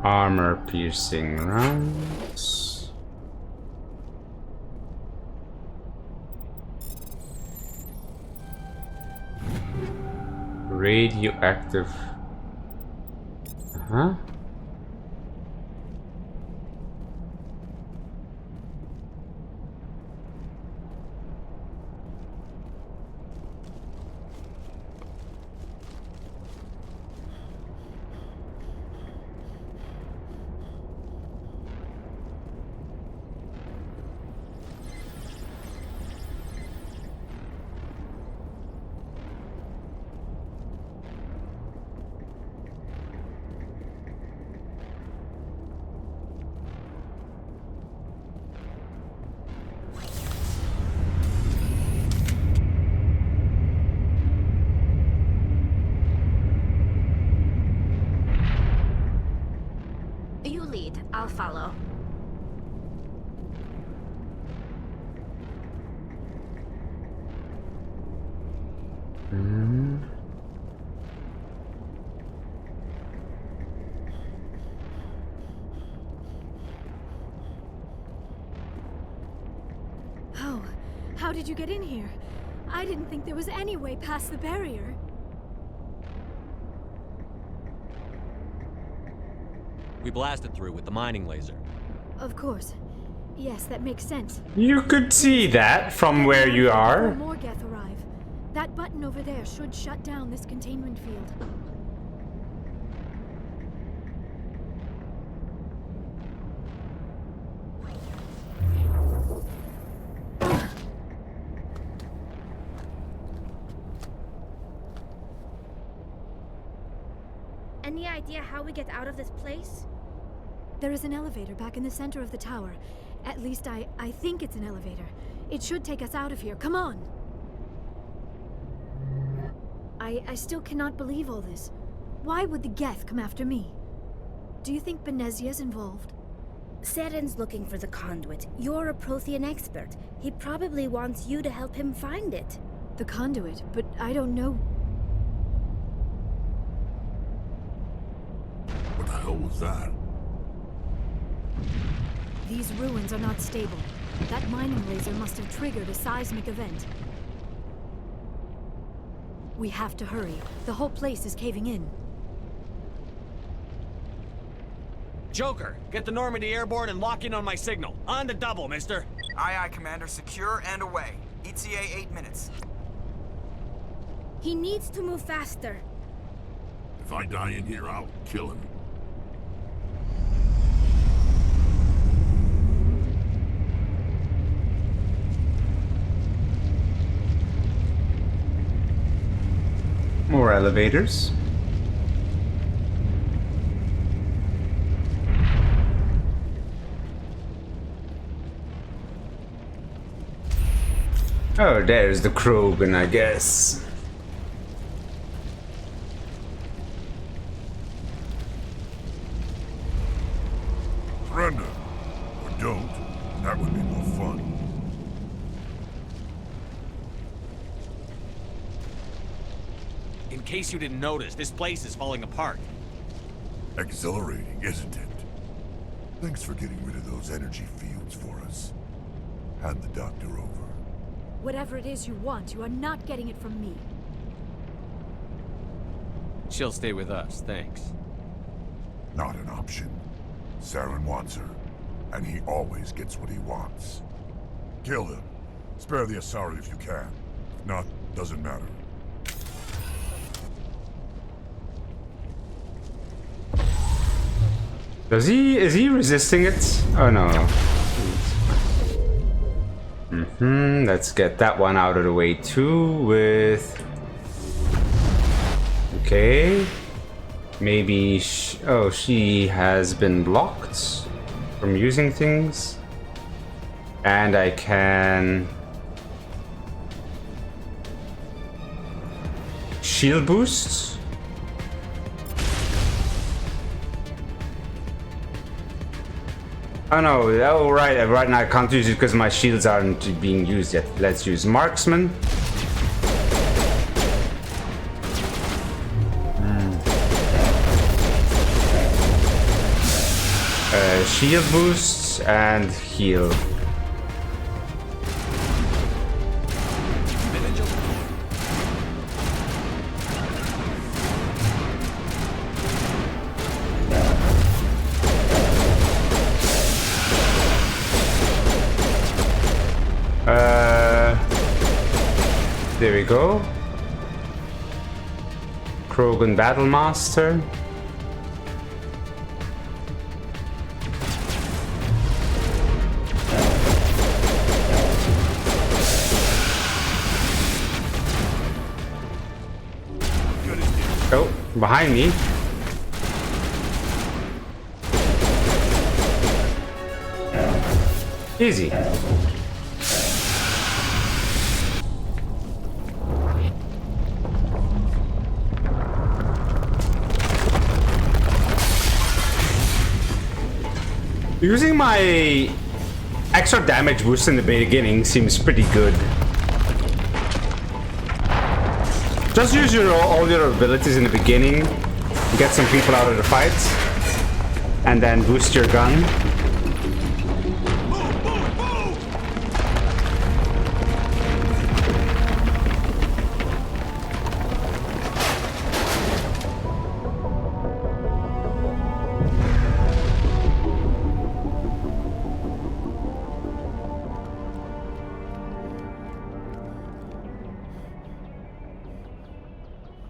Armor-piercing rounds. Radioactive. Uh-huh. You lead, I'll follow. How did you get in here? I didn't think there was any way past the barrier. We blasted through with the mining laser. Of course. Yes, that makes sense. You could see that from where you are. More Geth arrive. That button over there should shut down this containment field. Any idea how we get out of this place? There is an elevator back in the center of the tower. At least I think it's an elevator. It should take us out of here. Come on! I still cannot believe all this. Why would the Geth come after me? Do you think Benezia's involved? Saren's looking for the conduit. You're a Prothean expert. He probably wants you to help him find it. The conduit? But I don't know... What the hell was that? These ruins are not stable. That mining laser must have triggered a seismic event. We have to hurry. The whole place is caving in. Joker, get the Normandy airborne and lock in on my signal. On the double, mister. Aye, aye, Commander. Secure and away. ETA 8 minutes. He needs to move faster. If I die in here, I'll kill him. More elevators. Oh, there's the Krogan, I guess. Surrender. Or don't. That would be more fun. In case you didn't notice, this place is falling apart. Exhilarating, isn't it? Thanks for getting rid of those energy fields for us. Hand the doctor over. Whatever it is you want, you are not getting it from me. She'll stay with us, thanks. Not an option. Saren wants her, and he always gets what he wants. Kill him. Spare the Asari if you can. If not, doesn't matter. Is he resisting it? Oh no. Let's get that one out of the way too with Okay. Maybe she has been blocked from using things. And I can shield boost. Oh no, oh right now I can't use it because my shields aren't being used yet. Let's use marksman. Shield boosts and heal. There we go. Krogan Battlemaster. Oh, behind me. Easy. Using my extra damage boost in the beginning seems pretty good. Just use all your abilities in the beginning, get some people out of the fight, and then boost your gun.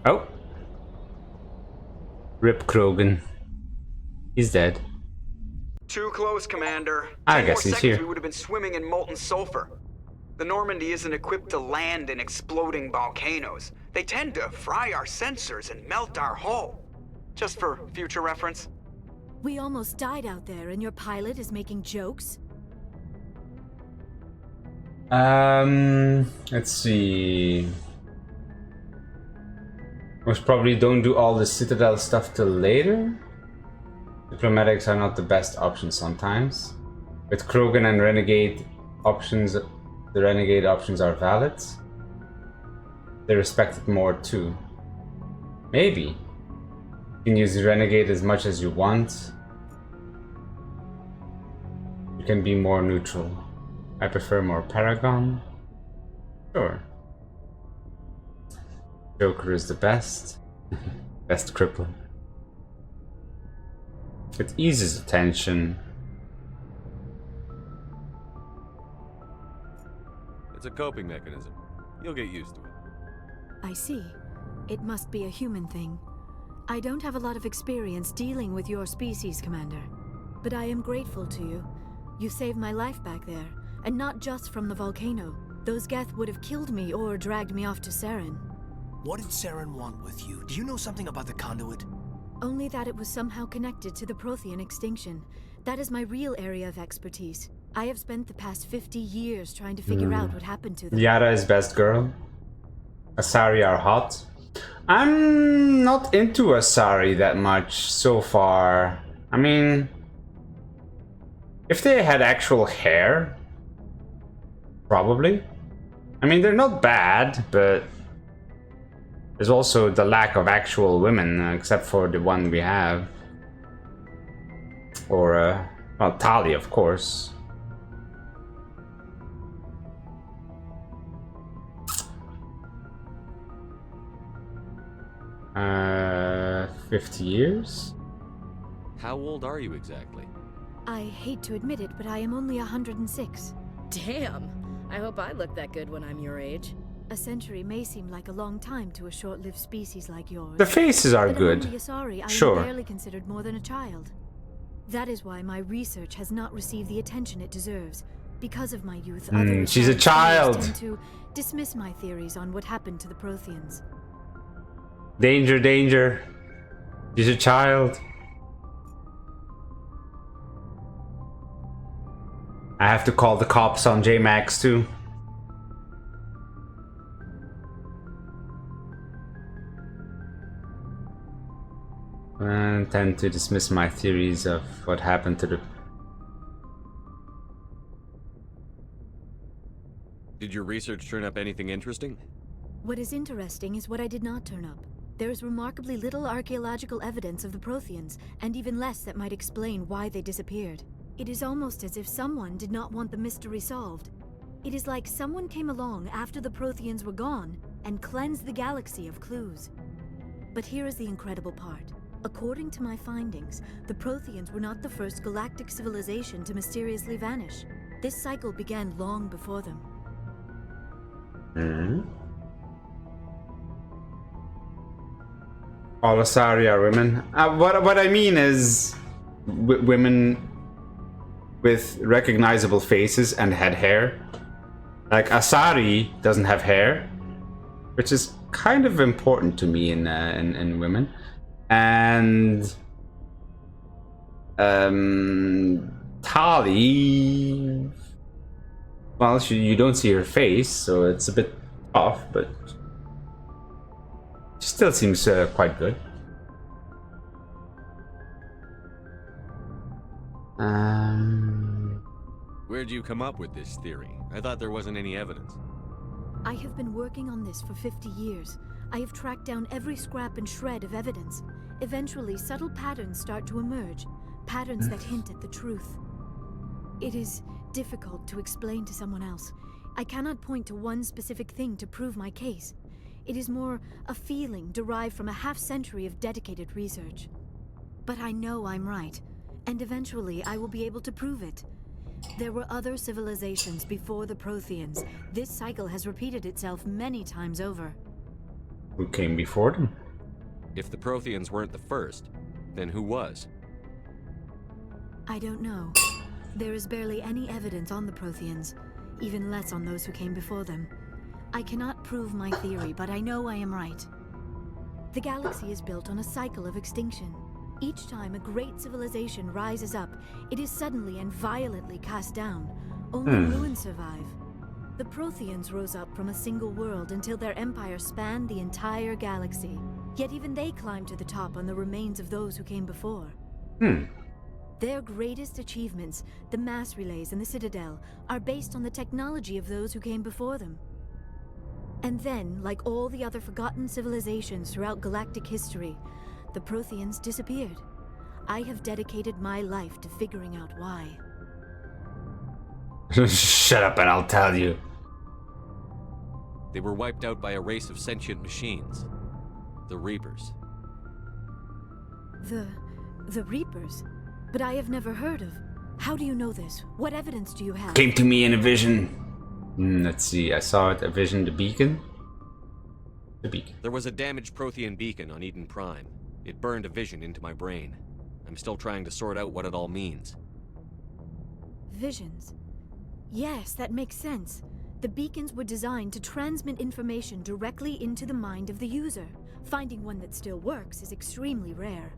Oh. Rip Krogan. He's dead. Too close, Commander. I 10 guess more he's seconds, here. we would have been swimming in molten sulfur. The Normandy isn't equipped to land in exploding volcanoes. They tend to fry our sensors and melt our hull. Just for future reference. We almost died out there, and your pilot is making jokes? Let's see. Most probably don't do all the Citadel stuff till later. Diplomatics are not the best option sometimes. With Krogan and Renegade options, the Renegade options are valid. They're respected more too. Maybe. You can use the Renegade as much as you want. You can be more neutral. I prefer more Paragon. Sure. Joker is the best. Best cripple. It eases the tension. It's a coping mechanism. You'll get used to it. I see. It must be a human thing. I don't have a lot of experience dealing with your species, Commander. But I am grateful to you. You saved my life back there, and not just from the volcano. Those Geth would have killed me or dragged me off to Saren. What did Saren want with you? Do you know something about the conduit? Only that it was somehow connected to the Prothean extinction. That is my real area of expertise. I have spent the past 50 years trying to figure out what happened to them. Liara is best girl. Asari are hot. I'm not into Asari that much so far. I mean, if they had actual hair, probably. I mean, they're not bad, but there's also the lack of actual women, except for the one we have. Or, well, Tali, of course. 50 years? How old are you exactly? I hate to admit it, but I am only 106. Damn! I hope I look that good when I'm your age. A century may seem like a long time to a short-lived species like yours. The faces are but good. Among the Asari, I Sure. am barely considered more than a child. That is why my research has not received the attention it deserves. Because of my youth, other she's a Asari child. tend to dismiss my theories on what happened to the Protheans. Danger, danger. She's a child. I have to call the cops on J-Max too. I tend to dismiss my theories of what happened to the... Did your research turn up anything interesting? What is interesting is what I did not turn up. There is remarkably little archaeological evidence of the Protheans, and even less that might explain why they disappeared. It is almost as if someone did not want the mystery solved. It is like someone came along after the Protheans were gone and cleansed the galaxy of clues. But here is the incredible part. According to my findings, the Protheans were not the first galactic civilization to mysteriously vanish. This cycle began long before them. All Asari are women. What I mean is women with recognizable faces and head hair. Like Asari doesn't have hair, which is kind of important to me in women. And Tali, well, you don't see her face, so it's a bit off, but she still seems quite good. Where'd you come up with this theory? I thought there wasn't any evidence. I have been working on this for 50 years. I have tracked down every scrap and shred of evidence. Eventually, subtle patterns start to emerge, patterns that hint at the truth. It is difficult to explain to someone else. I cannot point to one specific thing to prove my case. It is more a feeling derived from a half-century of dedicated research. But I know I'm right, and eventually I will be able to prove it. There were other civilizations before the Protheans. This cycle has repeated itself many times over. Who came before them? If the Protheans weren't the first, then who was? I don't know. There is barely any evidence on the Protheans, even less on those who came before them. I cannot prove my theory, but I know I am right. The galaxy is built on a cycle of extinction. Each time a great civilization rises up, it is suddenly and violently cast down. Only ruins survive. The Protheans rose up from a single world until their empire spanned the entire galaxy. Yet even they climbed to the top on the remains of those who came before. Their greatest achievements, the mass relays and the Citadel, are based on the technology of those who came before them. And then, like all the other forgotten civilizations throughout galactic history, the Protheans disappeared. I have dedicated my life to figuring out why. Shut up and I'll tell you. They were wiped out by a race of sentient machines. The Reapers. The Reapers? But I have never heard of. How do you know this? What evidence do you have? Came to me in a vision. Let's see, I saw it, a vision, the beacon. The beacon. There was a damaged Prothean beacon on Eden Prime. It burned a vision into my brain. I'm still trying to sort out what it all means. Visions. Yes, that makes sense. The beacons were designed to transmit information directly into the mind of the user. Finding one that still works is extremely rare.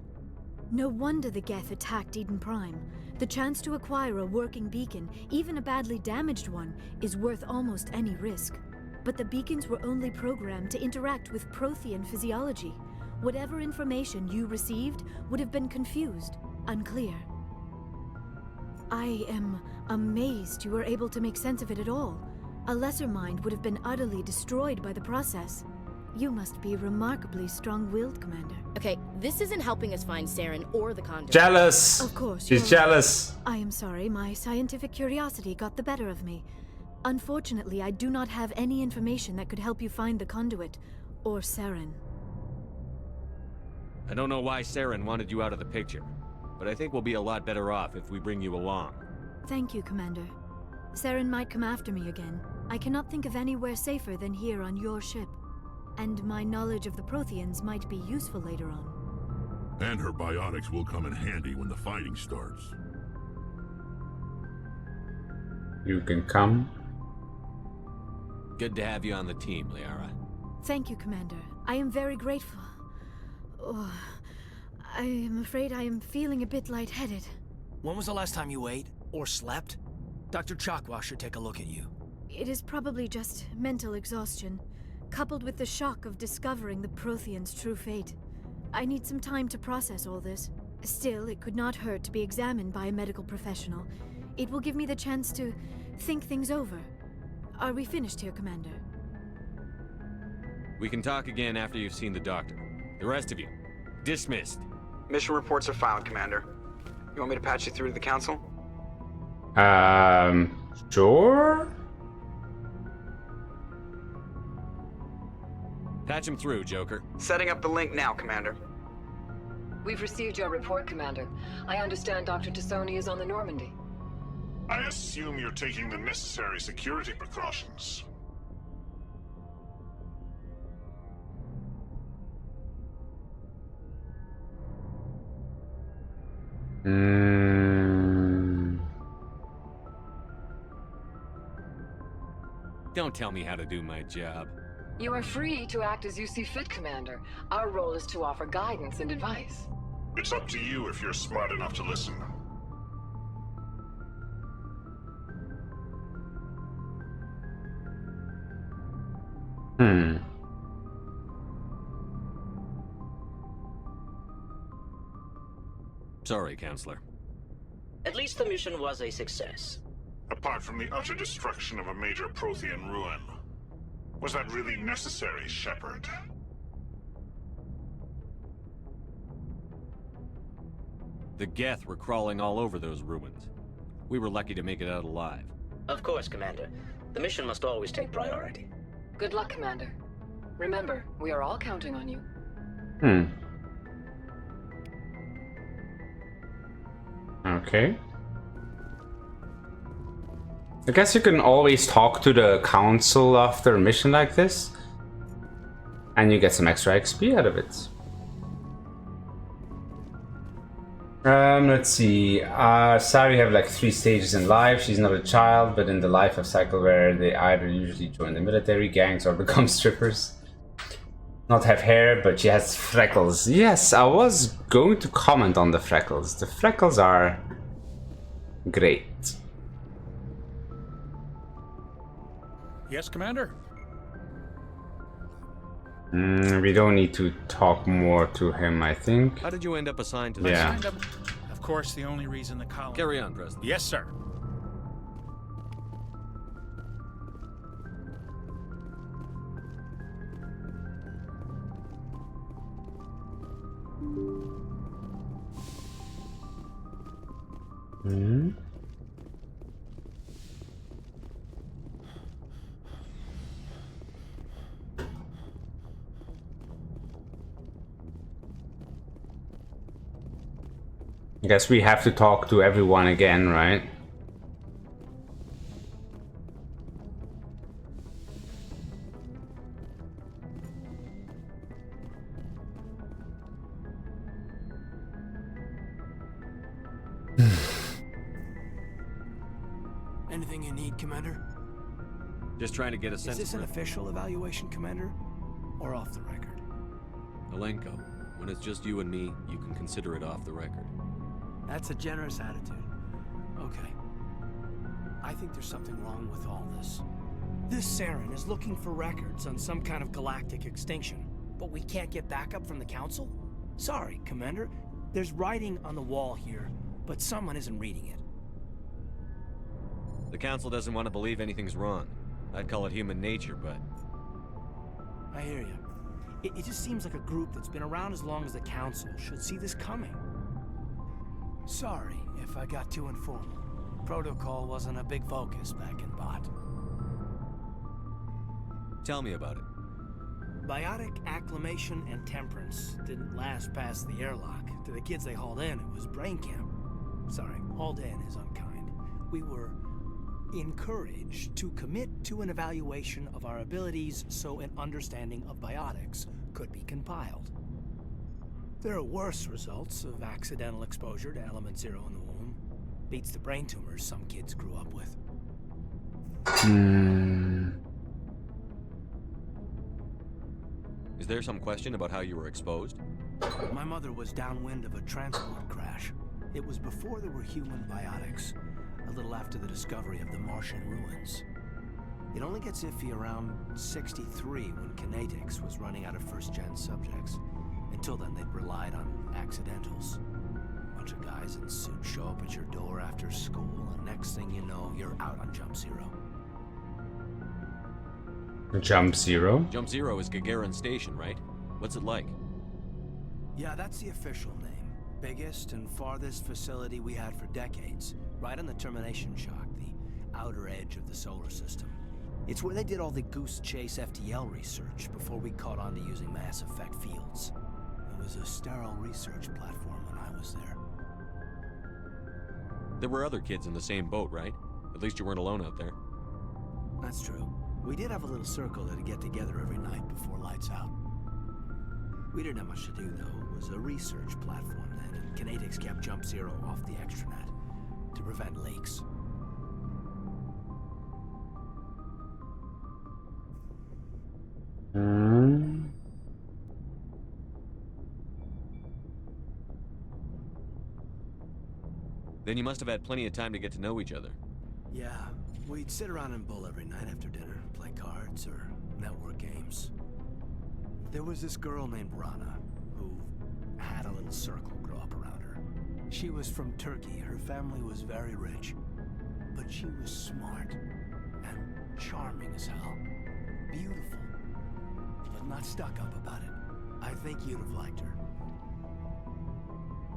No wonder the Geth attacked Eden Prime. The chance to acquire a working beacon, even a badly damaged one, is worth almost any risk. But the beacons were only programmed to interact with Prothean physiology. Whatever information you received would have been confused, unclear. I am amazed you were able to make sense of it at all. A lesser mind would have been utterly destroyed by the process. You must be remarkably strong-willed, Commander. Okay, this isn't helping us find Saren or the Conduit. Jealous! Of course. She's jealous. I am sorry, my scientific curiosity got the better of me. Unfortunately, I do not have any information that could help you find the Conduit, or Saren. I don't know why Saren wanted you out of the picture, but I think we'll be a lot better off if we bring you along. Thank you, Commander. Saren might come after me again. I cannot think of anywhere safer than here on your ship. And my knowledge of the Protheans might be useful later on. And her biotics will come in handy when the fighting starts. You can come. Good to have you on the team, Liara. Thank you, Commander. I am very grateful. Oh, I am afraid I am feeling a bit lightheaded. When was the last time you ate or slept? Dr. Chakwa should take a look at you. It is probably just mental exhaustion, coupled with the shock of discovering the Prothean's true fate. I need some time to process all this. Still, it could not hurt to be examined by a medical professional. It will give me the chance to think things over. Are we finished here, Commander? We can talk again after you've seen the doctor. The rest of you, dismissed. Mission reports are filed, Commander. You want me to patch you through to the Council? Sure? Patch him through, Joker. Setting up the link now, Commander. We've received your report, Commander. I understand Dr. T'Soni is on the Normandy. I assume you're taking the necessary security precautions. Don't tell me how to do my job. You are free to act as you see fit, Commander. Our role is to offer guidance and advice. It's up to you if you're smart enough to listen. Sorry, Counselor. At least the mission was a success. Apart from the utter destruction of a major Prothean ruin. Was that really necessary, Shepard? The Geth were crawling all over those ruins. We were lucky to make it out alive. Of course, Commander. The mission must always take priority. Good luck, Commander. Remember, we are all counting on you. Okay. I guess you can always talk to the council after a mission like this, and you get some extra XP out of it. Let's see. Sari have like 3 stages in life. She's not a child, but in the life of cycle where they either usually join the military gangs or become strippers. Not have hair, but she has freckles. Yes, I was going to comment on the freckles. The freckles are great. Yes, Commander? We don't need to talk more to him, I think. How did you end up assigned to this? Yeah. Of course, the only reason the colony... Carry on, President. Yes, sir. I guess we have to talk to everyone again, right? Anything you need, Commander? Just trying to get a sense. Is this an official evaluation, Commander? Or off the record? Alenko, when it's just you and me, you can consider it off the record. That's a generous attitude. Okay. I think there's something wrong with all this. This Saren is looking for records on some kind of galactic extinction, but we can't get backup from the Council? Sorry, Commander. There's writing on the wall here, but someone isn't reading it. The Council doesn't want to believe anything's wrong. I'd call it human nature, but... I hear you. It just seems like a group that's been around as long as the Council should see this coming. Sorry if I got too informal. Protocol wasn't a big focus back in Bot. Tell me about it. Biotic acclimation and temperance didn't last past the airlock. To the kids they hauled in, it was brain camp. Sorry, hauled in is unkind. We were encouraged to commit to an evaluation of our abilities so an understanding of biotics could be compiled. There are worse results of accidental exposure to element 0 in the womb. Beats the brain tumors some kids grew up with. Is there some question about how you were exposed? My mother was downwind of a transport crash. It was before there were human biotics, a little after the discovery of the Martian ruins. It only gets iffy around 63 when Kinetics was running out of first-gen subjects. Until then, they'd relied on accidentals. A bunch of guys in suits show up at your door after school, and next thing you know, you're out on Jump Zero. Jump Zero? Jump Zero is Gagarin Station, right? What's it like? Yeah, that's the official name. Biggest and farthest facility we had for decades. Right on the termination shock, the outer edge of the solar system. It's where they did all the Goose Chase FTL research before we caught on to using mass effect fields. It was a sterile research platform when I was there. There were other kids in the same boat, right? At least you weren't alone out there. That's true. We did have a little circle that'd get together every night before lights out. We didn't have much to do, though. It was a research platform then, and Kinetics kept Jump Zero off the extranet to prevent leaks. Then you must have had plenty of time to get to know each other. Yeah, we'd sit around and bull every night after dinner, play cards or network games. There was this girl named Rana, who had a little circle grow up around her. She was from Turkey. Her family was very rich. But she was smart and charming as hell. Beautiful. But not stuck up about it. I think you'd have liked her.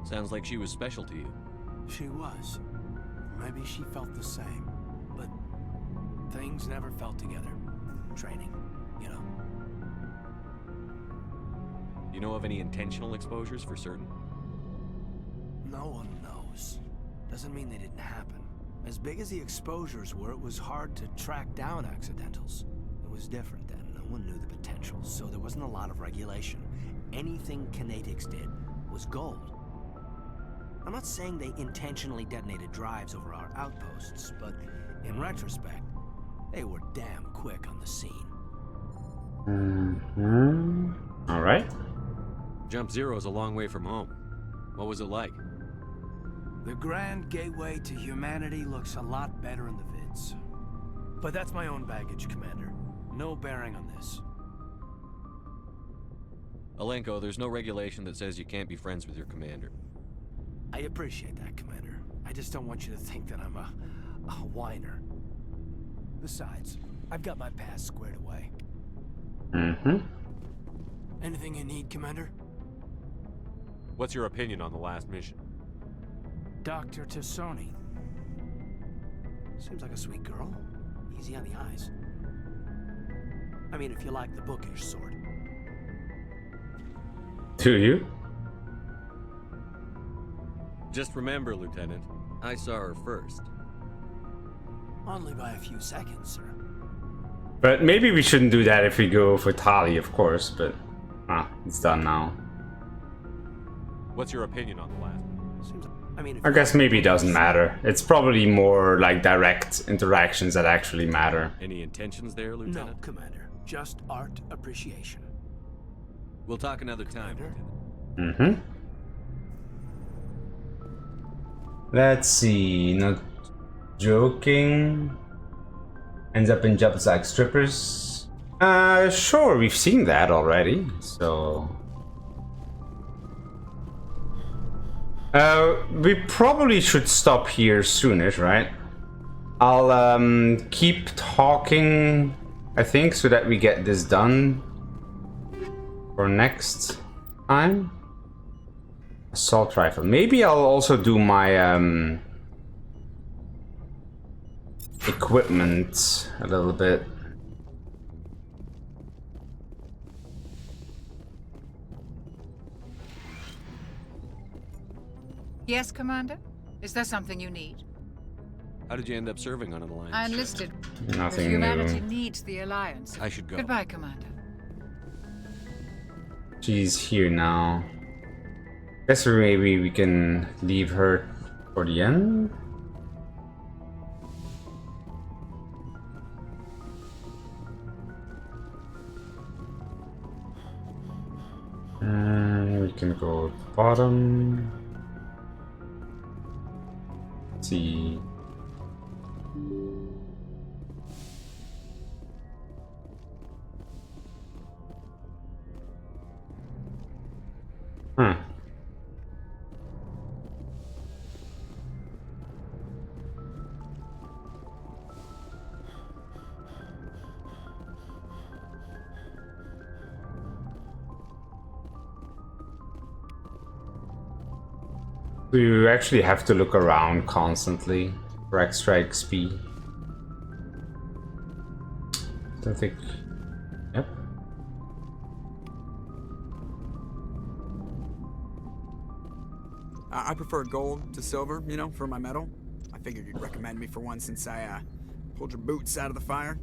Sounds like she was special to you. She was. Maybe she felt the same. But things never felt together. Training, you know. You know of any intentional exposures for certain? No one knows. Doesn't mean they didn't happen. As big as the exposures were, it was hard to track down accidentals. It was different then. No one knew the potential, so there wasn't a lot of regulation. Anything Kinetics did was gold. I'm not saying they intentionally detonated drives over our outposts, but in retrospect, they were damn quick on the scene. All right. Jump Zero is a long way from home. What was it like? The grand gateway to humanity looks a lot better in the vids. But that's my own baggage, Commander. No bearing on this. Alenko, there's no regulation that says you can't be friends with your commander. I appreciate that, Commander. I just don't want you to think that I'm a whiner. Besides, I've got my past squared away. Anything you need, Commander? What's your opinion on the last mission? Dr. Tassoni. Seems like a sweet girl. Easy on the eyes. I mean, if you like the bookish sort. Do you? Just remember, Lieutenant, I saw her first. Only by a few seconds, sir. But maybe we shouldn't do that if we go for Tali, of course, but it's done now. What's your opinion on the last? Seems like, I mean, I guess maybe it doesn't matter. It's probably more like direct interactions that actually matter. Any intentions there, Lieutenant? No, Commander. Just art appreciation. We'll talk another time, Lieutenant. Mm-hmm. Let's see. Not joking. Ends up in jobs like strippers. Sure, we've seen that already. So we probably should stop here soonish, right? I'll keep talking, I think, so that we get this done for next time. Assault rifle. Maybe I'll also do my equipment a little bit. Yes, Commander? Is there something you need? How did you end up serving on an Alliance I ship? enlisted. Nothing But humanity new. needs the Alliance. I should go. Goodbye, Commander. She's here now. Guess maybe we can leave her for the end. can go to the bottom. Let's see. You actually have to look around constantly for extra XP. I think. Yep. I prefer gold to silver, you know, for my medal. I figured you'd recommend me for one since I pulled your boots out of the fire.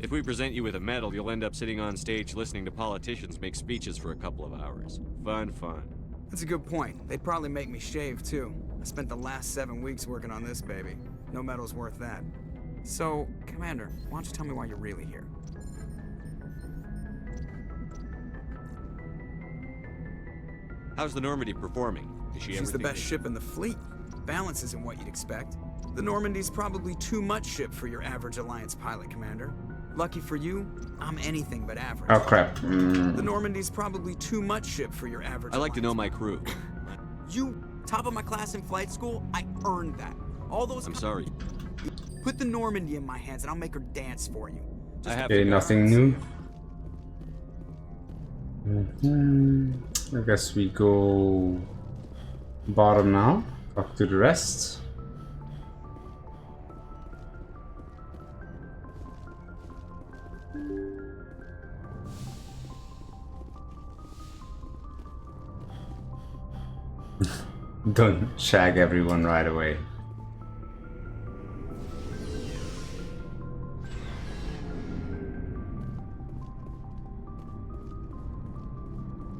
If we present you with a medal, you'll end up sitting on stage listening to politicians make speeches for a couple of hours. Fun. That's a good point. They'd probably make me shave, too. I spent the last 7 weeks working on this baby. No medal's worth that. So, Commander, why don't you tell me why you're really here? How's the Normandy performing? Is she She's the best ship in the fleet. Balance isn't what you'd expect. The Normandy's probably too much ship for your average Alliance pilot, Commander. Lucky for you, I'm anything but average. Oh crap. The Normandy's probably too much ship for your average. I like to know my crew. You, top of my class in flight school, I earned that. All those. I'm sorry. Put the Normandy in my hands and I'll make her dance for you. Okay, nothing new. I guess we go bottom now. Talk to the rest. Don't shag everyone right away.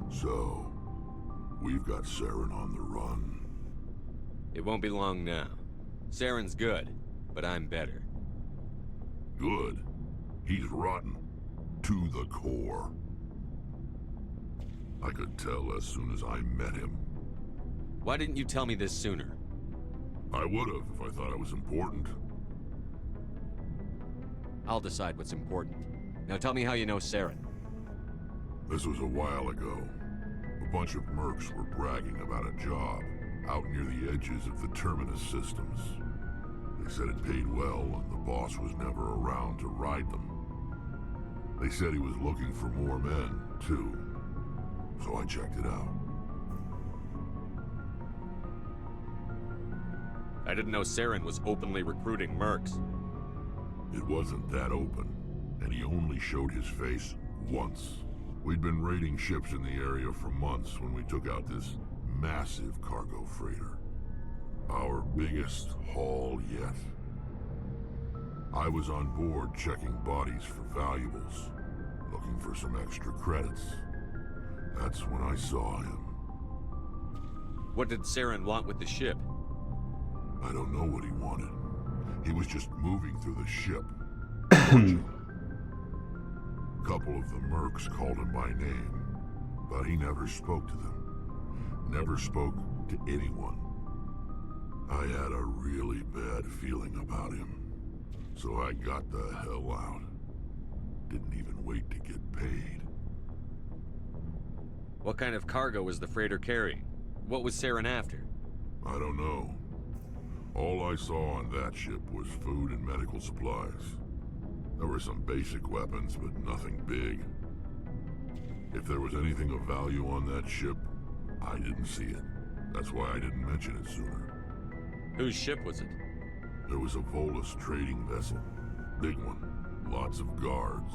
So, we've got Saren on the run. It won't be long now. Saren's good, but I'm better. Good? He's rotten. To the core. I could tell as soon as I met him. Why didn't you tell me this sooner? I would've if I thought it was important. I'll decide what's important. Now tell me how you know Saren. This was a while ago. A bunch of mercs were bragging about a job out near the edges of the Terminus systems. They said it paid well and the boss was never around to ride them. They said he was looking for more men, too. So I checked it out. I didn't know Saren was openly recruiting mercs. It wasn't that open, and he only showed his face once. We'd been raiding ships in the area for months when we took out this massive cargo freighter. Our biggest haul yet. I was on board checking bodies for valuables, looking for some extra credits. That's when I saw him. What did Saren want with the ship? I don't know what he wanted. He was just moving through the ship. Couple of the mercs called him by name, but he never spoke to them. Never spoke to anyone. I had a really bad feeling about him, so I got the hell out. Didn't even wait to get paid. What kind of cargo was the freighter carrying? What was Saren after? I don't know. All I saw on that ship was food and medical supplies. There were some basic weapons, but nothing big. If there was anything of value on that ship, I didn't see it. That's why I didn't mention it sooner. Whose ship was it? There was a Volus trading vessel. Big one. Lots of guards.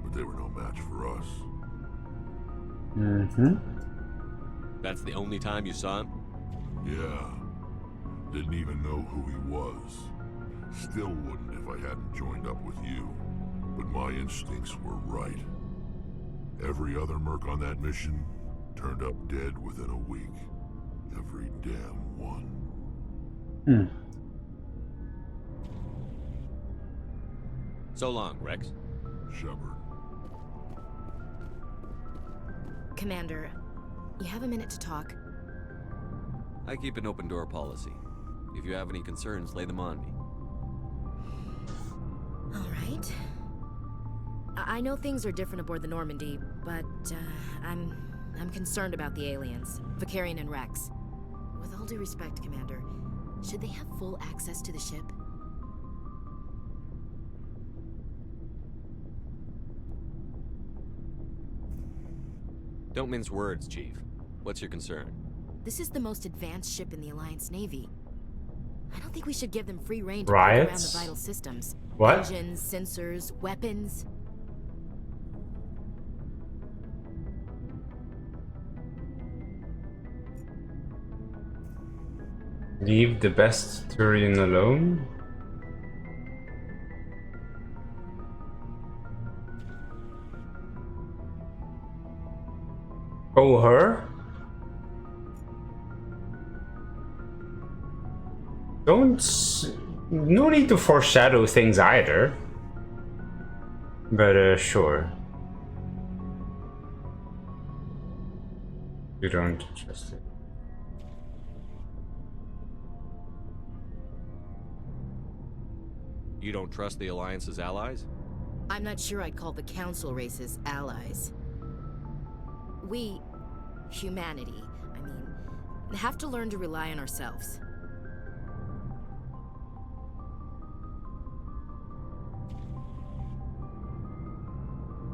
But they were no match for us. That's the only time you saw him? Yeah. Didn't even know who he was. Still wouldn't if I hadn't joined up with you. But my instincts were right. Every other merc on that mission turned up dead within a week. Every damn one. So long, Rex. Shepard. Commander, you have a minute to talk? I keep an open door policy. If you have any concerns, lay them on me. All right. I know things are different aboard the Normandy, but I'm concerned about the aliens, Vicarian and Rex. With all due respect, Commander, should they have full access to the ship? Don't mince words, Chief. What's your concern? This is the most advanced ship in the Alliance Navy. I don't think we should give them free rein to poke Riots? around the vital systems. What? Engines, sensors, weapons. Leave the best Turian alone? Oh, her? No need to foreshadow things either. But, sure. You don't trust it. You don't trust the Alliance's allies? I'm not sure I'd call the Council races allies. We, humanity, I mean, have to learn to rely on ourselves.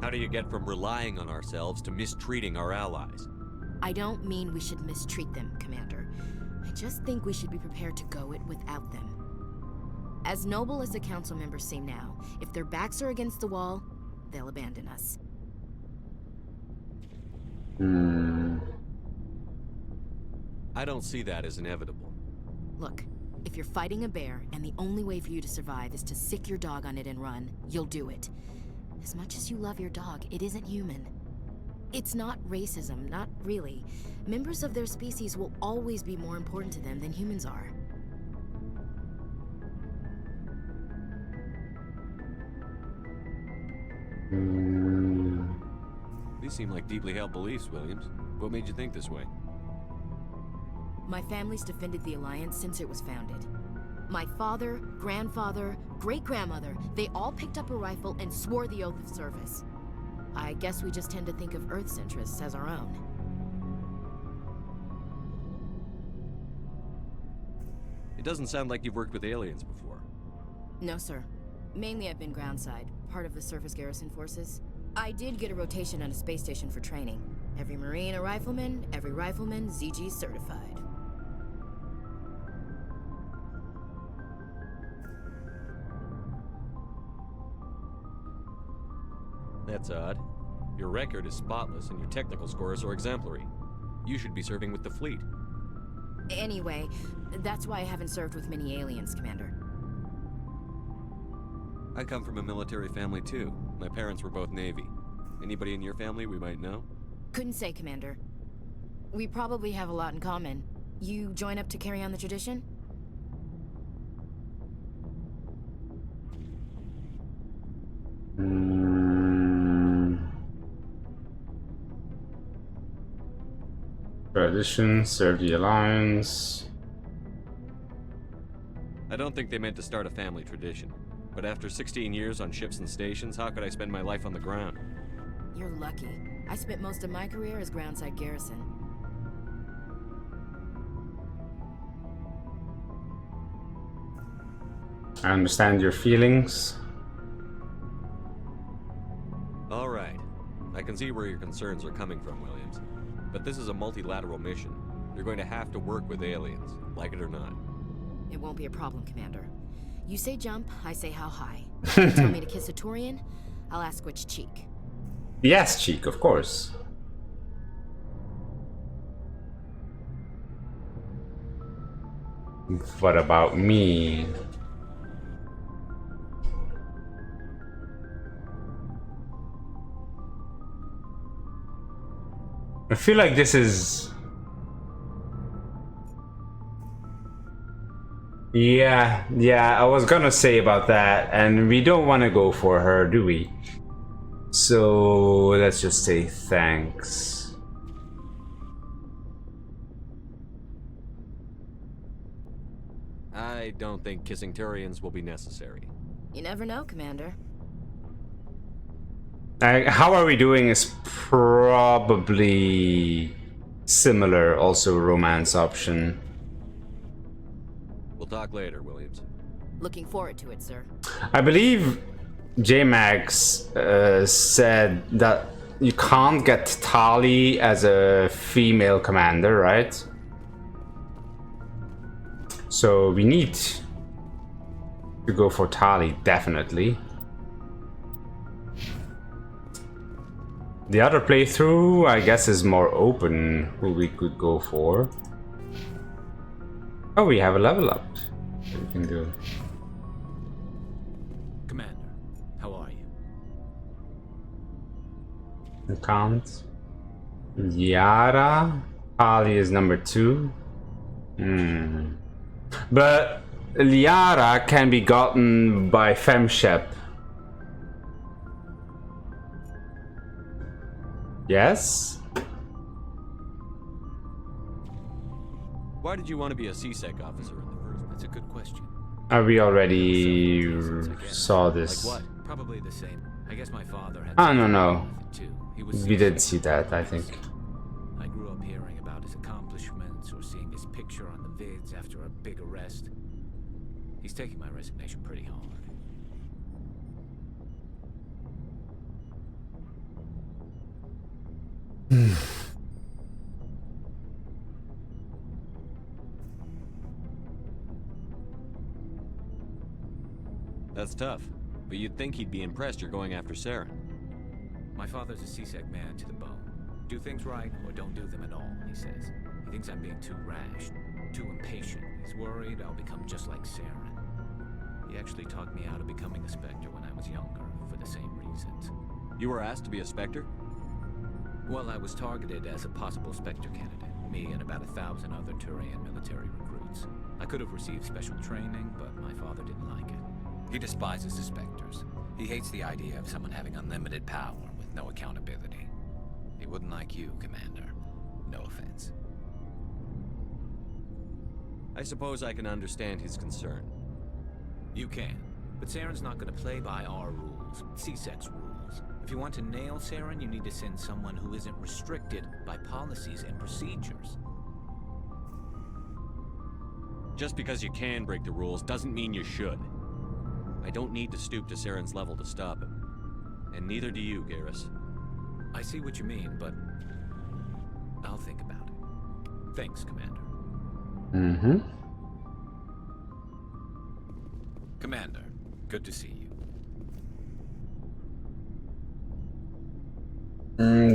How do you get from relying on ourselves to mistreating our allies? I don't mean we should mistreat them, Commander. I just think we should be prepared to go it without them. As noble as the Council members seem now, if their backs are against the wall, they'll abandon us. I don't see that as inevitable. Look, if you're fighting a bear and the only way for you to survive is to sick your dog on it and run, you'll do it. As much as you love your dog, it isn't human. It's not racism, not really. Members of their species will always be more important to them than humans are. These seem like deeply held beliefs, Williams. What made you think this way? My family's defended the Alliance since it was founded. My father, grandfather, great-grandmother, they all picked up a rifle and swore the oath of service. I guess we just tend to think of Earth's interests as our own. It doesn't sound like you've worked with aliens before. No, sir. Mainly I've been groundside, part of the surface garrison forces. I did get a rotation on a space station for training. Every Marine a rifleman, every rifleman ZG certified. That's odd. Your record is spotless and your technical scores are exemplary. You should be serving with the fleet. Anyway, that's why I haven't served with many aliens, Commander. I come from a military family too. My parents were both Navy. Anybody in your family we might know? Couldn't say, Commander. We probably have a lot in common. You join up to carry on the tradition? Tradition, serve the Alliance. I don't think they meant to start a family tradition. But after 16 years on ships and stations, how could I spend my life on the ground? You're lucky. I spent most of my career as groundside garrison. I understand your feelings. All right. I can see where your concerns are coming from, Williams. But this is a multilateral mission. You're going to have to work with aliens, like it or not. It won't be a problem, Commander. You say jump, I say how high. You tell me to kiss a Turian, I'll ask which cheek. Yes, cheek, of course. What about me? I feel like this is... Yeah, I was gonna say about that, and we don't want to go for her, do we? So let's just say thanks. I don't think kissing Turians will be necessary. You never know, Commander. How are we doing is probably similar, also romance option. We'll talk later, Williams. Looking forward to it, sir. I believe J-Max said that you can't get Tali as a female commander, right? So we need to go for Tali, definitely. The other playthrough, I guess, is more open who we could go for. Oh, we have a level up that we can do. Commander, how are you? Can't. Liara. Tali is number 2. But Liara can be gotten by FemShep. Yes? Why did you want to be a CSEC officer in the first place? That's a good question. We already saw this. Like what? Probably the same. I guess my father had. Oh, no. He was We did see that, I think. I grew up hearing about his accomplishments or seeing his picture on the vids after a big arrest. He's taking my resignation pretty hard. That's tough, but you'd think he'd be impressed you're going after Saren. My father's a CSEC man to the bone. Do things right or don't do them at all, he says. He thinks I'm being too rash, too impatient. He's worried I'll become just like Saren. He actually talked me out of becoming a Spectre when I was younger, for the same reasons. You were asked to be a Spectre? Well, I was targeted as a possible Spectre candidate. Me and about 1,000 other Turian military recruits. I could have received special training, but my father didn't like it. He despises the Spectres. He hates the idea of someone having unlimited power with no accountability. He wouldn't like you, Commander. No offense. I suppose I can understand his concern. You can, but Saren's not going to play by our rules, CSEC's rules. If you want to nail Saren, you need to send someone who isn't restricted by policies and procedures. Just because you can break the rules doesn't mean you should. I don't need to stoop to Saren's level to stop him. And neither do you, Garrus. I see what you mean, but I'll think about it. Thanks, Commander. Commander, good to see you.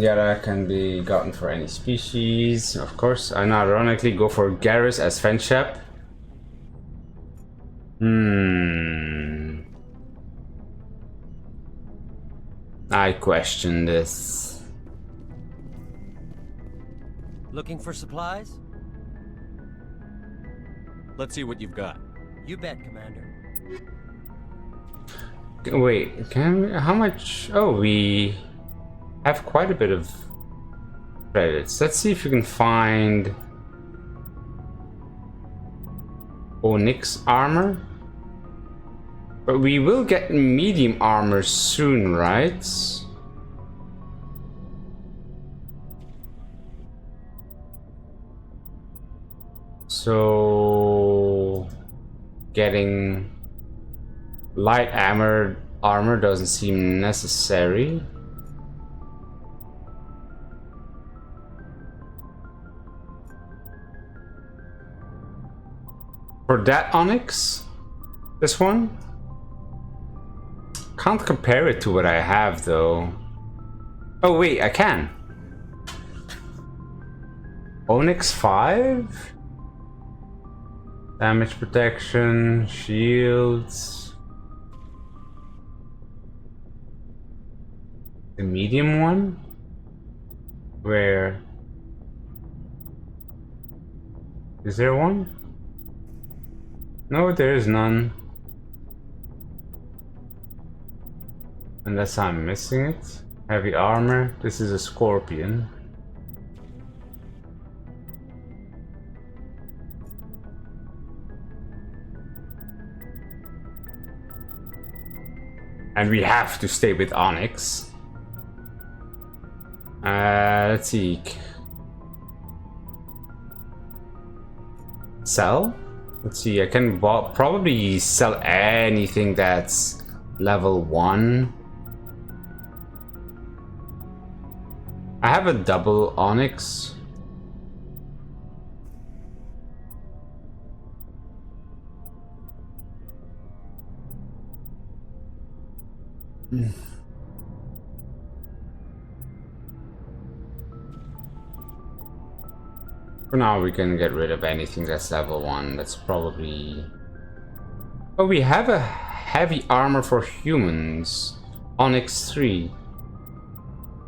Yara can be gotten for any species, of course. And ironically, go for Garrus as FemShep. I question this. Looking for supplies? Let's see what you've got. You bet, Commander. Wait, can we, how much? Oh, we have quite a bit of credits. Let's see if we can find Onyx armor. But we will get medium armor soon, right? So getting light armor doesn't seem necessary. For that Onyx, this one, can't compare it to what I have though. Oh wait, I can. Onyx 5? Damage protection, shields. The medium one? Where? Is there one? No, there is none. Unless I'm missing it. Heavy armor. This is a scorpion. And we have to stay with Onyx. Let's see. Sell? Let's see, I can probably sell anything that's level 1. I have a double Onyx. For now, we can get rid of anything that's level 1. That's probably... Oh, we have a heavy armor for humans. Onyx 3.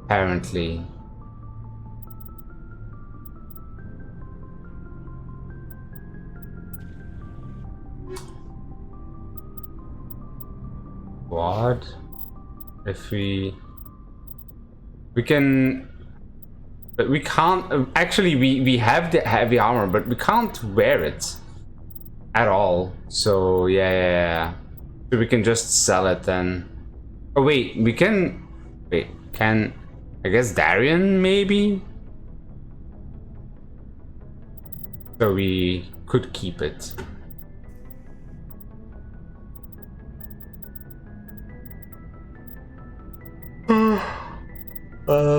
Apparently. What? If we can... But we can't... Actually, we have the heavy armor, but we can't wear it. At all. So, yeah. So we can just sell it then. Oh, wait. We can... Wait. Can... I guess Darien, maybe? So we could keep it.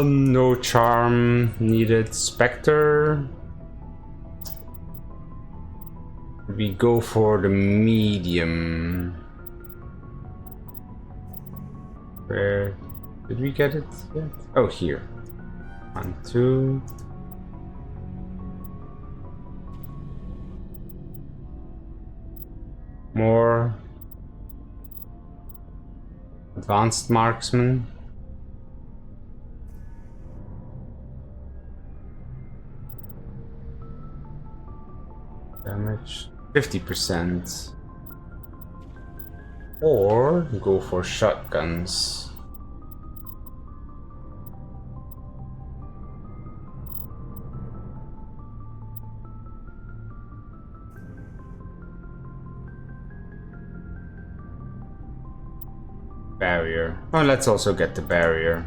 No charm needed. Spectre. We go for the medium. Where did we get it yet? Oh, here. 1, 2. More. Advanced marksman. Damage 50%. Or go for shotguns. Barrier. Oh, let's also get the barrier.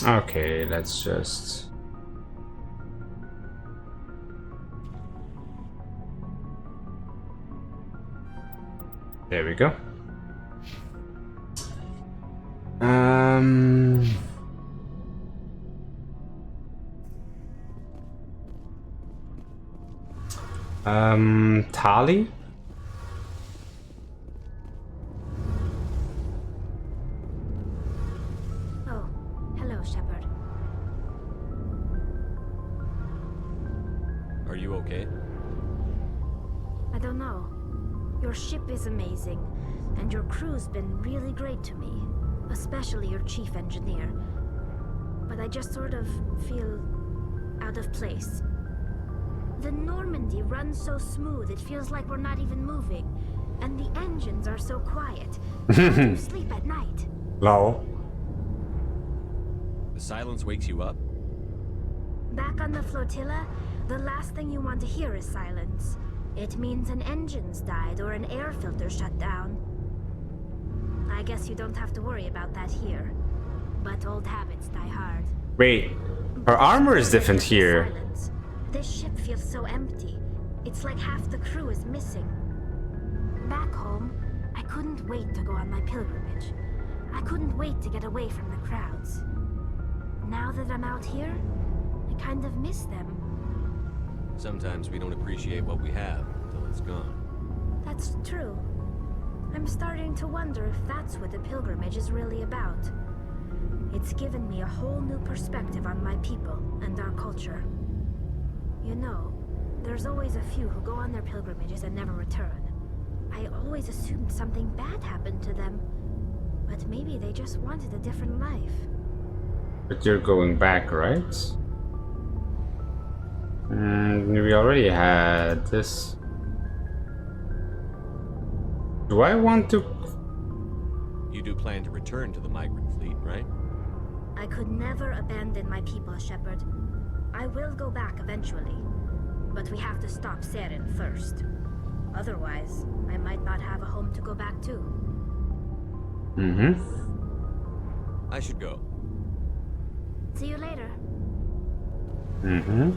Okay, let's just... There we go. Tali? Oh, hello, Shepard. Are you okay? I don't know. Your ship is amazing, and your crew's been really great to me, especially your chief engineer. But I just sort of feel out of place. The Normandy runs so smooth, it feels like we're not even moving. And the engines are so quiet. How do you sleep at night? Lol. The silence wakes you up? Back on the flotilla, the last thing you want to hear is silence. It means an engine's died or an air filter shut down. I guess you don't have to worry about that here. But old habits die hard. Wait, her armor is different here. Silence. This ship feels so empty. It's like half the crew is missing. Back home, I couldn't wait to go on my pilgrimage. I couldn't wait to get away from the crowds. Now that I'm out here, I kind of miss them. Sometimes we don't appreciate what we have until it's gone. That's true. I'm starting to wonder if that's what the pilgrimage is really about. It's given me a whole new perspective on my people and our culture. You know, there's always a few who go on their pilgrimages and never return. I always assumed something bad happened to them. But maybe they just wanted a different life. But you're going back, right? And we already had this. Do I want to? You do plan to return to the migrant fleet, right? I could never abandon my people, Shepard. I will go back eventually. But we have to stop Saren first. Otherwise, I might not have a home to go back to. Mm-hmm. I should go. See you later. Mm-hmm.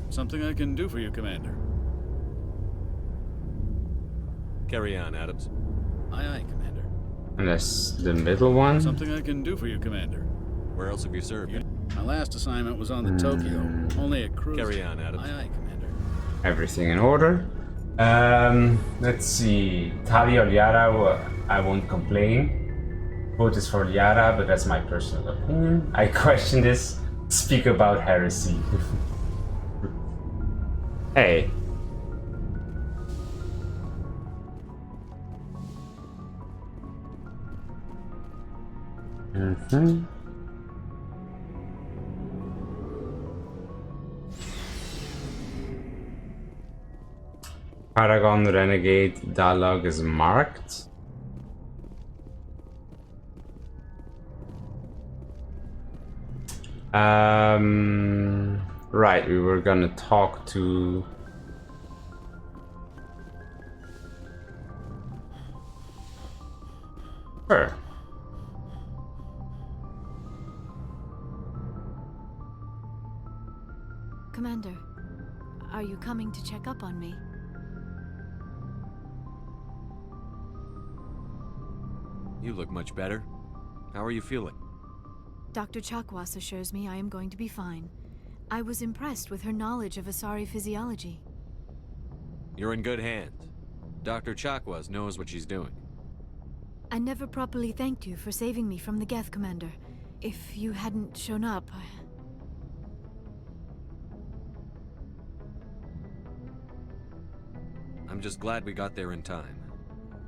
Something I can do for you, Commander. Carry on, Adams. Aye, aye, Commander. And that's the middle one. Something I can do for you, Commander. Where else have you served? My last assignment was on the Tokyo, only a cruise. Carry on, Adams. Aye, aye, Commander. Everything in order. Let's see. Tali or Liara, I won't complain. Vote is for Liara, but that's my personal opinion. I question this. Speak about heresy. Hey. Mm-hmm. Paragon Renegade dialogue is marked. Right, we were gonna talk to her. Commander, are you coming to check up on me? You look much better. How are you feeling? Dr. Chakwas assures me I am going to be fine. I was impressed with her knowledge of Asari physiology. You're in good hands. Dr. Chakwas knows what she's doing. I never properly thanked you for saving me from the Geth, Commander. If you hadn't shown up, I'm just glad we got there in time.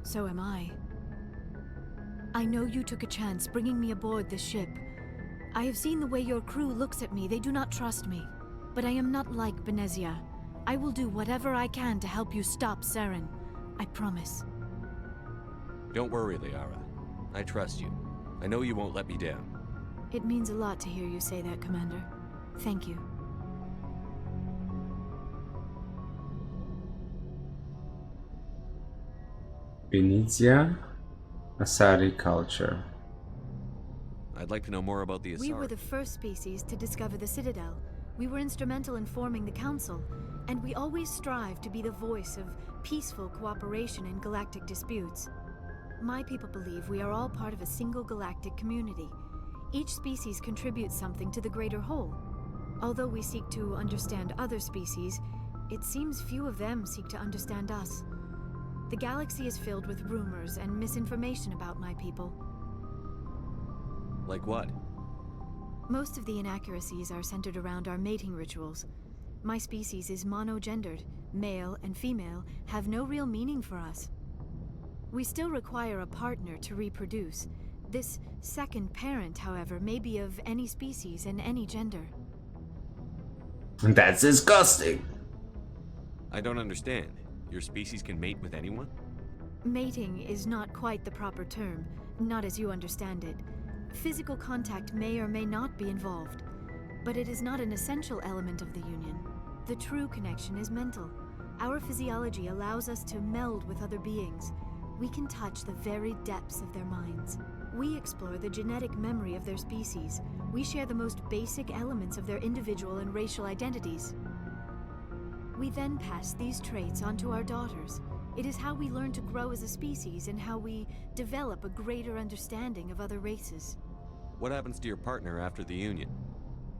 So am I. I know you took a chance bringing me aboard this ship. I have seen the way your crew looks at me. They do not trust me. But I am not like Benezia. I will do whatever I can to help you stop Saren. I promise. Don't worry, Liara. I trust you. I know you won't let me down. It means a lot to hear you say that, Commander. Thank you. Benezia, Asari culture. I'd like to know more about the Asari. We were the first species to discover the Citadel. We were instrumental in forming the Council, and we always strive to be the voice of peaceful cooperation in galactic disputes. My people believe we are all part of a single galactic community. Each species contributes something to the greater whole. Although we seek to understand other species, it seems few of them seek to understand us. The galaxy is filled with rumors and misinformation about my people. Like what? Most of the inaccuracies are centered around our mating rituals. My species is monogendered. Male and female have no real meaning for us. We still require a partner to reproduce. This second parent, however, may be of any species and any gender. That's disgusting. I don't understand. Your species can mate with anyone? Mating is not quite the proper term, not as you understand it. Physical contact may or may not be involved, but it is not an essential element of the union. The true connection is mental. Our physiology allows us to meld with other beings. We can touch the very depths of their minds. We explore the genetic memory of their species. We share the most basic elements of their individual and racial identities. We then pass these traits on to our daughters. It is how we learn to grow as a species and how we develop a greater understanding of other races. What happens to your partner after the union?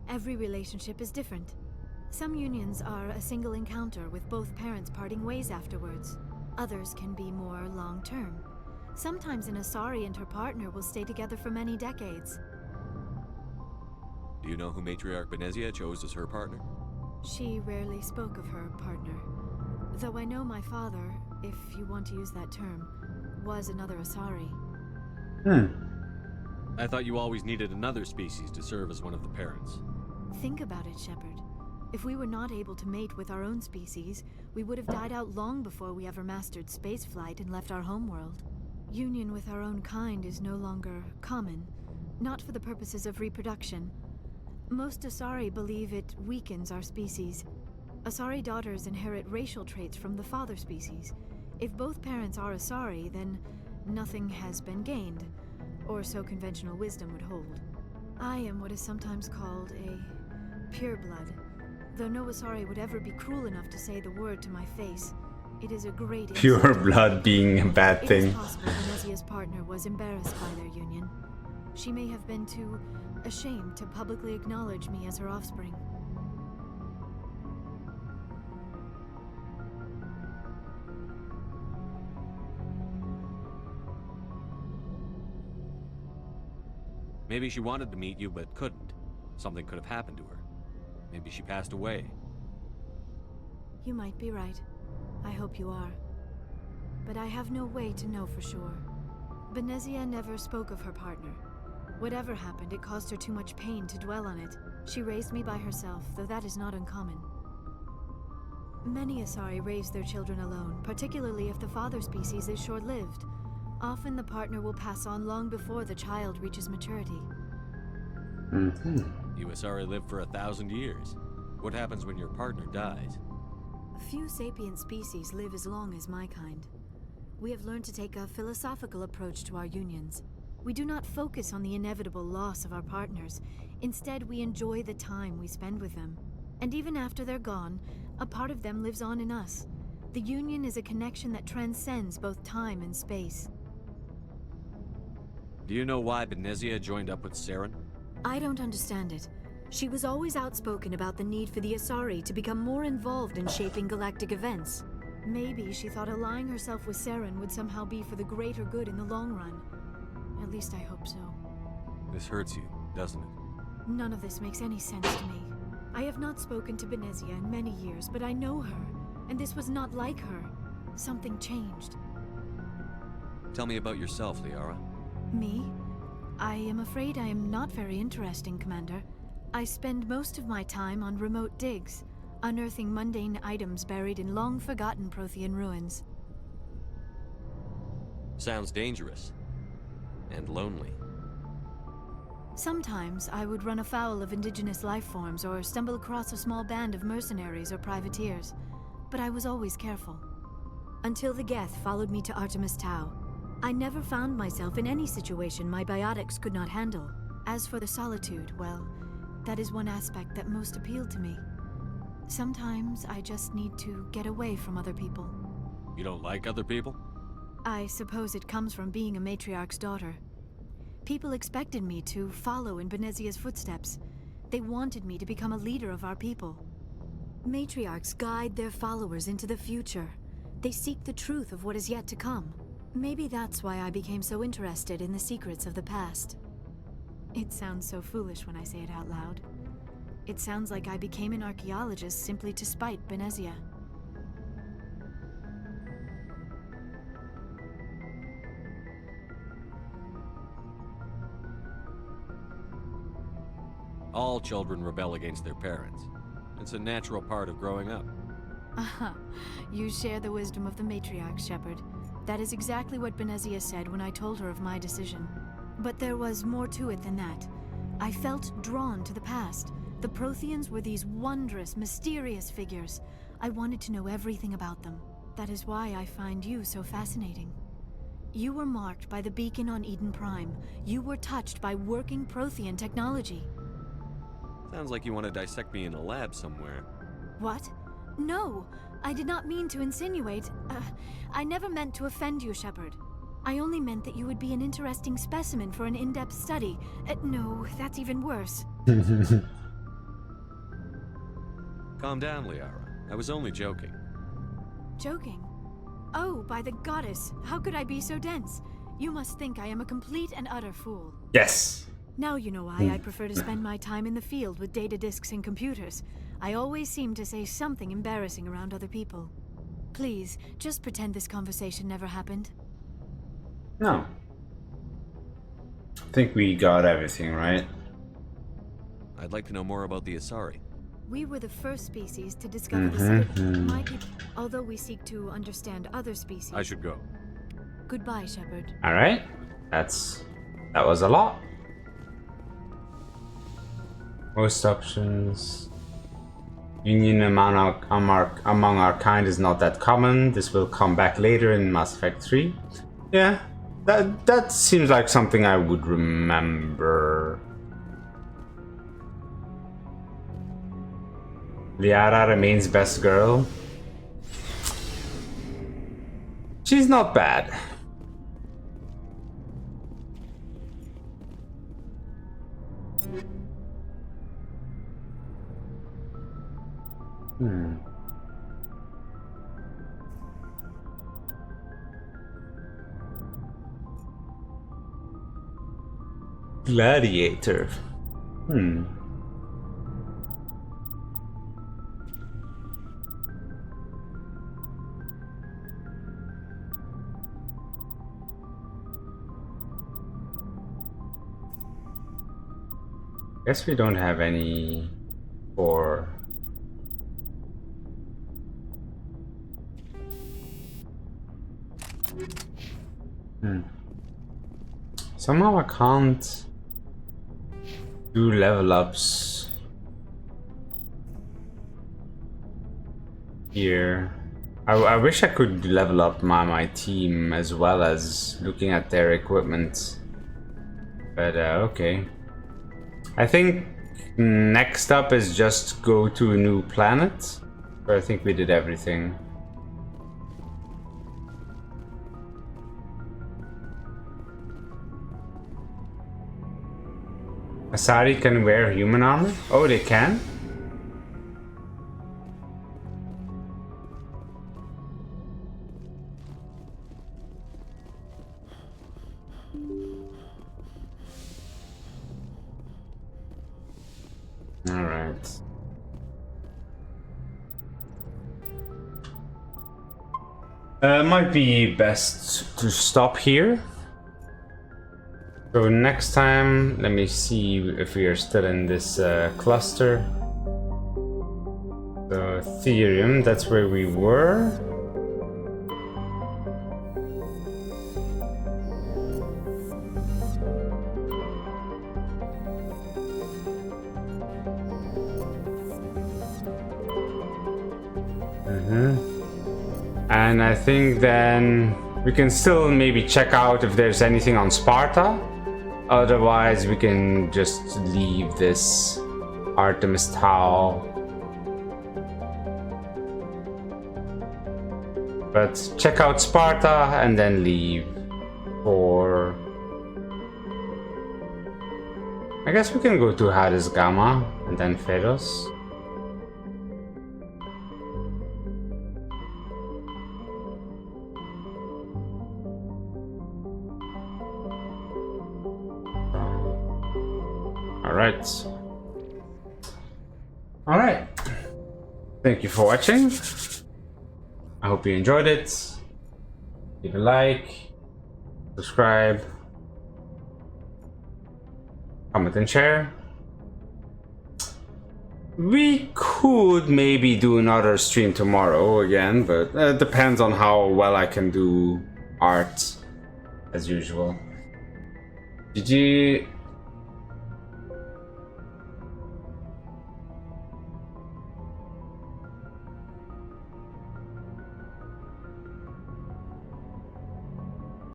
Every relationship is different. Some unions are a single encounter with both parents parting ways afterwards. Others can be more long-term. Sometimes an Asari and her partner will stay together for many decades. Do you know who Matriarch Benezia chose as her partner? She rarely spoke of her partner. Though I know my father, if you want to use that term, was another Asari. I thought you always needed another species to serve as one of the parents. Think about it, Shepard. If we were not able to mate with our own species, we would have died out long before we ever mastered spaceflight and left our homeworld. Union with our own kind is no longer common, not for the purposes of reproduction. Most Asari believe it weakens our species. Asari daughters inherit racial traits from the father species. If both parents are Asari, then nothing has been gained, or so conventional wisdom would hold. I am what is sometimes called a pureblood. Though no Asari would ever be cruel enough to say the word to my face, it is a great Pure blood being a bad thing. It is possible Benezia's partner was embarrassed by their union. She may have been too ashamed to publicly acknowledge me as her offspring. Maybe she wanted to meet you but couldn't. Something could have happened to her. Maybe she passed away. You might be right. I hope you are. But I have no way to know for sure. Benezia never spoke of her partner. Whatever happened, it caused her too much pain to dwell on it. She raised me by herself, though that is not uncommon. Many Asari raise their children alone, particularly if the father species is short-lived. Often the partner will pass on long before the child reaches maturity. You Asari live for 1,000 years. What happens when your partner dies? Few sapient species live as long as my kind. We have learned to take a philosophical approach to our unions. We do not focus on the inevitable loss of our partners. Instead, we enjoy the time we spend with them. And even after they're gone, a part of them lives on in us. The union is a connection that transcends both time and space. Do you know why Benezia joined up with Saren? I don't understand it. She was always outspoken about the need for the Asari to become more involved in shaping galactic events. Maybe she thought allying herself with Saren would somehow be for the greater good in the long run. At least I hope so. This hurts you, doesn't it? None of this makes any sense to me. I have not spoken to Benezia in many years, but I know her, and this was not like her. Something changed. Tell me about yourself, Liara. Me? I am afraid I am not very interesting, Commander. I spend most of my time on remote digs, unearthing mundane items buried in long-forgotten Prothean ruins. Sounds dangerous. And lonely. Sometimes I would run afoul of indigenous life forms or stumble across a small band of mercenaries or privateers, but I was always careful. Until the Geth followed me to Artemis Tau, I never found myself in any situation my biotics could not handle. As for the solitude, well, that is one aspect that most appealed to me. Sometimes I just need to get away from other people. You don't like other people? I suppose it comes from being a matriarch's daughter. People expected me to follow in Benezia's footsteps. They wanted me to become a leader of our people. Matriarchs guide their followers into the future. They seek the truth of what is yet to come. Maybe that's why I became so interested in the secrets of the past. It sounds so foolish when I say it out loud. It sounds like I became an archaeologist simply to spite Benezia. All children rebel against their parents. It's a natural part of growing up. Aha, you share the wisdom of the matriarch, Shepard. That is exactly what Benezia said when I told her of my decision. But there was more to it than that. I felt drawn to the past. The Protheans were these wondrous, mysterious figures. I wanted to know everything about them. That is why I find you so fascinating. You were marked by the beacon on Eden Prime. You were touched by working Prothean technology. Sounds like you want to dissect me in a lab somewhere. What? No! I did not mean to insinuate. I never meant to offend you, Shepard. I only meant that you would be an interesting specimen for an in-depth study. No, that's even worse. Calm down, Liara. I was only joking. Joking? Oh, by the goddess, how could I be so dense? You must think I am a complete and utter fool. Yes. Now you know why I prefer to spend my time in the field with data disks and computers. I always seem to say something embarrassing around other people. Please, just pretend this conversation never happened. No. I think we got everything, right? I'd like to know more about the Asari. We were the first species to discover the city. My people, although we seek to understand other species. I should go. Goodbye, Shepard. All right. That was a lot. Most options. Union among our kind is not that common. This will come back later in Mass Effect 3. Yeah, that seems like something I would remember. Liara remains best girl. She's not bad. Gladiator. Guess we don't have any for somehow I can't do level ups here. I wish I could level up my team as well as looking at their equipment, but okay. I think next up is just go to a new planet, but I think we did everything. Asari can wear human armor? Oh, they can? Alright. Might be best to stop here. So next time, let me see if we are still in this cluster. So Ethereum, that's where we were. And I think then we can still maybe check out if there's anything on Sparta. Otherwise, we can just leave this Artemis Tau. But check out Sparta and then leave for... I guess we can go to Hades Gamma and then Pharos. Alright. Thank you for watching. I hope you enjoyed it. Leave a like, subscribe, comment and share. We could maybe do another stream tomorrow again, but it depends on how well I can do art as usual. GG.